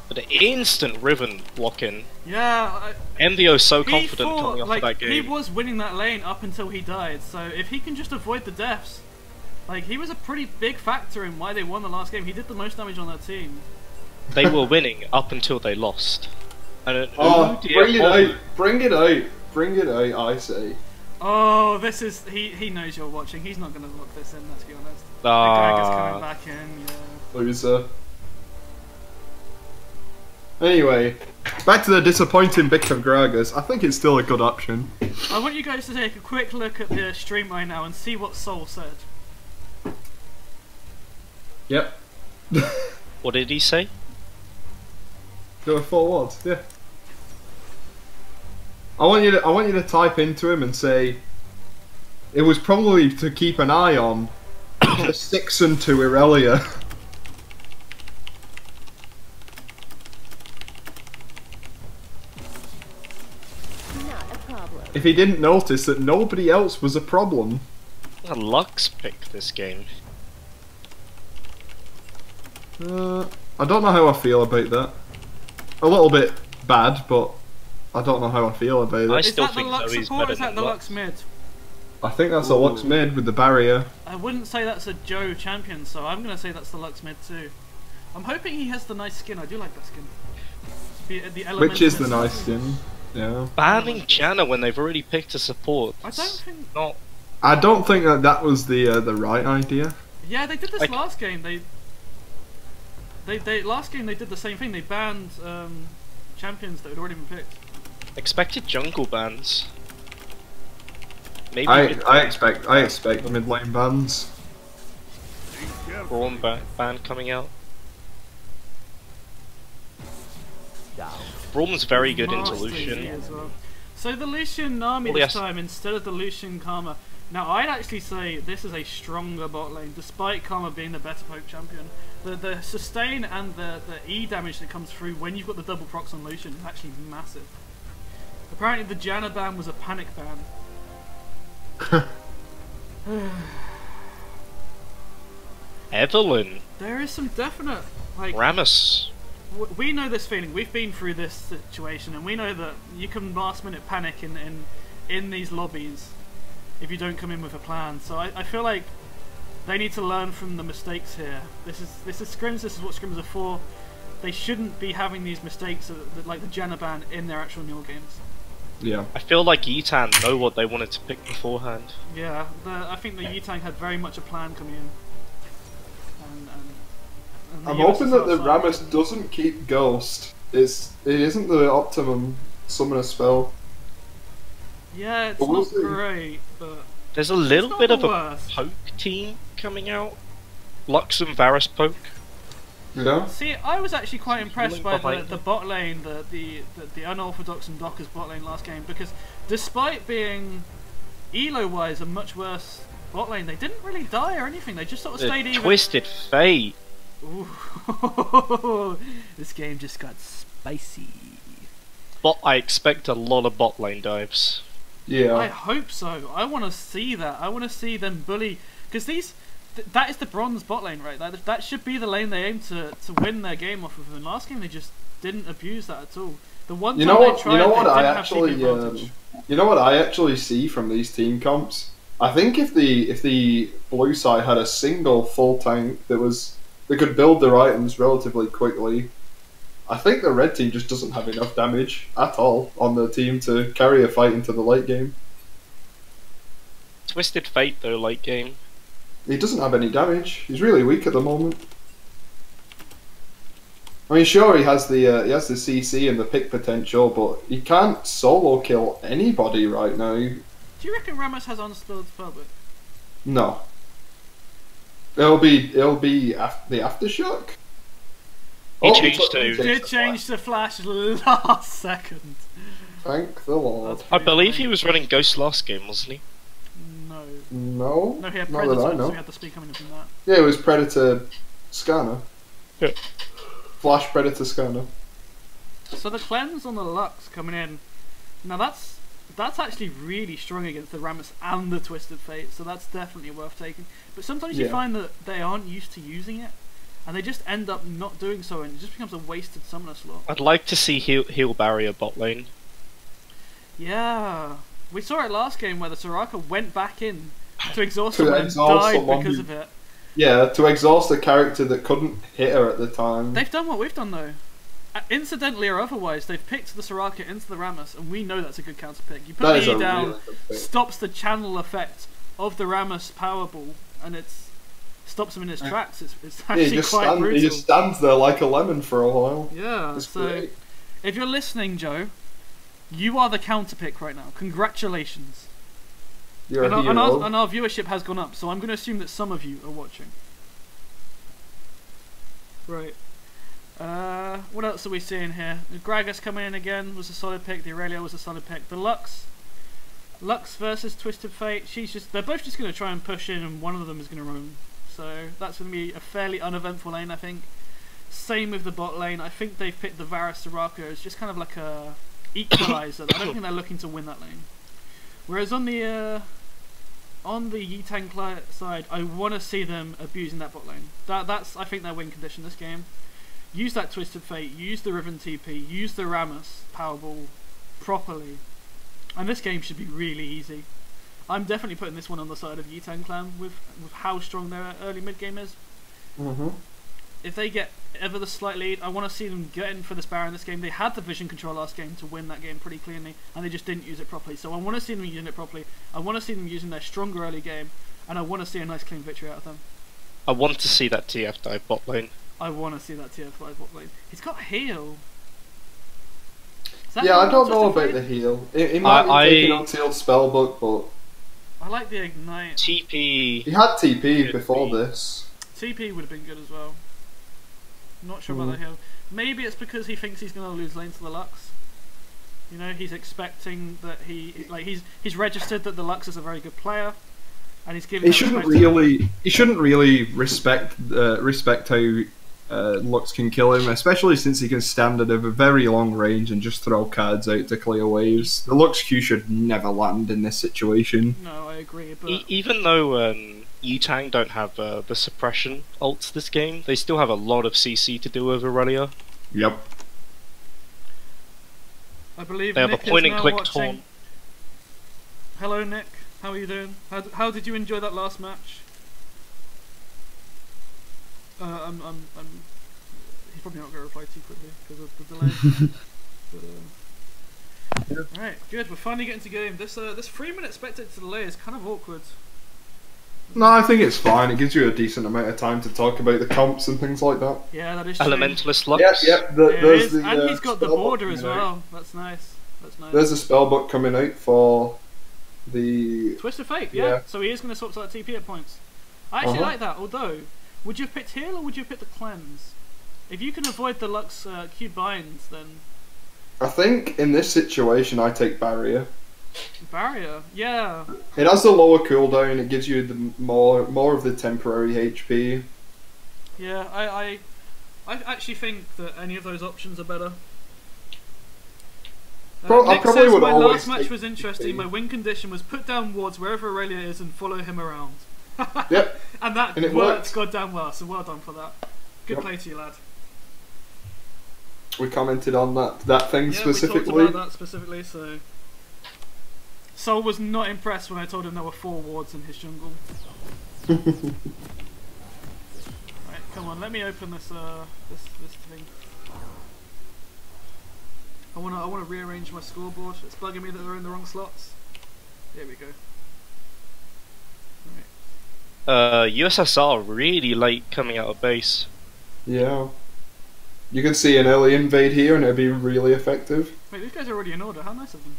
But an instant Riven lock-in. Yeah. MVO's so He confident thought, coming off like, of that game. he was winning that lane up until he died, so if he can just avoid the deaths, like, he was a pretty big factor in why they won the last game. He did the most damage on that team. They were winning up until they lost. And Bring it out, I say. Oh, this is... He knows you're watching. He's not going to lock this in, let's be honest. The Greg is coming back in, yeah. Loser. Anyway, back to the disappointing Vic of Gragas. I think it's still a good option. I want you guys to take a quick look at the stream right now and see what Soul said. Yep. What did he say? Go forward, yeah. I want you to type into him and say it was probably to keep an eye on the 6-2 Irelia. If he didn't notice that nobody else was a problem. A Lux pick this game. I don't know how I feel about that. A little bit bad, but I don't know how I feel about it. Is that the Lux support or is that the Lux mid? I think that's a Lux mid with the barrier. I wouldn't say that's a Joe champion, so I'm going to say that's the Lux mid too. I'm hoping he has the nice skin. I do like that skin. Which is the nice skin. Yeah. Banning Janna when they've already picked a support. I don't think. Not. I don't think that was the right idea. Yeah, they did this last game. They last game they did the same thing. They banned champions that had already been picked. Expected jungle bans. Maybe I expect mid lane bans. Braum ban coming out. Braum's very good into Lucian. As well. So the Lucian Nami this time instead of the Lucian Karma. Now I'd actually say this is a stronger bot lane, despite Karma being the better poke champion. The sustain and the E damage that comes through when you've got the double procs on Lucian is actually massive. Apparently the Janna ban was a panic ban. Evelyn. There is some definite like Rammus. We know this feeling. We've been through this situation, and we know that you can last minute panic in these lobbies if you don't come in with a plan. So I feel like they need to learn from the mistakes here. This is scrims. This is what scrims are for. They shouldn't be having these mistakes like the Janna ban in their actual Newell games. Yeah. I feel like Yitan know what they wanted to pick beforehand. Yeah, I think the Yitang had very much a plan coming in. And I'm hoping that the Rammus doesn't keep Ghost. It isn't the optimum summoner spell. Yeah, it's not great, but there's a little bit of a poke team coming out. Lux and Varus poke. Yeah. See, I was actually quite impressed by behind the bot lane, the unorthodox and Dockers bot lane last game, because despite being elo-wise a much worse bot lane, they didn't really die or anything. They just sort of stayed even. Twisted Fate. Ooh, this game just got spicy. I expect a lot of bot lane dives. Yeah. I hope so. I want to see that. I want to see them bully, because that is the bronze bot lane, right? That should be the lane they aim to win their game off of. And last game they just didn't abuse that at all. The one time they tried, you know what they I didn't actually, have TP advantage. you know what I actually see from these team comps? I think if the blue side had a single full tank that could build their items relatively quickly, I think the red team just doesn't have enough damage at all on the team to carry a fight into the late game. Twisted Fate though, late game. He doesn't have any damage. He's really weak at the moment. I mean, sure, he has the CC and the pick potential, but he can't solo kill anybody right now. Do you reckon Ramos has unspilled spellbook? No. It'll be the aftershock. He changed to. He did change to flash last second. Thank the Lord. I believe he was running Ghost last game, wasn't he? No. No, he had Not Predator, that I know. so he had the speed coming in from that. Yeah, it was Predator Scanner. Yeah. Flash Predator Scanner. So the cleanse on the Lux coming in. Now that's actually really strong against the Rammus and the Twisted Fate, so that's definitely worth taking. But sometimes you find that they aren't used to using it, and they just end up not doing so, and it just becomes a wasted summoner slot. I'd like to see heal barrier bot lane. Yeah, we saw it last game where the Soraka went back in to exhaust To someone and exhaust died someone because who- of it. Yeah, to exhaust a character that couldn't hit her at the time. They've done what we've done though. Incidentally or otherwise, they've picked the Soraka into the Rammus, and we know that's a good counter pick. You put That is the a E down, really good pick. stops the channel effect of the Rammus Powerball, and it's stops him in his tracks. It's Yeah, actually quite brutal. he just stands there like a lemon for a while. Yeah, It's so great. if you're listening, Joe, you are the counter pick right now. Congratulations. You're and, a our, and, hero. our, and our viewership has gone up, so I'm going to assume that some of you are watching. Right. What else are we seeing here? The Gragas coming in again was a solid pick. The Aurelia was a solid pick. The Lux versus Twisted Fate. They're both just going to try and push in, and one of them is going to roam. So that's going to be a fairly uneventful lane, I think. Same with the bot lane. I think they've picked the Varus Soraka as just kind of like a equalizer. I don't think they're looking to win that lane. Whereas on the Yitang side, I want to see them abusing that bot lane. That's I think their win condition this game. Use that Twisted Fate, use the Riven TP, use the Rammus Powerball properly, and this game should be really easy. I'm definitely putting this one on the side of Yitang Clan with how strong their early mid game is. If they get ever the slight lead, I want to see them get in for this Baron this game. They had the vision control last game to win that game pretty cleanly, and they just didn't use it properly. So I want to see them using it properly. I want to see them using their stronger early game, and I want to see a nice clean victory out of them. I want to see that TF dive bot lane. I want to see that TF5 bot lane. He's got heal. Yeah, I don't know about the heal. It might be taking on Sealed Spellbook, but I like the Ignite. TP. he had TP before this. TP would have been good as well. Not sure about the heal. Maybe it's because he thinks he's going to lose lane to the Lux. You know, he's expecting that he's registered that the Lux is a very good player, and he's giving. He shouldn't really respect how Lux can kill him, especially since he can stand at a very long range and just throw cards out to clear waves. The Lux Q should never land in this situation. No, I agree. But Even though Yitang don't have the suppression ults this game, they still have a lot of CC to do with Aurelia. Yep. I believe they have Nick a point is and now click watching. taunt. Hello, Nick. How are you doing? How did you enjoy that last match? He's probably not going to reply too quickly because of the delay. But, Alright, good. We're finally getting to game. This 3-minute spectator delay is kind of awkward. No, I think it's fine. It gives you a decent amount of time to talk about the comps and things like that. Yeah, that is true. Elementalist Lux. Yep. And he's got the border as well. That's nice. There's a spellbook coming out for the Twist of Fate. Yeah. So he is going to swap to that TP at points. I actually like that. Although, would you have picked heal or would you have picked the cleanse? If you can avoid the Lux Q binds, then I think in this situation I take barrier. barrier, yeah. It has the lower cooldown. It gives you the more of the temporary HP. Yeah, I actually think that any of those options are better. I Nick probably says, would my always last match take was interesting. HP. My win condition was put down wards wherever Aurelia is and follow him around. Yep. And that And it worked worked. goddamn well, so well done for that. Good Yep. play to you, lad. We commented on that thing Yeah, specifically. we talked about that specifically, so... Sol was not impressed when I told him there were 4 wards in his jungle. Right, come on, let me open this this thing. I wanna rearrange my scoreboard. It's bugging me that they're in the wrong slots. There we go. USSR really late coming out of base. Yeah. You can see an early invade here and it'd be really effective. Wait, these guys are already in order. How nice of them.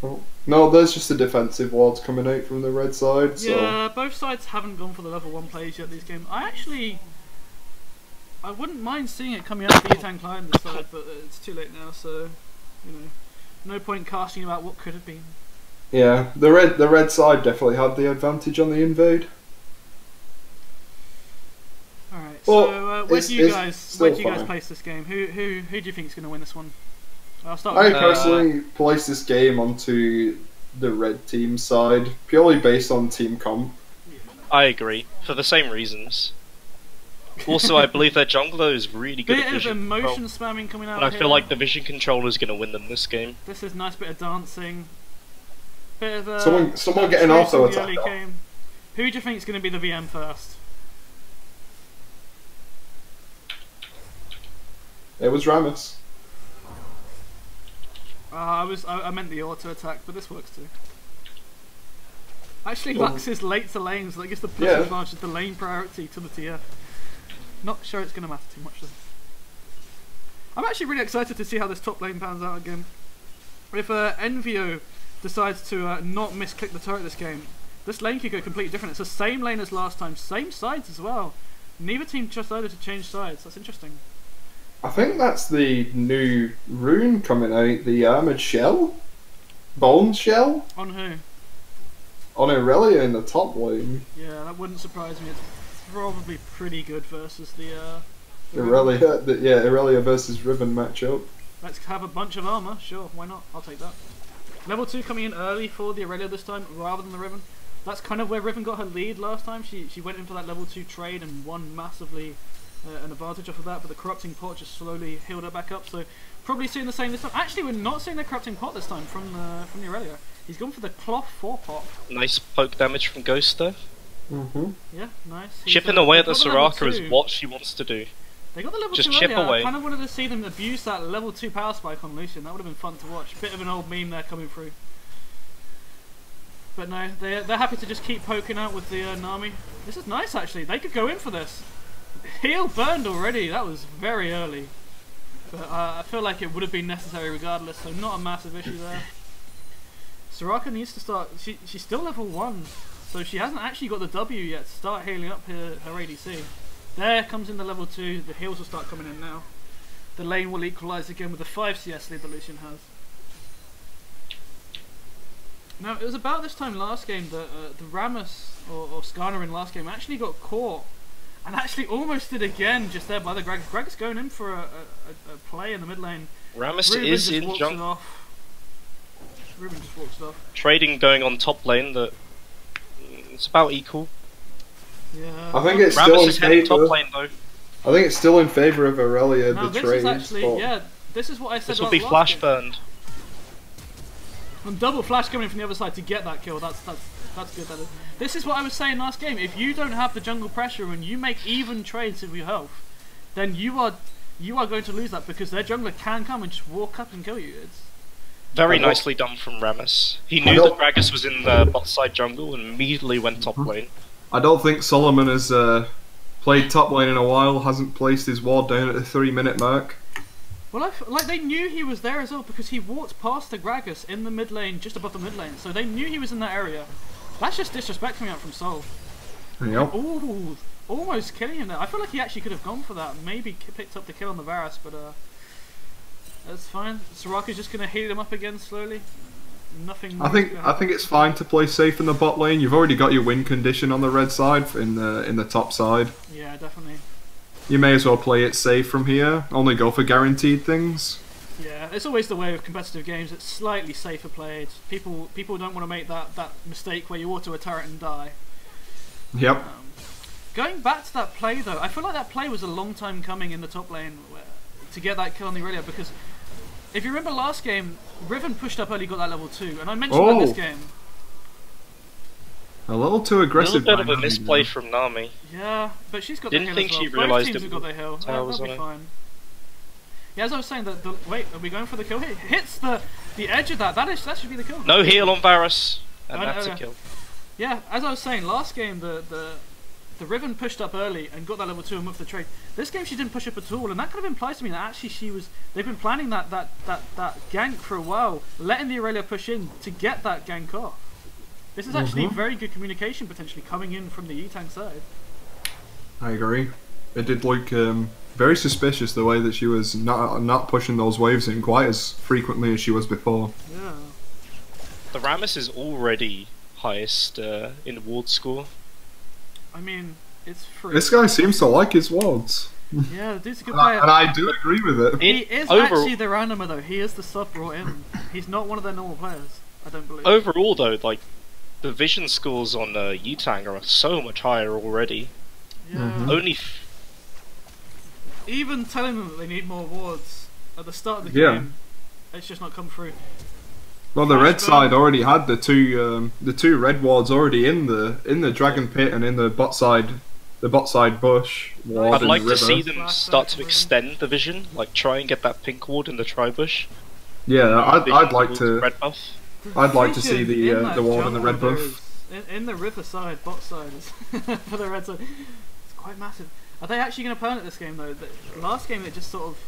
Oh. No, there's just the defensive wards coming out from the red side. So. Yeah, both sides haven't gone for the level 1 plays yet these games. I wouldn't mind seeing it coming out of the E-Tank line this side, but it's too late now, so you know, no point casting about what could have been. Yeah, the red side definitely had the advantage on the invade. Alright, Well, so where it's do you guys still fine. place this game? Who do you think is going to win this one? I'll start I with personally place this game onto the red team side, purely based on team comp. I agree, for the same reasons. Also, I believe their jungler is really good bit at of vision emotion control, spamming coming out and I here. feel like the vision controller is going to win them this game. This is nice bit of dancing. Bit of Someone get an auto attack early off. game. Who do you think is going to be the VM first? It was Rammus. I meant the auto attack, but this works too. Actually, Well, Lux is late to lane, so that gives the push yeah. advantage, the lane priority to the TF. Not sure it's going to matter too much though. I'm actually really excited to see how this top lane pans out again. If Envio decides to not misclick the turret this game, this lane could go completely different. It's the same lane as last time, same sides as well. Neither team decided to change sides. That's interesting. I think that's the new rune coming out, the armoured shell? Bone shell? On who? On Aurelia in the top lane. Yeah, that wouldn't surprise me. It's probably pretty good versus the Riven. Aurelia versus Riven matchup. Let's have a bunch of armor. Sure, why not? I'll take that. Level 2 coming in early for the Aurelia this time, rather than the Riven. That's kind of where Riven got her lead last time. She went in for that level 2 trade and won massively an advantage off of that, but the Corrupting Pot just slowly healed her back up, so probably seeing the same this time. Actually, we're not seeing the Corrupting Pot this time from the Aurelia. He's gone for the Cloth 4 pot. Nice poke damage from Ghost there. Yeah, nice. He's, Chipping away at the got level Soraka is 2. what she wants to do. They got the level Just 2 chip earlier. away. I kind of wanted to see them abuse that level 2 power spike on Lucian. That would have been fun to watch. Bit of an old meme there coming through. But no, they're happy to just keep poking out with the Nami. This is nice actually. They could go in for this. Heal burned already. That was very early. But I feel like it would have been necessary regardless, so not a massive issue there. Soraka needs to start... She's still level 1, so she hasn't actually got the W yet to start healing up her ADC. There comes in the level 2, the heals will start coming in now. The lane will equalise again with the 5 CS lead that Lucian has. Now, it was about this time last game that the Rammus, or Skarner in last game, actually got caught. And actually almost did again just there by the Gragas. Gragas going in for a play in the mid lane. Rammus Ruben is just in walks junk. it off. Ruben just walks it off. Trading going on top lane that it's about equal. Yeah. I think it's Rammus still in is heading top favour. lane though. I think it's still in favour of Aurelia, Now the this trade. is actually, spot. yeah, this is what I said This will about be last flash game. burned. And double flash coming from the other side to get that kill. That's good. That is. This is what I was saying last game. If you don't have the jungle pressure and you make even trades with your health, then you are going to lose that because their jungler can come and just walk up and kill you. It's Very nicely done from Rammus. He knew that Gragas was in the bot side jungle and immediately went top lane. I don't think Solomon has played top lane in a while, hasn't placed his ward down at the 3-minute mark. well, like they knew he was there as well because he walked past the Gragas in the mid lane, just above the mid lane. So they knew he was in that area. That's just disrespect coming out from Sol. Yep. Ooh, almost killing him there. I feel like he actually could have gone for that. Maybe picked up the kill on the Varus, but that's fine. Soraka's just gonna heal him up again slowly. Nothing. I think it's fine to play safe in the bot lane. You've already got your win condition on the red side in the top side. Yeah, definitely. You may as well play it safe from here. Only go for guaranteed things. Yeah, it's always the way with competitive games. It's slightly safer played. People don't want to make that mistake where you auto a turret and die. Yep. Going back to that play though, I feel like that play was a long time coming in the top lane to get that kill on the Aurelia, because if you remember last game, Riven pushed up early, got that level 2, and I mentioned that this game. A little too aggressive. A little bit of a misplay from Nami. Yeah, but she's got Didn't the think hill as she well. realised Both teams it have got their hill. was That'll be on it. fine. Yeah, as I was saying, wait, are we going for the kill? It hits the edge of that. That should be the kill. No heal on Varus, and I know, that's a yeah. kill. Yeah, as I was saying, last game the Riven pushed up early and got that level 2 and moved the trade. This game she didn't push up at all, and that kind of implies to me that actually they've been planning that gank for a while, letting the Aurelia push in to get that gank off. This is actually very good communication potentially coming in from the E-Tank side. I agree. It did look very suspicious the way that she was not pushing those waves in quite as frequently as she was before. Yeah. The Rammus is already highest in ward score. I mean, it's free. This guy seems to like his wards. Yeah, the dude's a good player. And I do agree with it. He is actually their anima though. He is the sub brought in. He's not one of their normal players, I don't believe. Overall though, like, the vision scores on Yutang are so much higher already. Yeah. Only even telling them that they need more wards at the start of the game, it's just not come through. Well, the red side already had the two red wards already in the dragon pit and in the bot side bush ward. I'd like river. to see them start to extend the vision, like try and get that pink ward in the tri bush. Yeah, I'd like to. Red buff. I'd like to see the ward and the red buff. In the river side, bot side, for the red side, it's quite massive. Are they actually going to plan it this game though? The last game it just sort of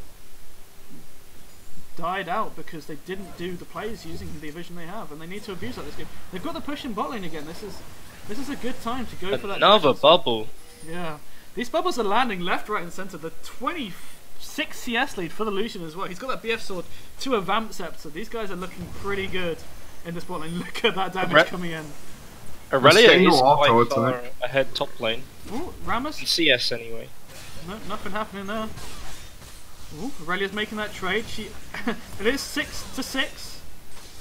died out because they didn't do the plays using the vision they have, and they need to abuse that this game. They've got the push in bot lane again. This is a good time to go for that. Another bubble. Yeah, these bubbles are landing left, right, and centre. The 26 CS lead for the Lucian as well. He's got that BF sword to a Vamp Scepter. These guys are looking pretty good in this bot lane. Look at that damage coming in. Aurelia is quite far ahead top lane. Ooh, Rammus? In CS anyway. No, nothing happening there. Ooh, Aurelia's making that trade. It is 6-6,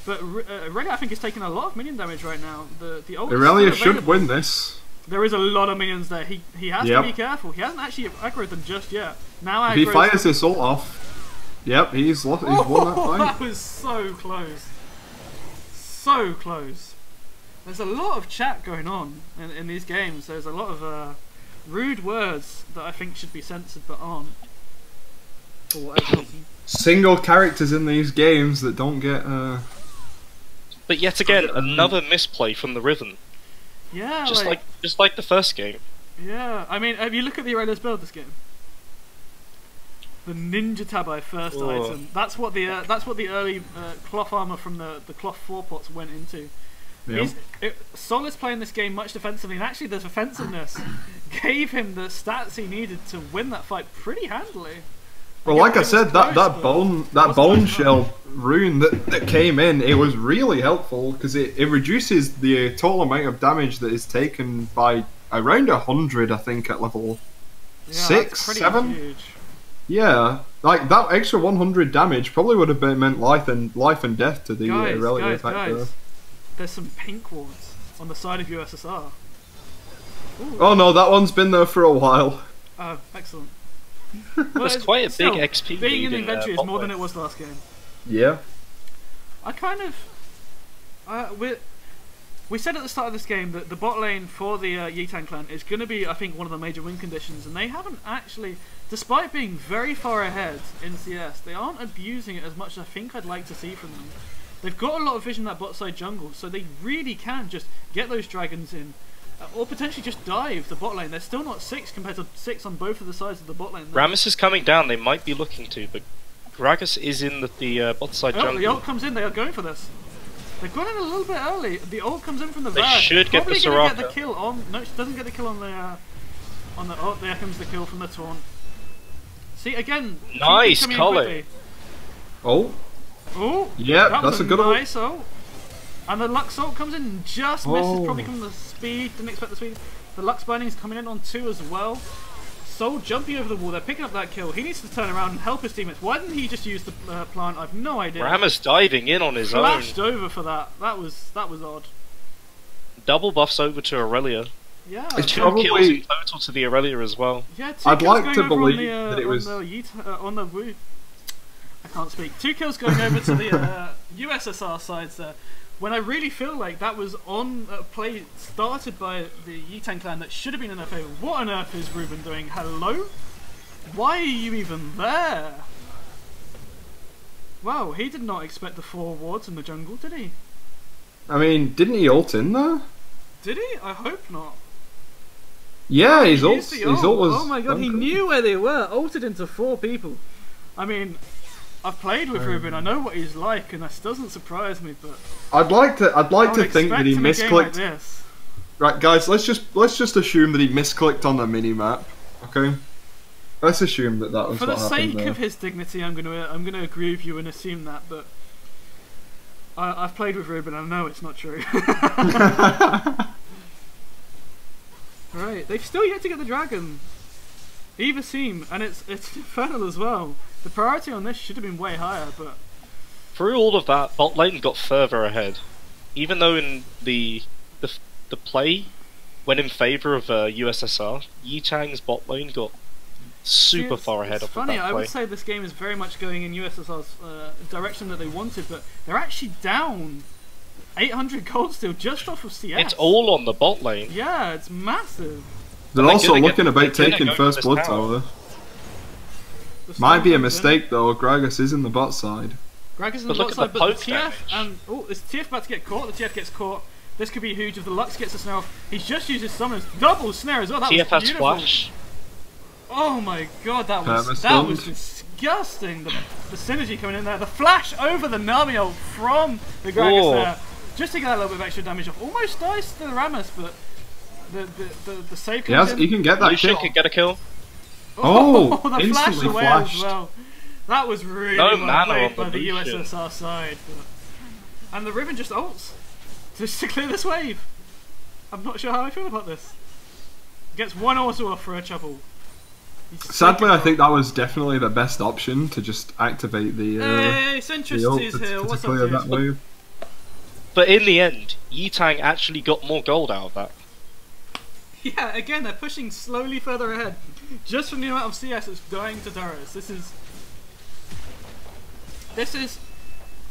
but Aurelia I think is taking a lot of minion damage right now. The ult Aurelia should win this. There is a lot of minions there. He has to be careful. He hasn't actually aggroed them just yet. Now if he fires this ult off, yep, he's won that fight. That was so close. So close. There's a lot of chat going on in these games. There's a lot of rude words that I think should be censored but aren't. For whatever reason. Single characters in these games that don't get. But yet again, another misplay from the Riven. Yeah, just like the first game. Yeah, I mean, if you look at the Aurelia's build this game, the Ninja Tabai first item. That's what the early cloth armor from the cloth 4 pots went into. Yep. Sol's playing this game much defensively, and actually the defensiveness gave him the stats he needed to win that fight pretty handily. Well, like I said, that bone shell rune that came in, it was really helpful because it reduces the total amount of damage that is taken by around 100, I think, at level 6, 7. Huge. Yeah, like that extra 100 damage probably would have meant life and death to the Aurelia factor. There's some pink wards on the side of USSR. Ooh. Oh no, that one's been there for a while. Oh, excellent. That's quite a big XP. Being in the inventory is more than it was last game. Yeah. I kind of... we said at the start of this game that the bot lane for the Yutang clan is going to be, I think, one of the major win conditions, and they haven't actually, despite being very far ahead in CS, they aren't abusing it as much as I think I'd like to see from them. They've got a lot of vision in that bot side jungle, so they really can just get those dragons in, or potentially just dive the bot lane. They're still not 6 compared to 6 on both of the sides of the bot lane. Rammus is coming down, they might be looking to, but Gragas is in the bot side jungle. The ult comes in, they are going for this. They've gone in a little bit early. The ult comes in from the They back. should get the Probably gonna get the Soraka. kill on. No, she doesn't get the kill on the. Oh, there comes the kill from the taunt. See again. Nice, coming in Colin. quickly. Oh, Oh, yeah, that was that's a good ult. nice ult. And the Lux ult comes in and just misses. Oh. Probably from the speed. Didn't expect the speed. The Lux binding's coming in on 2 as well. Soul jumping over the wall. They're picking up that kill. He needs to turn around and help his teammates. Why didn't he just use the plant? I've no idea. Rammus diving in on his Flashed own. over for that. That was odd. Double buffs over to Aurelia. Yeah. It's 2 probably- kills in total to the Aurelia as well. Yeah, 2 I'd kills like going to over on believe the, that it was- on the Woo. I can't speak. 2 kills going over to the USSR sides there. When I really feel like that was on a play started by the Yitang clan that should have been in their favour. What on earth is Ruben doing? Hello? Why are you even there? Wow, he did not expect the 4 wards in the jungle, did he? I mean, didn't he ult in there? Did he? I hope not. Yeah, his He ult. used the His ult was. Oh my god, he knew where they were. Ulted into 4 people. I mean, I've played with Ruben. I know what he's like, and this doesn't surprise me. But I'd like to I would think that he expect in a game like misclicked. this. Right, guys, let's just assume that he misclicked on the mini map. Okay. Let's assume that was For what the happened sake there. of his dignity, I'm gonna agree with you and assume that. But I've played with Ruben. I know it's not true. Right, they've still yet to get the dragon. Either team, and it's infernal as well. The priority on this should have been way higher, but Through all of that, bot lane got further ahead. Even though in the play went in favour of USSR, Yichang's bot lane got super See, far ahead it's of funny, that I play. would say this game is very much going in USSR's direction that they wanted, but they're actually down 800 gold still just off of CS. It's all on the bot lane. Yeah, it's massive. They're They're also gonna get- looking about they're gonna taking go for first this blood tower. tower. The Might be a Storm comes in. mistake though. Gragas is in the bot side. Greg is in But the look bot at side, the but the poke TF damage. and is TF about to get caught? The TF gets caught. This could be huge if the Lux gets a snare off. He's just used his summoners. Double snare as well. That TF was has beautiful. splash. Oh my god, that was Perma-stunned. disgusting. The synergy coming in there. The flash over the Nami ult from the Gragas Oh. there. Just to get that little bit of extra damage off. Almost dies to the Rammus, but the save comes in. He can get that Lucian kill. can get a kill. Oh, the flash instantly away flashed. as well. That was really No well mana played on the by the Lucian. USSR side. And the Riven just ults just to clear this wave. I'm not sure how I feel about this. Gets 1 auto off for a trouble. Sadly, I think that was definitely the best option to just activate the Hey, ult Centrist is here. to What's up, clear dudes? that wave. But in the end, Yitang actually got more gold out of that. Yeah, again, they're pushing slowly further ahead. Just from the amount of CS that's going to Darius. This is...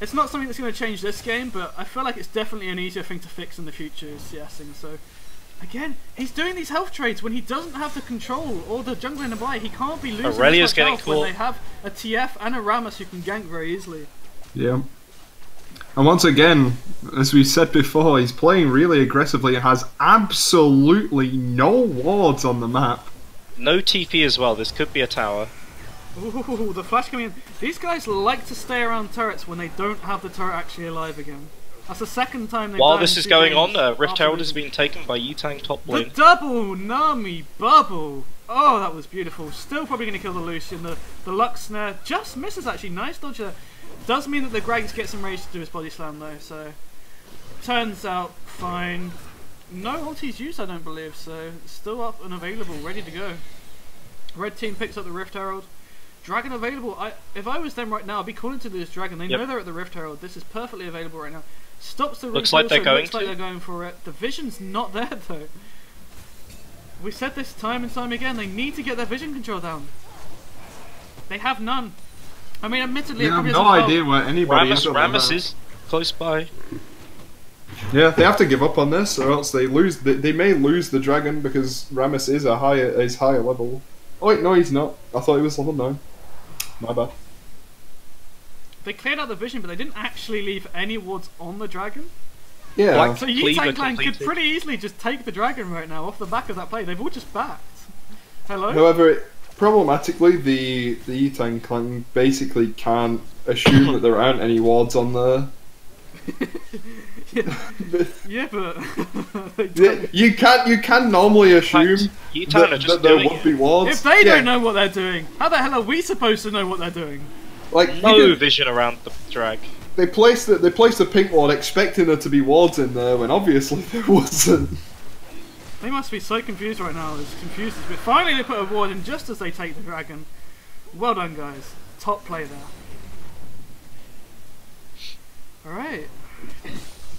It's not something that's going to change this game, but I feel like it's definitely an easier thing to fix in the future, is CSing, so... Again, he's doing these health trades when he doesn't have the control or the jungler in the buy. He can't be losing Aurelia's this much getting health when caught. they have a TF and a Rammus who can gank very easily. Yeah. And once again, as we said before, he's playing really aggressively and has absolutely no wards on the map. No TP as well, this could be a tower. Ooh, the flash coming in. These guys like to stay around turrets when they don't have the turret actually alive again. That's the second time they've While died this in is 2 going games on, Rift after Herald has losing. been taken by Yitang top The lane. double Nami bubble! Oh, that was beautiful. Still probably going to kill the Lucian. The Lux snare just misses actually. Nice dodge there. Does mean that the Gragas get some rage to do his body slam though, so... Turns out fine. No ultis used, I don't believe, so still up and available, ready to go. Red team picks up the Rift Herald. Dragon available. If I was them right now, I'd be calling to this Dragon. They know they're at the Rift Herald. This is perfectly available right now. Stops the Looks Rift like they're also, going looks like to. they're going for it. The vision's not there though. We said this time and time again. They need to get their vision control down. They have none. I mean, admittedly, They it have probably no doesn't help. idea where anybody is. on the Rammus map. is close by. Yeah, they have to give up on this, or else they lose. They may lose the dragon because Rammus is higher level. Oh wait, no, he's not. I thought he was level 9. My bad. They cleared out the vision, but they didn't actually leave any wards on the dragon. Yeah. Black So Cleaver Yitang Clan could completed. pretty easily just take the dragon right now off the back of that play. They've all just backed. Hello? However, problematically, the Yitang clan basically can't assume that there aren't any wards on the Yeah, but you can normally assume that there would be wards. if they don't know what they're doing, how the hell are we supposed to know what they're doing? Like No vision around the drag. they placed the pink ward expecting there to be wards in there when obviously there wasn't. They must be so confused right now. As confused as finally they put a ward in just as they take the dragon. Well done, guys. Top play there. Alright.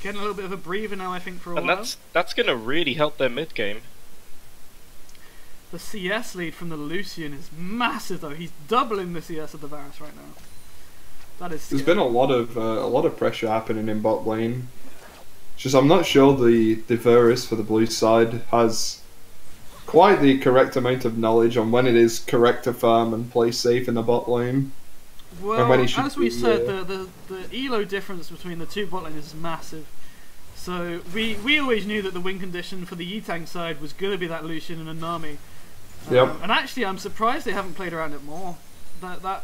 Getting a little bit of a breather now, I think, for a while. And that's gonna really help their mid game. The CS lead from the Lucian is massive, though. He's doubling the CS of the Varus right now. That is scary. There's been a lot of pressure happening in bot lane. It's just I'm not sure the Varus for the blue side has quite the correct amount of knowledge on when it is correct to farm and play safe in the bot lane. Well, as we said, the elo difference between the two bot lanes is massive. So we always knew that the win condition for the Yi-Tank side was going to be that Lucian and a Nami. Yep. And actually, I'm surprised they haven't played around it more. That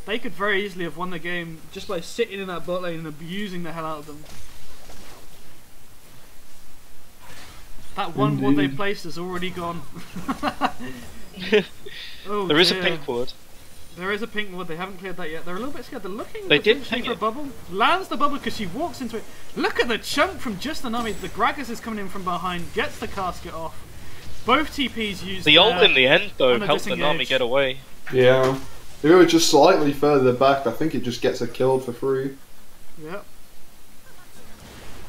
they could very easily have won the game just by sitting in that bot lane and abusing the hell out of them. That one ward they placed is already gone. Oh, There is a pink ward. There is a pink ward, they haven't cleared that yet. They're a little bit scared. They're looking They did potentially ping for a it. bubble. Lands the bubble because she walks into it. Look at the chunk from just the Nami. The Gragas is coming in from behind, gets the casket off. Both TPs use The ult in the end, though, and a helped the Nami disengage. get away. Yeah. If it were just slightly further back, I think it just gets her killed for free. Yep.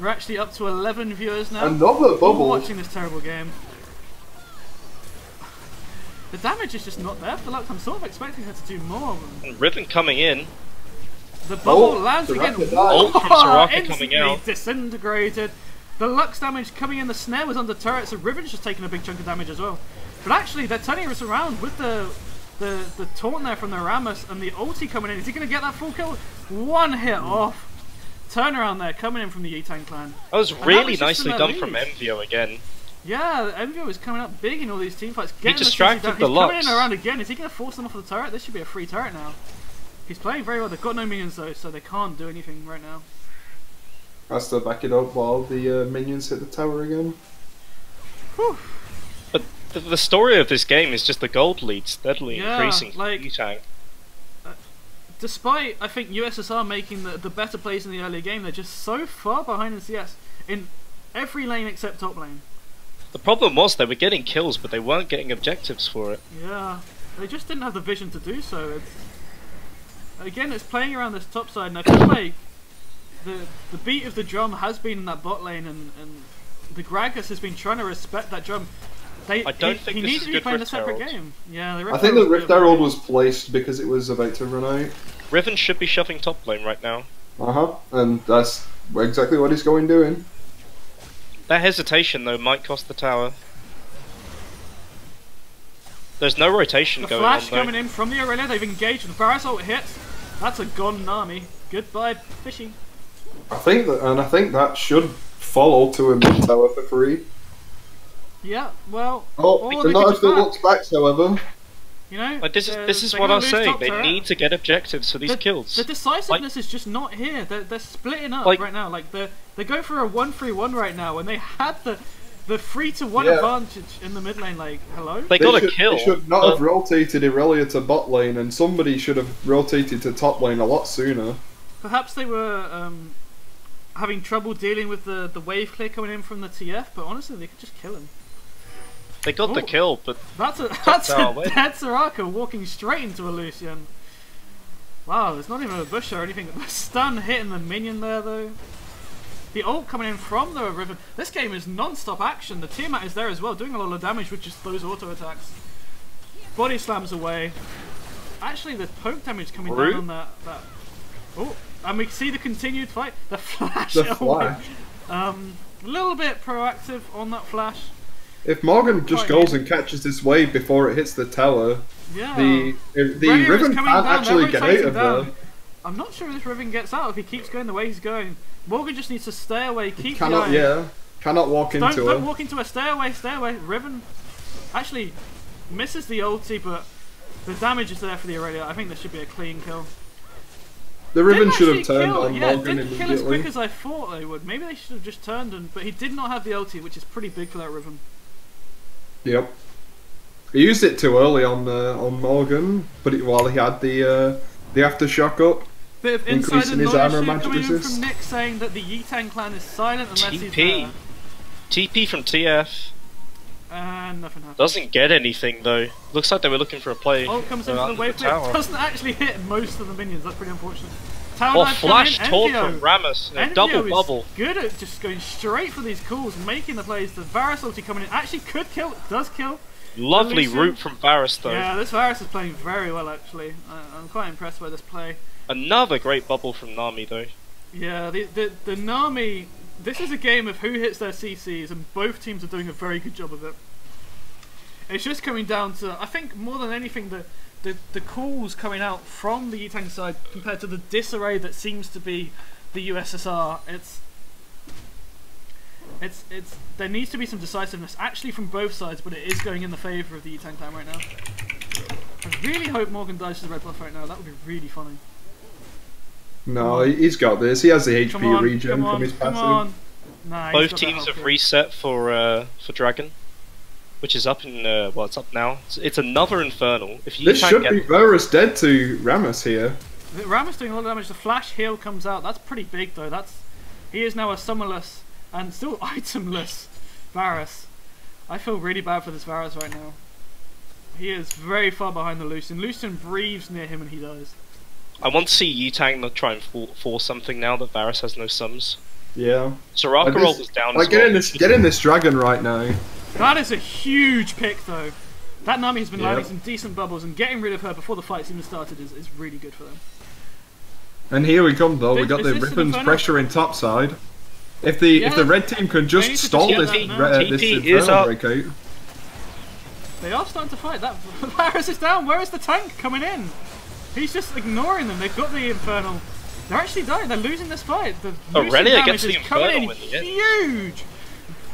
We're actually up to 11 viewers now. Another bubble. All watching this terrible game. The damage is just not there for Lux. I'm sort of expecting her to do more. And Riven coming in. The bubble Oh, lands again. Soraka died. Ult from Soraka Instantly coming out. disintegrated. The Lux damage coming in. The snare was under turret, so Riven's just taking a big chunk of damage as well. But actually, they're turning us around with the taunt there from the Rammus and the ulti coming in. Is he going to get that full kill? One hit off. Turnaround there coming in from the Yi-Tank clan. That was And really that was just nicely an done elite. from Envio again. Yeah, Envio is coming up big in all these teamfights. Getting the distracted CC down. the He's coming Lux. in around again. Is he going to force them off of the turret? This should be a free turret now. He's playing very well. They've got no minions though, so they can't do anything right now. Has to back it up while the minions hit the tower again. Whew. But the story of this game is just the gold lead steadily Yeah, increasing for like- Yi-Tank. Despite, I think, USSR making the better plays in the early game, they're just so far behind in CS in every lane except top lane. The problem was they were getting kills, but they weren't getting objectives for it. Yeah, they just didn't have the vision to do so. Again, it's playing around this top side, and I feel like the beat of the drum has been in that bot lane, and the Gragas has been trying to respect that drum. I don't think he this needs is to be good playing a Rift separate Herald. game. Yeah, the I think the Herald's Rift good. Herald was placed because it was about to run out. Riven should be shoving top lane right now. And that's exactly what he's going doing. That hesitation, though, might cost the tower. There's no rotation The going flash on, though. coming in from the Aurelia. They've engaged. The Varus ult hits. That's a gone Nami. Goodbye, fishy. I think that should fall to a mid tower for free. Yeah, well. Oh, or but they not could if the just looks back, however. You know, But this is they're what gonna I'm lose saying. top They turret. need to get objectives for these kills. The decisiveness is just not here. They're splitting up Like- right now. Like they go for a 1-3-1 right now, and they had the 3-1 Yeah. advantage in the mid lane. Like, hello. They got a kill. They should not but have rotated Aurelia to bot lane, and somebody should have rotated to top lane a lot sooner. Perhaps they were having trouble dealing with the wave clear coming in from the TF, but honestly, they could just kill him. They got the Ooh. kill, but That's a our way. dead Soraka walking straight into a Lucian. Wow, there's not even a bush or anything. The stun hitting the minion there though. The ult coming in from the Riven. This game is non-stop action. The Tiamat is there as well, doing a lot of damage with just those auto attacks. Body slams away. Actually, the poke damage coming Root? down on that. Oh, and we see the continued fight. The flash. The away. flash. A little bit proactive on that flash. If Morgan just Quite goes and catches this wave before it hits the tower, Yeah. the Rhaenyra is Riven coming can't down, actually they're get out rotating of down. there. I'm not sure if this Riven gets out if he keeps going the way he's going. Morgan just needs to stay away, keep Cannot, behind. cannot walk into Don't her. walk into her, stay away, stay away. Riven actually misses the ulti, but the damage is there for the Aurelia. I think this should be a clean kill. The Riven Didn't should have actually turned kill, on yeah, Morgan didn't kill as immediately. quick as I thought they would. Maybe they should have just turned and, but he did not have the ulti, which is pretty big for that Riven. Yep. He used it too early on Morgan, but while he had the aftershock up, Bit of insider increasing his knowledge armor here magic coming in resist. from Nick saying that the Yitang clan is silent unless he's TP. there. TP from TF. And nothing happened. Doesn't get anything though. Looks like they were looking for a play. Oh, comes in for under the wave tower. flip. Doesn't actually hit most of the minions. That's pretty unfortunate. Tower Oh, knife flash coming in. taunt Envio. from Rammus. A Envio double is bubble. good at just going straight for these calls, making the plays. The Varus ulti coming in actually could kill. Does kill. Lovely Lucian. route from Varus though. Yeah, this Varus is playing very well actually. I'm quite impressed by this play. Another great bubble from Nami though. Yeah, the Nami. This is a game of who hits their CCs, and both teams are doing a very good job of it. It's just coming down to, I think, more than anything, the calls coming out from the Yitang side compared to the disarray that seems to be the USSR. There needs to be some decisiveness actually from both sides, but it is going in the favour of the Yitang clan right now. I really hope Morgan dies to the red buff right now. That would be really funny. No, he's got this. He has the HP Come on, regen come on, from his come passive. on. Nah, he's Both got that teams health have here. reset for Dragon, which is up in well, it's up now. It's another Infernal. If you This can't should get be Varus dead to Rammus here. Ram is doing a lot of damage. The flash heal comes out. That's pretty big though. He is now a summerless and still itemless Varus. I feel really bad for this Varus right now. He is very far behind the Lucian. Lucian breathes near him and he dies. I want to see Yutang not try and force something now that Varus has no sums. Yeah. Soraka roll was down as well. Getting this dragon right now. That is a huge pick though. That Nami has been Yep. landing some decent bubbles, and getting rid of her before the fight's even started is really good for them. And here we come though. We got Is the this an Rippon's Inferno? pressure in top side. If the red team can They just need to stall just this get that now. this TP is Inferno up. breakout. They are starting to fight. That Varus is down. Where is the tank coming in? He's just ignoring them. They've got the Infernal. They're actually dying. They're losing this fight. The Lucian Aurelia damage gets the is coming Infernal in in the end. huge.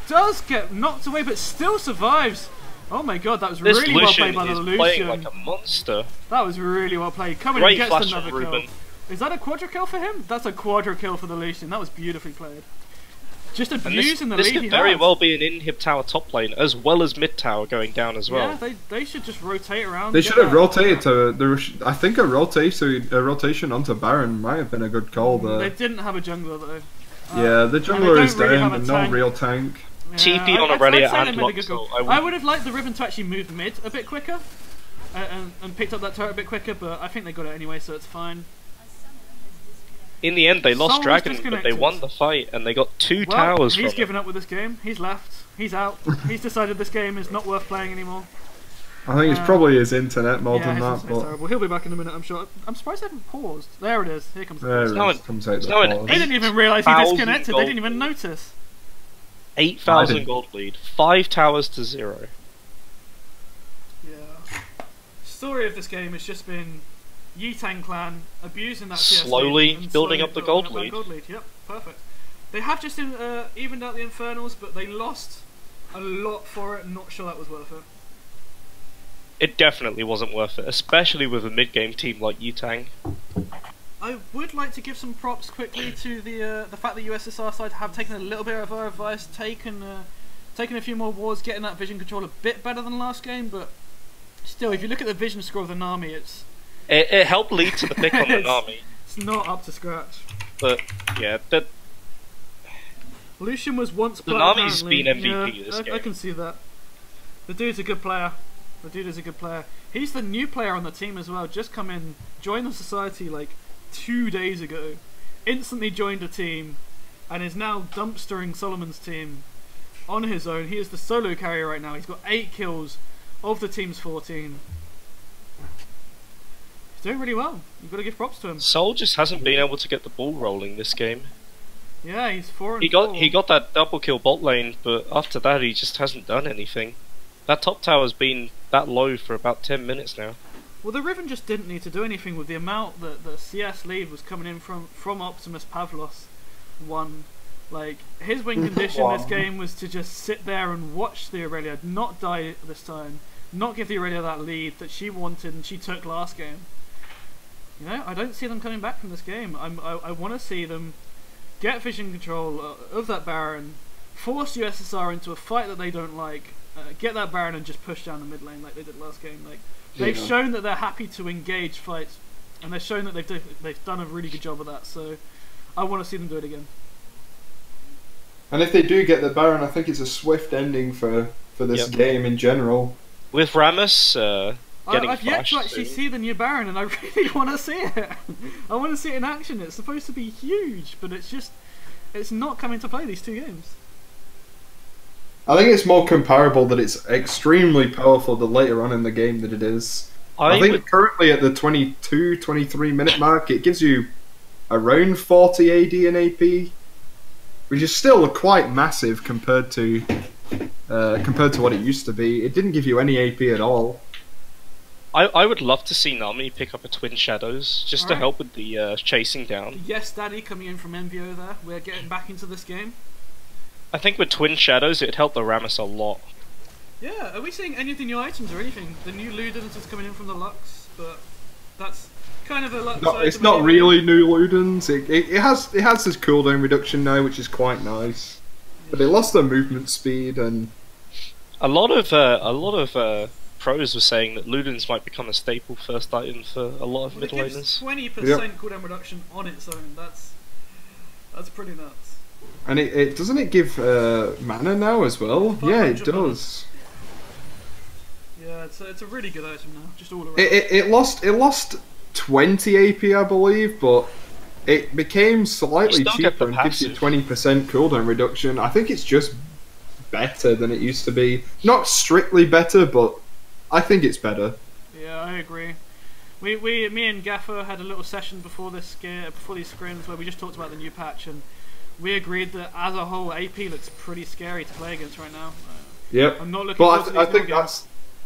Does get knocked away, but still survives. Oh my god, that was This really well Lucian played by the is playing Lucian. like a monster. That was really well played. Coming Great and flash gets another from kill. Ruben. Is that a quadra kill for him? That's a quadra kill for the Lucian. That was beautifully played. Just And abusing the this lead could he very has. well be an inhib tower top lane, as well as mid tower going down as well. Yeah, they should just rotate around. They get should have that- rotated to I think a rotation onto Baron might have been a good call They there. didn't have a jungler though. Yeah, the and jungler they is don't really down, have a but no tank. real tank. TP on I'd Aurelia say they and made a good Luxel, call. I would have liked the Riven to actually move mid a bit quicker, and picked up that turret a bit quicker, but I think they got it anyway, so it's fine. In the end, they lost Soul was Dragon, but they disconnected. won the fight, and they got two Well, towers he's from given it. up with this game. He's left. He's out. He's decided this game is not worth playing anymore. I think it's probably his internet more Yeah, than his that, internet's but terrible. He'll be back in a minute, I'm sure. I'm surprised they haven't paused. There it is. Here comes the there pause. it now is. Comes out the now an pause. They didn't even realise he 8,000 disconnected. They gold. didn't even notice. 8,000 didn't. gold lead, 5 towers to 0. Yeah. Story of this game has just been Yitang clan abusing that CS Slowly lead and building slowly up the building gold up that lead. gold lead. Yep, perfect. They have just evened out the Infernals, but they lost a lot for it. Not sure that was worth it. It definitely wasn't worth it, especially with a mid-game team like Yutang. I would like to give some props quickly to the fact that USSR side have taken a little bit of our advice, taken a few more wards, getting that vision control a bit better than last game, but still, if you look at the vision score of the Nami, It helped lead to the pick on the It's- Nami, it's not up to scratch. but yeah, Lucian was once The plat, Nami's apparently. been MVP Yeah, this I game. can see that. The dude's a good player. The dude is a good player. He's the new player on the team as well. Just come in, joined the society like 2 days ago. Instantly joined a team, and is now dumpstering Solomon's team on his own. He is the solo carrier right now. He's got 8 kills of the team's 14. He's doing really well. You've got to give props to him. Sol just hasn't been able to get the ball rolling this game. Yeah, he's 4 and He 4. got that double kill bot lane, but after that he just hasn't done anything. That top tower's been that low for about 10 minutes now. Well, the Riven just didn't need to do anything with the amount that the CS lead was coming in from Optimus Pavlos. Like, his win condition this game was to just sit there and watch the Aurelia, not die this time, not give the Aurelia that lead that she wanted and she took last game. You know, I don't see them coming back from this game. I want to see them get vision control of that Baron, force USSR into a fight that they don't like, get that Baron and just push down the mid lane like they did last game. Like they've shown that they're happy to engage fights, and they've shown that they've done a really good job of that. So I want to see them do it again. And if they do get the Baron, I think it's a swift ending for this game in general. With Rammus getting I've yet to flashed actually soon. see the new Baron, and I really want to see it. I want to see it in action. It's supposed to be huge, but it's not coming to play these two games. I think it's more comparable that it's extremely powerful the later on in the game that it is. I think currently at the 22, 23 minute mark, it gives you around 40 AD and AP, which is still quite massive compared to what it used to be. It didn't give you any AP at all. I would love to see Nami pick up a Twin Shadows just to help with the chasing down. Yes, Daddy coming in from MVO there. We're getting back into this game. I think with Twin Shadows it'd help the Rammus a lot. Yeah, are we seeing any of the new items or anything? The new Ludens is coming in from the Lux, but that's kind of a Lux item. It's not really new Ludens. It has this cooldown reduction now, which is quite nice. But it lost their movement speed, and a lot of pros were saying that Ludens might become a staple first item for a lot of mid laners. 20% cooldown reduction on its own. That's pretty nuts. And it doesn't it give mana now as well? Yeah, it does. Yeah, it's a really good item now, just all around. It lost 20 AP, I believe, but it became slightly cheaper and gives you 20% cooldown reduction. I think it's just better than it used to be. Not strictly better, but I think it's better. Yeah, I agree. Me and Gaffer had a little session before these scrims where we just talked about the new patch, and we agreed that as a whole, AP looks pretty scary to play against right now. Yep. I'm not looking. But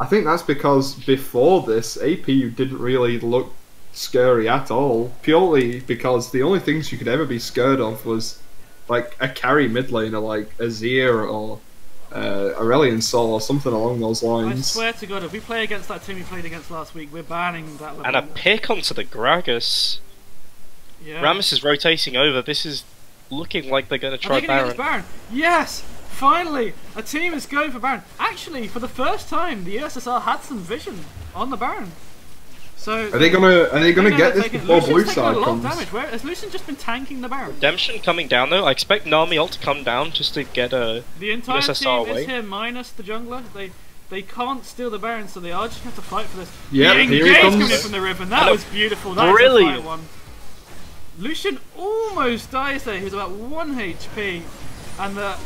I think that's because before this, AP didn't really look scary at all. Purely because the only things you could ever be scared of was like a carry mid laner like Azir or Aurelion Sol or something along those lines. I swear to God, if we play against that team we played against last week, we're banning that level. And a pick onto the Gragas. Yeah. Rammus is rotating over. This is looking like they're going to try Baron. Yes! Finally! A team is going for Baron. Actually, for the first time, the USSR had some vision on the Baron. So are they gonna get this before blue side comes? Has Lucian just been tanking the Baron? Redemption coming down though. I expect Nami ult to come down just to get a the entire USSR team away. is here minus the jungler. They can't steal the Baron, so they are just going to have to fight for this. Yeah, the here he comes. coming in from the river. That was beautiful. That brilliant. is a fight one. Lucian almost dies there. He was about 1 HP, and the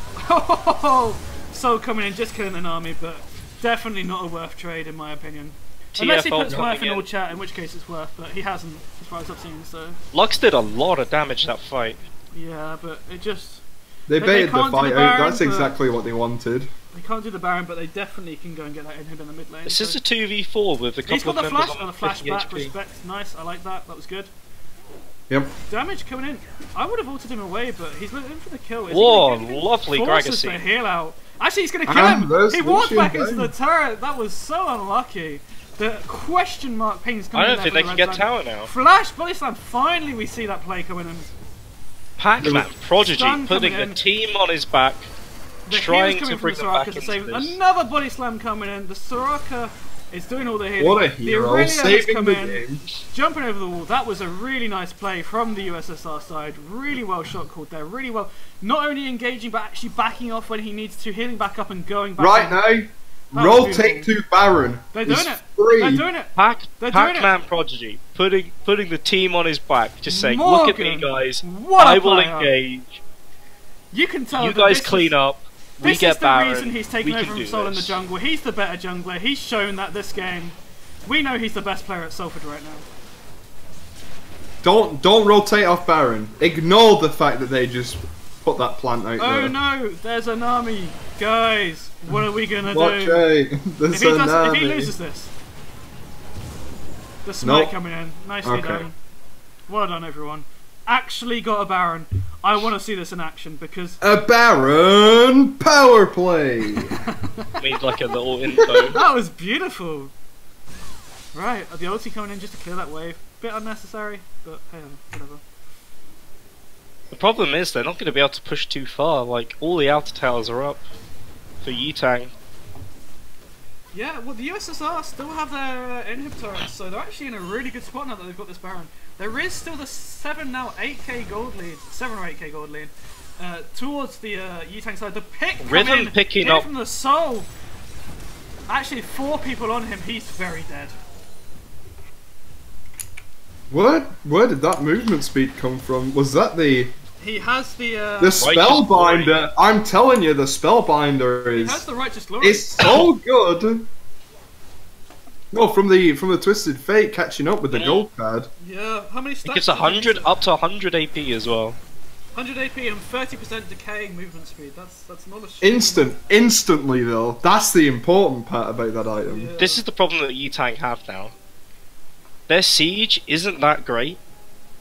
Soul coming in, just killing an army, but definitely not a worth trade in my opinion. Unless he puts worth in all chat, in which case it's worth, but he hasn't, as far as I've seen. So Lux did a lot of damage that fight. Yeah, but it just they baited the fight out. That's exactly what they wanted. They can't do the Baron, but they definitely can go and get that inhib in the mid lane. This is a 2v4 with a couple He's got of the members flash, on the flashback. HP. Respect, nice. I like that. That was good. Yep. Damage coming in. I would have ulted him away, but he's looking for the kill. Whoa, lovely Gragas the heal out. Actually, he's going to kill him. He walked back into the turret. That was so unlucky. The question mark ping's coming in. I don't think they can get tower now. Flash body slam. Finally, we see that play coming in. Pac-Man Prodigy putting the team on his back, trying to bring them back into this. Another body slam coming in. The Soraka is doing all the healing. What a hero, the saving the game. Jumping over the wall. That was a really nice play from the USSR side. Really well shot called there. Really well. Not only engaging, but actually backing off when he needs to. Healing back up and going back right in. Now, rotate to Baron. They're doing it. Free. They're doing it. Pac-Man Prodigy putting the team on his back, just saying, "Look at me, guys. I will engage. You can tell. You guys clean up. We get Baron. This is the reason he's taken over from Sol in the jungle. He's the better jungler. He's shown that this game. We know he's the best player at Salford right now. Don't rotate off Baron. Ignore the fact that they just put that plant out there. Oh no, there's an army. Guys, what are we gonna Watch do? Out. If he loses this. The smite coming in. Nicely done. Well done, everyone. Actually got a Baron. I want to see this in action because... A Baron power play! Made like a little intro. That was beautiful. Right, the ulti coming in just to clear that wave. bit unnecessary, but hey, whatever. The problem is they're not going to be able to push too far. Like all the outer towers are up for Yutang. Yeah, well, the USSR still have their inhibitors, so they're actually in a really good spot now that they've got this Baron. There is still the 8k gold lead, 7 or 8k gold lead, towards the Yutang side. The pick Rhythm picking up from the soul. Actually, 4 people on him. He's very dead. Where did that movement speed come from? Was that the? He has the Spellbinder. I'm telling you, the Spellbinder is. He has the Righteous Glory. It's so good. No, from the Twisted Fate catching up with the gold card. Yeah, how many stacks? It gives 100 up to 100 AP as well. 100 AP and 30% decaying movement speed. That's not a Instantly though. That's the important part about that item. Yeah. This is the problem that Yutang have now. Their siege isn't that great,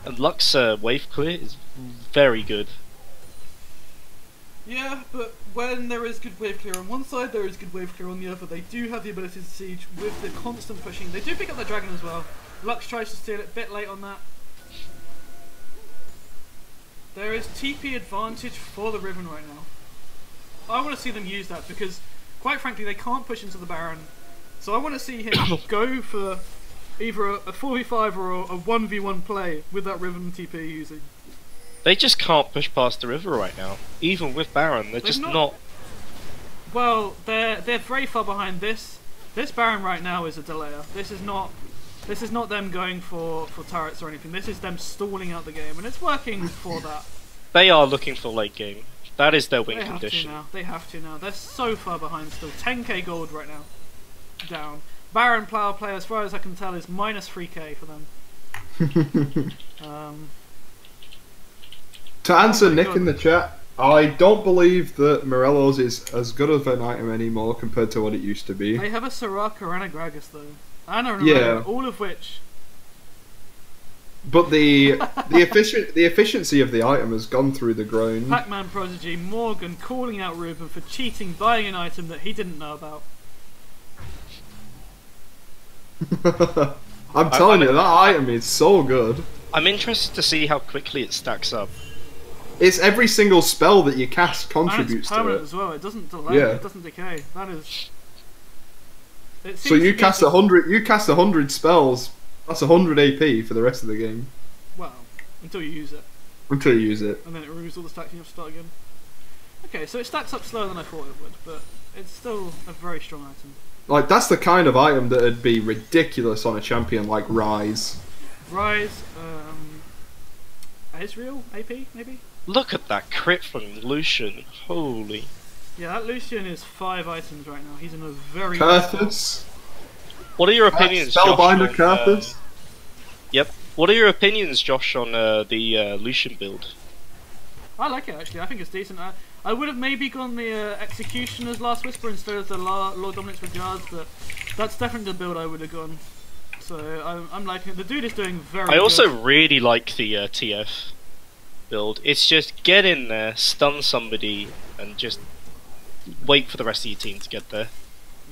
and Lux wave clear is very good. Yeah, but when there is good wave clear on one side, there is good wave clear on the other. They do have the ability to siege with the constant pushing. They do pick up their dragon as well. Lux tries to steal it, a bit late on that. There is TP advantage for the Riven right now. I want to see them use that because, quite frankly, they can't push into the Baron. So I want to see him go for either a 4v5 or a 1v1 play with that Riven TP using. They just can't push past the river right now. Even with Baron, they're just not... Well, they're very far behind this. This Baron right now is a delayer. This is not them going for turrets or anything. This is them stalling out the game, and it's working for that. They are looking for late game. That is their win condition. They have to now. They're so far behind still. 10k gold right now. Down. Baron Plow play, as far as I can tell, is minus 3k for them. To answer Nick in the chat, I don't believe that Morello's is as good of an item anymore compared to what it used to be. They have a Soraka and a Gragas though. And a Narada, all of which. But the efficiency of the item has gone through the ground. Pac-Man Prodigy, Morgan calling out Ruben for cheating, buying an item that he didn't know about. I'm telling you, that item is so good. I'm interested to see how quickly it stacks up. It's every single spell that you cast contributes and it's permanent to it as well. It doesn't delay. Yeah. It doesn't decay. That is. So you cast 100. You cast 100 spells. That's 100 AP for the rest of the game. Well, until you use it. Until you use it. And then it removes all the stacks and you have to start again. Okay, so it stacks up slower than I thought it would, but it's still a very strong item. Like, that's the kind of item that would be ridiculous on a champion like Rise. Rise, Ezreal, AP, maybe? Look at that crit from Lucian. Holy. Yeah, that Lucian is 5 items right now. He's in a very Curthus. What are your opinions, Spellbinder Josh, on, Curthus. Yep. What are your opinions, Josh, on the Lucian build? I like it, actually. I think it's decent. I would have maybe gone the Executioner's Last Whisper instead of the Lord Dominance Regards, but that's definitely the build I would have gone. So I'm liking it. The dude is doing very good. I also really like the TF build. It's just get in there, stun somebody, and just wait for the rest of your team to get there.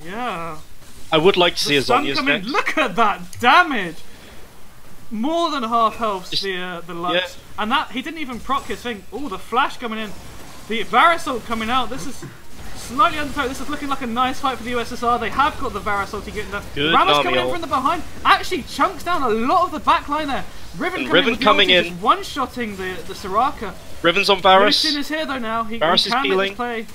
Yeah. I would like to see a Zonya's next. Look at that damage! More than half health the Lux. Yeah. And that, he didn't even proc his thing. Oh, the flash coming in. The Varasol coming out. This is slightly undertow. This is looking like a nice fight for the USSR. They have got the Varasol to get in there. Ramos coming in from the behind. Actually chunks down a lot of the back line there. Riven coming in. Just one-shotting the Soraka. Riven's on Varus. Lucian is here though now. He Varus can is make this play.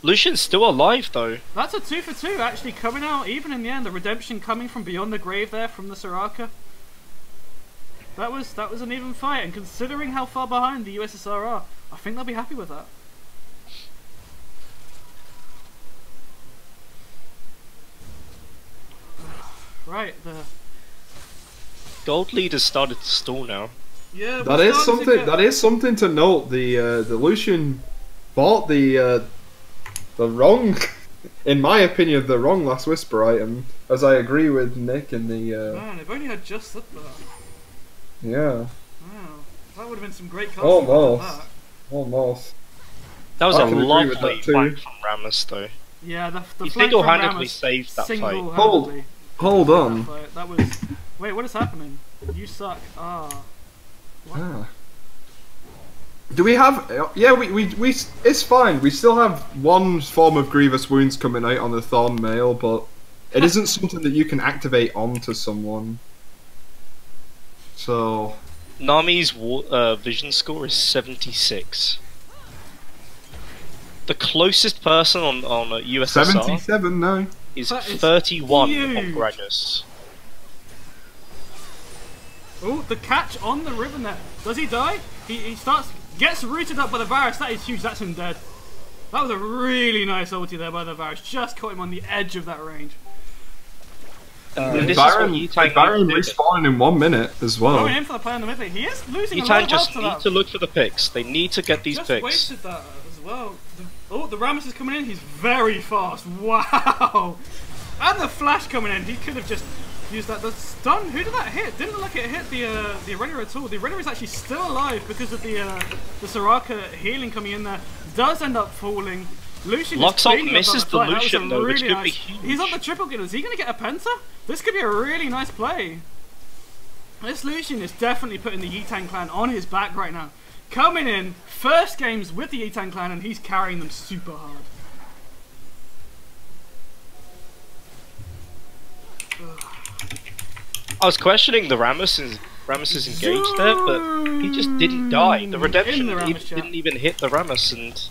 Lucian's still alive though. That's a 2 for 2 actually coming out even in the end. The redemption coming from beyond the grave there from the Soraka. That was an even fight, and considering how far behind the USSR are, I think they'll be happy with that. Right, the gold lead has started to stall now. Yeah, that is something. That is something to note. The Lucian bought the wrong, in my opinion, the wrong Last Whisper item. As I agree with Nick in the. Man, if only I just said that. Yeah. Wow, that would have been some great content. Almost. That was a lovely fight from Rammus, though. Yeah, the he single-handedly saved that fight. Hold on. That was. Wait, what is happening? You suck. Ah. What? Ah. Do we have? Yeah, we. It's fine. We still have one form of grievous wounds coming out on the Thorn Mail, but it isn't something that you can activate onto someone. So. Nami's vision score is 76. The closest person on USSR 77 now. is That is 31 huge. on Gragas. Oh, the catch on the ribbon there. Does he die? He gets rooted up by the Varus. That is huge. That's him dead. That was a really nice ulti there by the Varus. Just caught him on the edge of that range. And this Baron, is what Baron Yitan respawning in 1 minute as well. Going in for the play on the mid lane. He is losing a lot Yitan of just health to need that. to look for the picks. They need to get these Just picks. wasted that as well. Oh, the Rammus is coming in. He's very fast. Wow. And the flash coming in. He could have just used that. The stun. Who did that hit? Didn't look like it hit the Irelia at all. The Irelia is actually still alive because of the Soraka healing coming in there. Does end up falling. Lucian Luxalt misses the fight. Lucian though, which could be huge. He's on the triple kill. Is he going to get a penta? This could be a really nice play. This Lucian is definitely putting the Yitan clan on his back right now. Coming in, first games with the Yitan clan, and he's carrying them super hard. I was questioning the Rammus's engaged there, but he just didn't die. The redemption didn't even hit the Rammus, and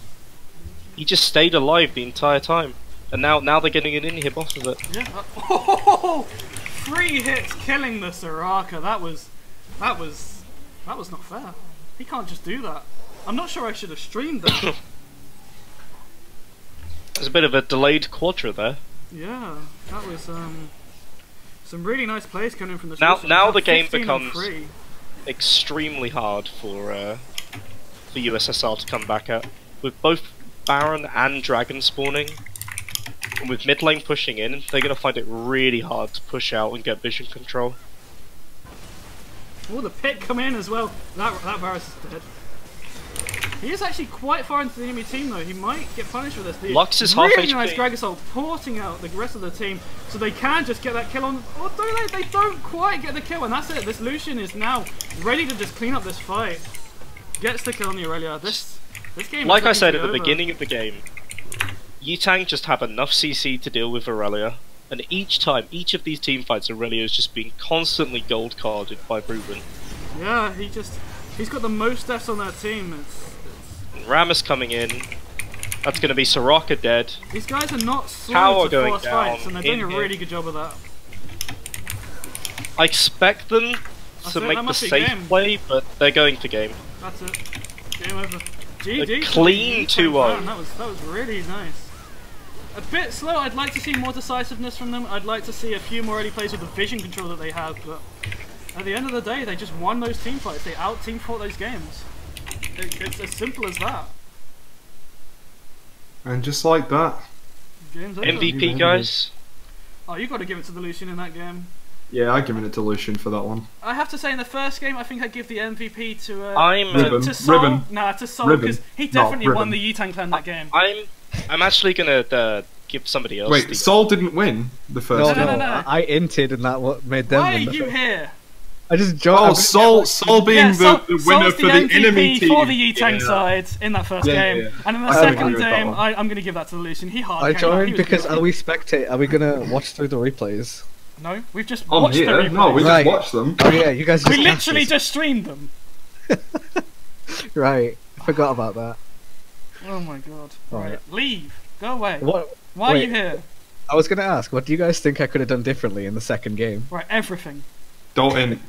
he just stayed alive the entire time. And now they're getting an inhib off of it. Yeah. Oh, 3 hits killing the Soraka. That was not fair. He can't just do that. I'm not sure I should have streamed that. There's a bit of a delayed quadra there. Yeah, that was some really nice plays coming from the Now the game 15 on becomes 3. extremely hard for USSR to come back at. With both Baron and Dragon spawning, and with mid lane pushing in, they're going to find it really hard to push out and get vision control. Oh, the pit come in as well. That Varus is dead. He is actually quite far into the enemy team though. He might get punished for this. The Lux is half really HP. nice Gragasol porting out the rest of the team so they can just get that kill on. Oh, don't they don't quite get the kill, and that's it. This Lucian is now ready to just clean up this fight. Gets the kill on the Irelia. This game. Like I said at the over. beginning of the game, Yitang just have enough CC to deal with Irelia, and each time, each of these team fights, Irelia is just being constantly gold carded by Ruben. Yeah, he's got the most deaths on that team. And Rammus coming in. That's going to be Soraka dead. These guys are not Tower slow to going force down, fights, and they're doing a in really good job of that. I expect them to make the safe play, but they're going for game. That's it. Game over. GG. Clean 2-0. That was really nice. A bit slow. I'd like to see more decisiveness from them. I'd like to see a few more early plays with the vision control that they have, but at the end of the day, they just won those team fights. They out-team fought those games. It's as simple as that. And just like that. Game's over. MVP, guys. Oh, you got to give it to the Lucian in that game. Yeah, I've given it to Lucian for that one. I have to say, in the first game, I think I'd give the MVP to Ribbon. Sol. Ribbon. Nah, to Sol, Ribbon. because he definitely No, won Ribbon. the Yitan clan that game. I'm actually gonna give somebody else. Wait, the... Sol didn't win the first No, game. no. I inted and that what made them Why are win the you first- here? I just joined. Oh, Sol being the winner Sol's for the enemy MVP team. for the Yitan Yeah. side in that first Yeah, game, yeah. and in the I agree second with that game, one. I'm going to give that to the Lucian. He hard. I carried that. He joined was because good. are we spectate? Are we gonna watch through the replays? No, we've just On watched the here? replays. No, we Right. just watched them. Oh yeah, you guys. We Just literally watched just streamed them. this. Right. I forgot about that. Oh my god. Right. Right, leave. Go away. What? Why are wait. you here? I was gonna ask, what do you guys think I could have done differently in the second game? Right, everything. Don't in.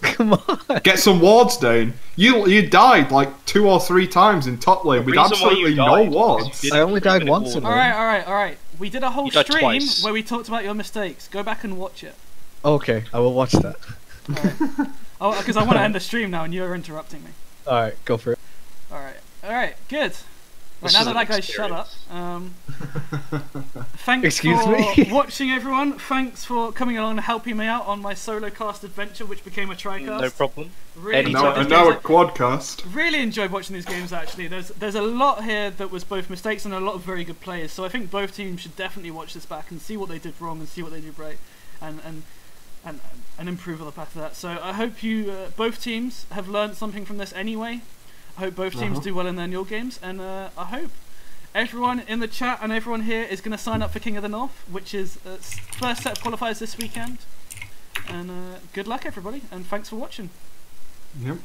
Come on. Get some wards down. You died like 2 or 3 times in top lane with reason why absolutely you no died wards. is I only died once in Alright, one. alright. We did a whole You died stream twice. where we talked about your mistakes. Go back and watch it. Okay, I will watch that. Oh, because I want to end the stream now and you're interrupting me. Alright, go for it. Alright, good. Right, This now is that an that guy's shut up, thanks Excuse for me? watching, everyone. Thanks for coming along and helping me out on my solo cast adventure, which became a tricast. No problem. Really Anytime. enjoyed And these now a games. quadcast. Really enjoyed watching these games. Actually, there's a lot here that was both mistakes and a lot of very good players. So I think both teams should definitely watch this back and see what they did wrong and see what they did right, and and improve on the back of that. So I hope you both teams have learned something from this anyway. I hope both teams do well in their Newell games, and I hope everyone in the chat and everyone here is going to sign up for King of the North, which is first set of qualifiers this weekend. And good luck, everybody, and thanks for watching. Yep.